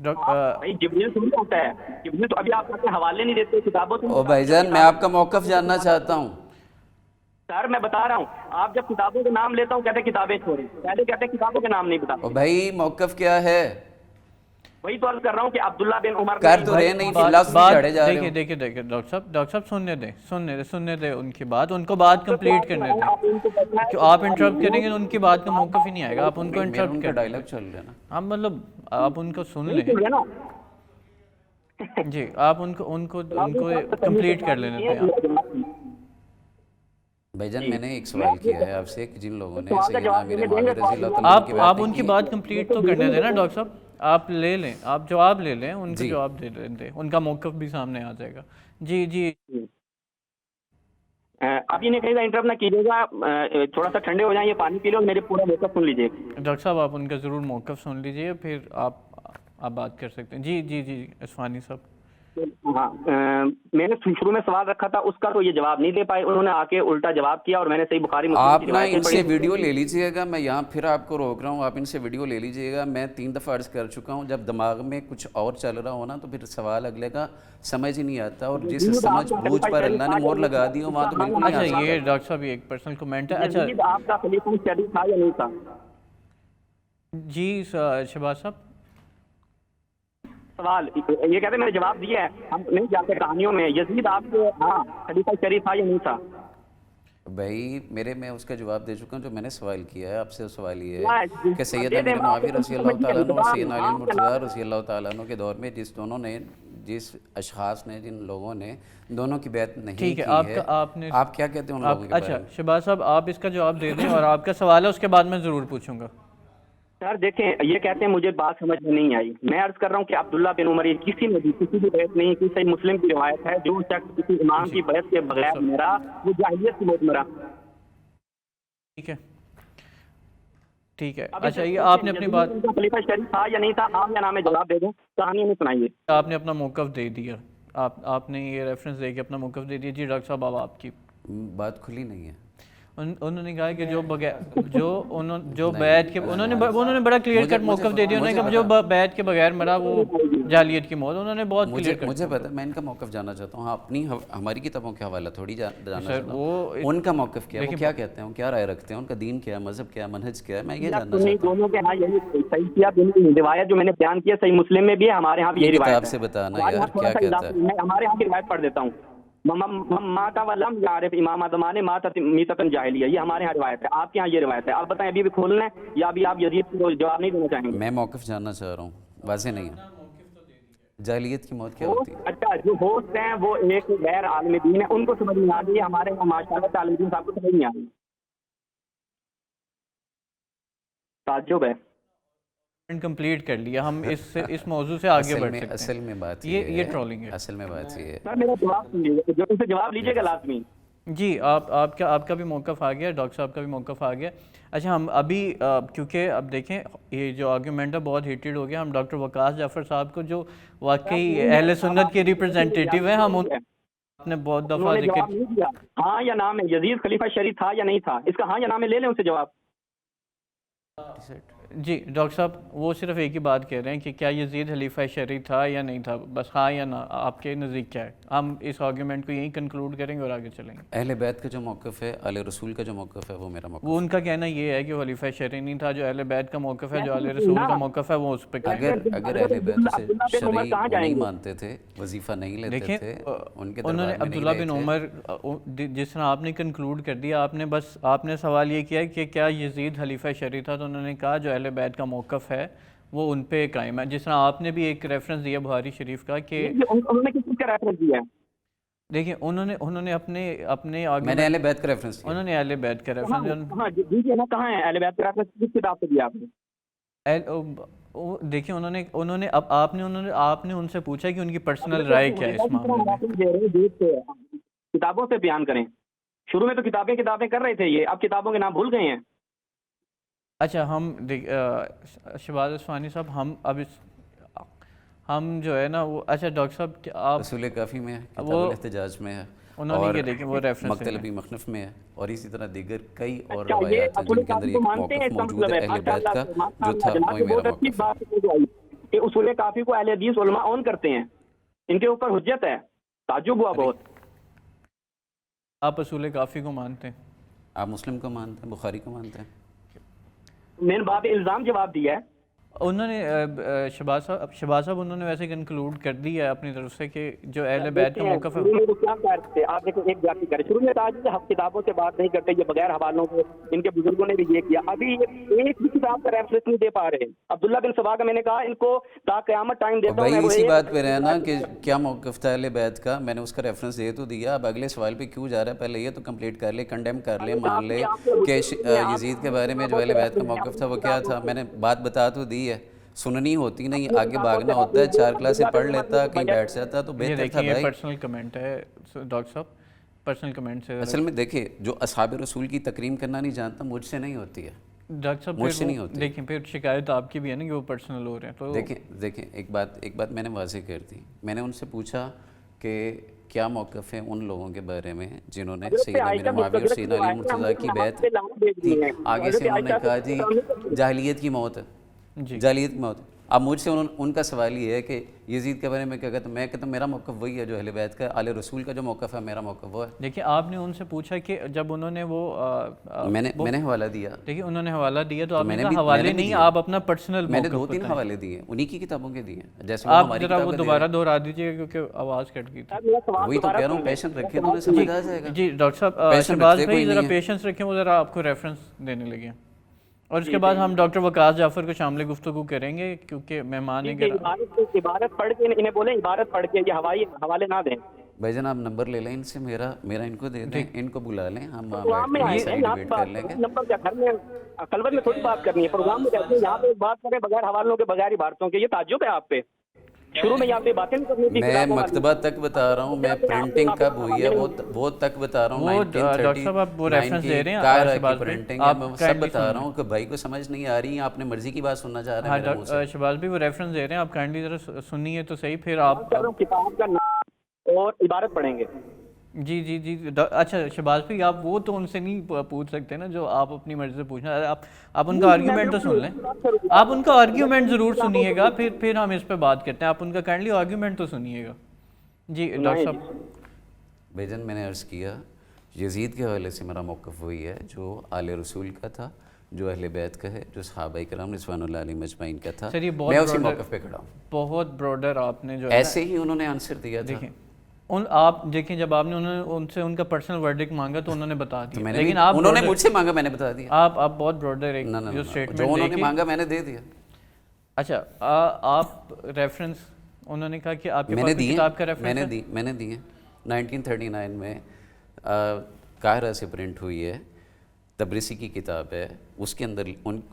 بھائی جبریل تھوڑی ہوتا ہے، جبریل تو ابھی آپ اپنے حوالے نہیں دیتے کتابوں سے. او بھائی جان میں آپ کا موقف جاننا چاہتا ہوں. سر میں بتا رہا ہوں، آپ جب کتابوں کے نام لیتا ہوں کہتے ہیں کتابیں چھوڑیں، پہلے کہتے ہیں کتابوں کے نام نہیں بتاتے. او بھائی موقف کیا ہے؟ وہی تو عرض کر رہا ہوں کہ عبداللہ بن عمر کر تو رہے نہیں، فلسفی چڑھے جا رہے ہو. دیکھیے ڈاکٹر صاحب سننے دیں ان کی بات، ان کو بات کمپلیٹ کرنے دیں. آپ انٹرپٹ کریں گے تو ان کی بات کا موقف ہی نہیں آئے گا. آپ ان کو انٹرپٹ کر ڈائلاگ چل رہا ہے نا. ہم مطلب آپ ان کو سن لیں. جی آپ ان کو کمپلیٹ کر لینے دیں. بھائی جان میں نے ایک سوال کیا ہے آپ سے کہ جن لوگوں نے سیدنا امیر معاویہ رضی اللہ تعالیٰ عنہ کی بیعت آپ ان کی بات کمپلیٹ تو کرنے دیں نا ڈاکٹر صاحب. آپ لے لیں، آپ جواب لے لیں، ان کو جواب دے دیں، ان کا موقف بھی سامنے آ جائے گا. جی اب یہ نہیں کہے گا انٹرپٹ نہ کیجیے گا، تھوڑا سا ٹھنڈے ہو جائیں، یہ پانی پی لو اور میرے پورا موقف سن لیجیے. ڈاکٹر صاحب آپ ان کا ضرور موقف سن لیجیے، پھر آپ بات کر سکتے ہیں. جی عثمانی صاحب. ہاں میں نے شروع میں سوال رکھا تھا اس کا تو یہ جواب نہیں دے پائے، انہوں نے آ کے الٹا جواب کیا اور میں نے صحیح بخاری مسلم آپ کی نا روایتیں ان سے پڑھی. ویڈیو لے لیجئے گا. میں یہاں پھر آپ کو روک رہا ہوں، آپ ان سے ویڈیو لے لیجئے گا. میں 3 دفعہ عرض کر چکا ہوں، جب دماغ میں کچھ اور چل رہا ہو نا تو پھر سوال اگلے کا سمجھ ہی نہیں آتا، اور جس سمجھ بوجھ پر اللہ نے مور لگا دی ہو وہاں تو بالکل نہیں آ اچھا یہ سکتا. ڈاکٹر صاحب یہ ایک پرسنل کمنٹ ہے. اچھا یزید آپ کا خلیفہ شریف تھا یا نہیں تھا؟ جی شہباز صاحب سوال یہ کہتے ہیں میں نے جواب دیا ہے، ہم نہیں جاتے کہانیوں میں. یزید آپ کے ہاں خلیفہ شریف تھا یا نہیں تھا؟ بھائی میں اس کا جواب دے چکا ہوں. جو میں نے سوال کیا ہے آپ سے سوال یہ ہے کہ سیدنا امیر معاویہ رضی اللہ تعالیٰ عنہ اور سیدنا علی المرتضیٰ رضی اللہ تعالیٰ عنہ کے دور میں جس اشخاص نے جن لوگوں نے دونوں کی بیعت نہیں کی ہے، آپ کیا کہتے ہیں ان لوگوں کے بارے میں؟ اچھا شہباز صاحب آپ اس کا جواب دے دیں اور آپ کا سوال ہے اس کے بعد میں ضرور پوچھوں گا. سر دیکھیں یہ کہتے ہیں مجھے بات سمجھ میں نہیں آئی. میں عرض کر رہا ہوں کہ عبداللہ بن عمر کسی نے بھی کسی بھی بیعت نہیں کی. صحیح مسلم کی روایت ہے جو شخص کسی امام کی بیعت کے بغیر مرا وہ جاہلیت کی موت مرا. ٹھیک ہے اچھا یہ آپ نے اپنی بات خلیفہ شریف تھا یا نہیں تھا، ہاں یا نہ میں جواب دے دوں، کہانی نہیں سنائیے. آپ نے اپنا موقف دے دیا، آپ نے یہ ریفرنس دے کے اپنا موقف دے دیا. جی ڈاکٹر صاحب اب آپ کی بات کھلی نہیں ہے. انہوں نے کہا کہ جو بیعت کے انہوں نے بڑا کلیئر کٹ موقف دے دیا. انہوں نے کہا جو بیعت کے بغیر مرا وہ جاہلیت کی موت. انہوں نے بہت کلیئر کٹ. مجھے پتا میں ان کا موقف جاننا چاہتا ہوں. ہماری کتابوں کے حوالہ تھوڑی جاننا چاہتا ہوں. ان کا موقف کیا ہے، وہ کیا کہتے ہیں، کیا رائے رکھتے ہیں، ان کا دین کیا ہے، مذہب کیا ہے، منہج کیا ہے، میں یہ جاننا چاہتا ہوں. دونوں کے ہاں یہی صحیح کیا. روایت جو میں نے بیان کیا صحیح مسلم میں بھی ہے، ہمارے ہاں بھی یہی روایت ہے. کتاب سے بتانا یار کیا کہتا ہے. میں ہمارے ہاں کی روایت پڑھ دیتا ہوں. مات ولم یعرف امام زمانے ماتت میتۃ جاہلیہ، یہ ہمارے ہاں روایت ہے. آپ کے ہاں یہ روایت ہے. آپ بتائیں ابھی بھی کھول لیں یا ابھی آپ یزید کو جواب نہیں دینا چاہیں گے؟ میں موقف جاننا چاہ رہا ہوں، واضح نہیں ہے. جاہلیت کی موت کیا ہوتی ہے؟ اچھا جو ہوسٹ ہیں وہ ایک غیر عالم دین ہے، ان کو سمجھ نہیں آ رہی ہے. ہمارے یہاں ماشاءاللہ عالم دین صاحب کو سمجھ نہیں آ رہی. تعجب ہے. کمپلیٹ کر لیا ہم اس موضوع سے آگے بڑھ سکتے ہیں. اصل میں بات یہ ٹرولنگ ہے. اصل میں بات یہ ہے. سر میرا جواب سنیے، جو ان سے جواب لیجیے گا لازمی. جی آپ کا بھی موقف آ گیا، ڈاکٹر صاحب کا بھی موقف آ گیا. اچھا ہم ابھی کیونکہ اب دیکھیں یہ جو آرگیومنٹ ہے بہت ہیٹڈ ہو گیا. ہم ڈاکٹر وقاص جعفر صاحب کو جو واقعی اہل سنت کے ریپرزینٹیٹیو ہیں، ہم آپ نے بہت دفعہ ذکر ہاں یا نام ہے یزید خلیفہ شریف تھا یا نہیں تھا، اس کا ہاں یا نام ہے لے لیں ان سے جواب. جی ڈاکٹر صاحب وہ صرف ایک ہی بات کہہ رہے ہیں کہ کیا یزید خلیفہ شرعی تھا یا نہیں تھا، بس ہاں یا نہ، آپ کے نزدیک کیا ہے؟ ہم اس آرگیومنٹ کو یہیں کنکلوڈ کریں گے اور آگے چلیں گے۔ اہل بیت کا جو موقف ہے، آل رسول کا جو موقف ہے، وہ میرا موقف وہ ان کا کہنا یہ ہے کہ وہ خلیفہ شرعی نہیں تھا، جو اہل بیت کا موقف ہے، جو اہل رسول کا موقف ہے، وہ اس پہ اگر اہل بیت سے شرعی نہیں مانتے تھے، وظیفہ نہیں لیتے دیکھیں تھے، ان کے انہوں نے دربار میں عبداللہ نہیں بن رہے عمر جس طرح آپ نے کنکلوڈ کر دیا، آپ نے سوال یہ کیا کہ کیا یزید خلیفہ شرعی تھا، تو انہوں نے کہا جو اہل بیت کا موقف ہے وہ ان پہ قائم ہے، جس طرح آپ نے بھی ایک ریفرنس دیا بخاری شریف کا کہ انہوں نے کس چیز کا ریفرنس دیا ہے؟ دیکھیں انہوں نے اپنے میں نے اہل بیت کا ریفرنس دیا۔ انہوں نے اہل بیت کا ریفرنس ہاں دیجیے نا، کہاں ہے اہل بیت کا ریفرنس، کس کتاب سے دیا آپ نے؟ دیکھیں انہوں نے اب آپ نے ان سے پوچھا کہ ان کی پرسنل رائے کیا ہے اس معاملے میں۔ کتابوں سے بیان کریں، شروع میں تو کتابیں کر رہے تھے یہ، اب کتابوں کے نام بھول گئے ہیں۔ اچھا ہم شہباز عثمانی صاحب ہم جو ہے نا وہ، اچھا ڈاکٹر صاحب آپ رسول کافی میں ہے، کتاب الاحتجاج میں ہے، انہوں نے یہ دیکھیں وہ ریفرنس مکتلبی مخنف میں ہے، اور اسی طرح دیگر کئی اور اچھا، یہ روایات ہیں اصول جن کے اندر کافی یہ کو مانتے ہیں، موقف اس کا موجود مطلب ہے ہے اہل بیت کا جو تھا، جناب وہی کی میرا بہت اچھی موقف ہے۔ بات جو آئی کہ اصول کافی کو اہل حدیث علماء اون کرتے ہیں، ان کے اوپر حجت ہے، تعجب ہوا بہت۔ آپ اصول کافی کو مانتے ہیں؟ آپ مسلم کو مانتے ہیں، بخاری کو مانتے ہیں؟ میں نے باب الزام جواب دیا ہے۔ انہوں نے شہباز صاحب انہوں نے ویسے کنکلوڈ کر دیا ہے اپنی طرف سے کہ جو اہل بیت کا موقف ہے، شروع میں وہ کیا کہہ رہے تھے، آپ دیکھیں ایک جاتی کریں، شروع میں کہا کہ ہم کتابوں سے بات نہیں کرتے، یہ بغیر حوالوں کے، ان کے بزرگوں نے بھی یہ کیا، ابھی ایک بھی کتاب کا ریفرنس نہیں دے پا رہے۔ عبداللہ بن سبا کا میں نے کہا ان کو تا قیامت ٹائم دیتا ہوں بھائی میں، وہ اسی بات پہ رہنا کہ کیا موقف تھا اہل بیت کا، میں نے اس کا ریفرنس دے تو دیا، اب اگلے سوال پہ کیوں جا رہا ہے؟ پہلے یہ تو کمپلیٹ کر لے، کنڈیم کر لے، مان لے کہ یزید کے بارے میں جو اہل بیت کا موقف تھا وہ کیا تھا۔ میں نے بات بتا تو دی ہے، سننی ہوتی نہیں، آگے بھاگنا ہوتا ہے، 4 کلاسیں پڑھ لیتا، کہیں بیٹھ جاتا تو بہتر تھا یہ بھائی۔ پرسنل کمنٹ ہے ڈاکٹر صاحب، پرسنل کمنٹ سے اصل میں دیکھیں، جو اصحاب رسول کی تکریم کرنا نہیں جانتا، مجھ سے نہیں ہوتی ہے، ڈاکٹر صاحب مجھ سے نہیں ہوتی۔ دیکھیں پھر شکایت آپ کی بھی ہے نا کہ وہ پرسنل ہو رہے ہیں، تو دیکھیں ایک بات میں نے واضح کر دی، میں نے ان سے پوچھا کہ کیا موقف ہے ان لوگوں کے بارے میں جنہوں نے سیدنا امیر معاویہ اور سیدنا علی مرتضیٰ کی بیعت کی۔ آگے سے انہوں نے کہا جی جاہلیت کی موت ہے، جاہلیت کی موت ہے۔ اب مجھ سے ان کا سوال یہ ہے کہ یزید کے بارے میں کیا کہتا ہوں، میں کہتا ہوں میرا موقف وہی ہے جو اہل بیت کا، آل رسول کا جو موقف ہے میرا موقف وہ ہے۔ دیکھیں آپ نے ان سے پوچھا کہ جب انہوں نے وہ میں نے حوالہ دیا، دیکھیں انہوں نے حوالہ دیا تو آپ نے کہا حوالے نہیں، آپ اپنا پرسنل میں نے 2-3 حوالے دیے، انہی کی کتابوں کے دیے، جیسے آپ ذرا وہ دوبارہ دہرا دیجیے کیونکہ آواز کٹ گئی تھی۔ وہی تو کہہ رہا ہوں، پیشنس رکھیں تو انہیں سمجھ آ جائے گا۔ جی ڈاکٹر صاحب شہباز بھائی ذرا پیشنس رکھیں، وہ ذرا آپ کو ریفرنس دینے لگے، اور اس کے بعد ہم ڈاکٹر وقاص جعفر کو شامل گفتگو کریں گے کیونکہ مہمان ہیں۔ عبارت پڑھ کے انہیں بولیں، عبارت پڑھ کے یہ حوالے نہ دیں۔ بھائی جان آپ نمبر لے لیں ان سے، میرا ان کو دے دیں، ان کو بلا لیں، ہم ڈیبیٹ کر لیں گے۔ نمبر کیا، گھر میں خلوت میں تھوڑی بات کرنی ہے، پروگرام میں کہتے ہیں یہاں پہ بات کریں بغیر حوالوں کے، بغیر عبارتوں کے، یہ تعجب ہے آپ پہ؟ شروع میں یہاں پہ باتیں نہیں کرنی تھی۔ میں مکتبہ تک بتا رہا ہوں، میں پرنٹنگ کب ہوئی ہے وہ تک بتا رہا ہوں، 1939 قاہرہ کی پرنٹنگ ہے، میں سب بتا رہا ہوں کہ بھائی کو سمجھ نہیں آ رہی ہے، آپ نے مرضی کی بات سننا چاہ رہے ہیں۔ شہباز بھی وہ ریفرنس دے رہے ہیں، آپ کائنڈلی ذرا سنیے تو صحیح، پھر آپ کتاب کا نام اور عبارت پڑھیں گے۔ جی اچھا شہباز بھائی آپ وہ تو ان سے نہیں پوچھ سکتے نا جو آپ اپنی مرضی سے پوچھنا، آپ ان کا آرگیومنٹ تو سن لیں، آپ ان کا آرگیومنٹ ضرور سنیے گا، پھر ہم اس پہ بات کرتے ہیں، آپ ان کا کائنڈلی آرگیومنٹ تو سنیے گا۔ جی ڈاکٹر صاحب۔ بھائی جان میں نے عرض کیا یزید کے حوالے سے میرا موقف وہی ہے جو آل رسول کا تھا، جو اہل بیت کا ہے، جو صحابہ کرام رضوان اللہ علیہم اجمعین کا تھا، میں اسی موقف پہ کھڑا ہوں۔ بہت براڈر آپ نے جو ایسے ہی انہوں نے آنسر دیا تھا۔ آپ دیکھیں جب آپ نے ان سے ان کا پرسنل ورڈک مانگا تو انہوں نے بتا دیا، لیکن انہوں نے مجھ سے مانگا، میں نے بتا دیا۔ آپ بہت براڈر ایک جو اسٹیٹمنٹ جو انہوں نے مانگا میں نے دے دیا۔ اچھا آپ ریفرنس انہوں نے کہا کہ آپ کے پاس کتاب کا ریفرنس ہے؟ میں نے دیے 1939 میں قاہرہ سے پرنٹ ہوئی ہے، تبریسی کی کتاب ہے، اس کے اندر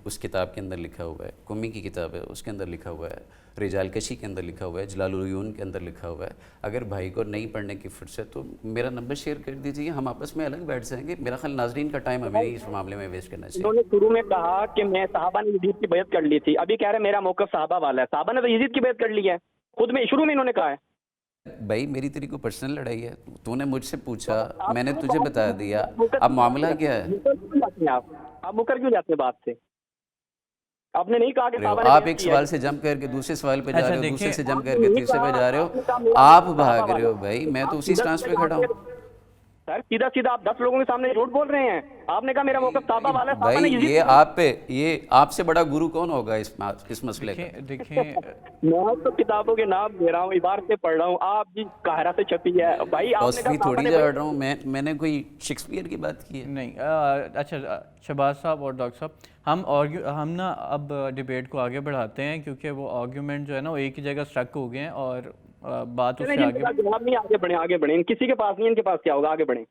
اس کتاب کے اندر لکھا ہوا ہے، قمی کی کتاب ہے اس کے اندر لکھا ہوا ہے، رجال کشی کے اندر لکھا ہوا ہے، جلال العیون کے اندر لکھا ہوا ہے۔ اگر بھائی کو نہیں پڑھنے کی فرصت تو میرا نمبر شیئر کر دیجیے، ہم آپس میں الگ بیٹھ جائیں گے۔ میرا خیال ناظرین کا ٹائم ہمیں اس معاملے میں ویسٹ کرنا چاہیے۔ انہوں نے شروع میں کہا کہ میں صحابہ نے یزید کی بیعت کر لی تھی، ابھی کہہ رہے میرا موقف صحابہ والا ہے، صحابہ نے تو یزید کی بیعت کر لی ہے، خود میں شروع میں انہوں نے کہا ہے۔ بھائی میری تیری کو پرسنل لڑائی ہے، تو نے مجھ سے پوچھا، میں نے تجھے بتا دیا، اب معاملہ کیا ہے؟ آپ مکر کیوں جاتے ہیں بات سے؟ آپ نے نہیں کہا کہ صحابہ نے آپ بیعت ایک کی ہے۔ سوال سے جمپ کر کے دوسرے سوال پہ جا اچھا رہے ہو، دیکھیں، دوسرے سے جمپ آپ کر نے کے نہیں تیسرے پہ کہا، جا رہے آپ نے کہا ہو، میرا آپ مطلب بھاگ صحابہ رہے ہو والا۔ بھائی، میں تو آپ اسی سیدھا سٹانس پہ سیدھا کھڑا ہوں۔ سر سیدھا سیدھا آپ 10 لوگوں کے سامنے جھوٹ بول رہے ہیں۔ آپ نے کہا میرا موقف صحابہ والا ہے، صحابہ نے بھائی یزید یہ کو- آپ پہ، یہ آپ سے بڑا گرو کون ہوگا اس مسئلے کا؟ دیکھیں میں تو کتابوں کے نام دے رہا ہوں، عبارتیں پڑھ رہا ہوں، آپ جی قاہرہ سے چھپی ہے بھائی، آپ نے کہا فلسفی صحابہ تھوڑی نے جھاڑ رہا ہوں میں نے کوئی شیکسپیئر کی بات کی ہے؟ نہیں اچھا شہباز صاحب اور ڈاکٹر صاحب، ہم نا اب ڈیبیٹ کو آگے بڑھاتے ہیں، کیونکہ وہ آرگیومنٹ جو ہے نا وہ ایک ہی جگہ اسٹرک ہو گئے ہیں اور بات اس سے چلیں آگے جی، جواب نہیں، آگے بڑھیں، آگے بڑھیں، کسی کے پاس نہیں، ان کے پاس کیا ہوگا، آگے بڑھیں۔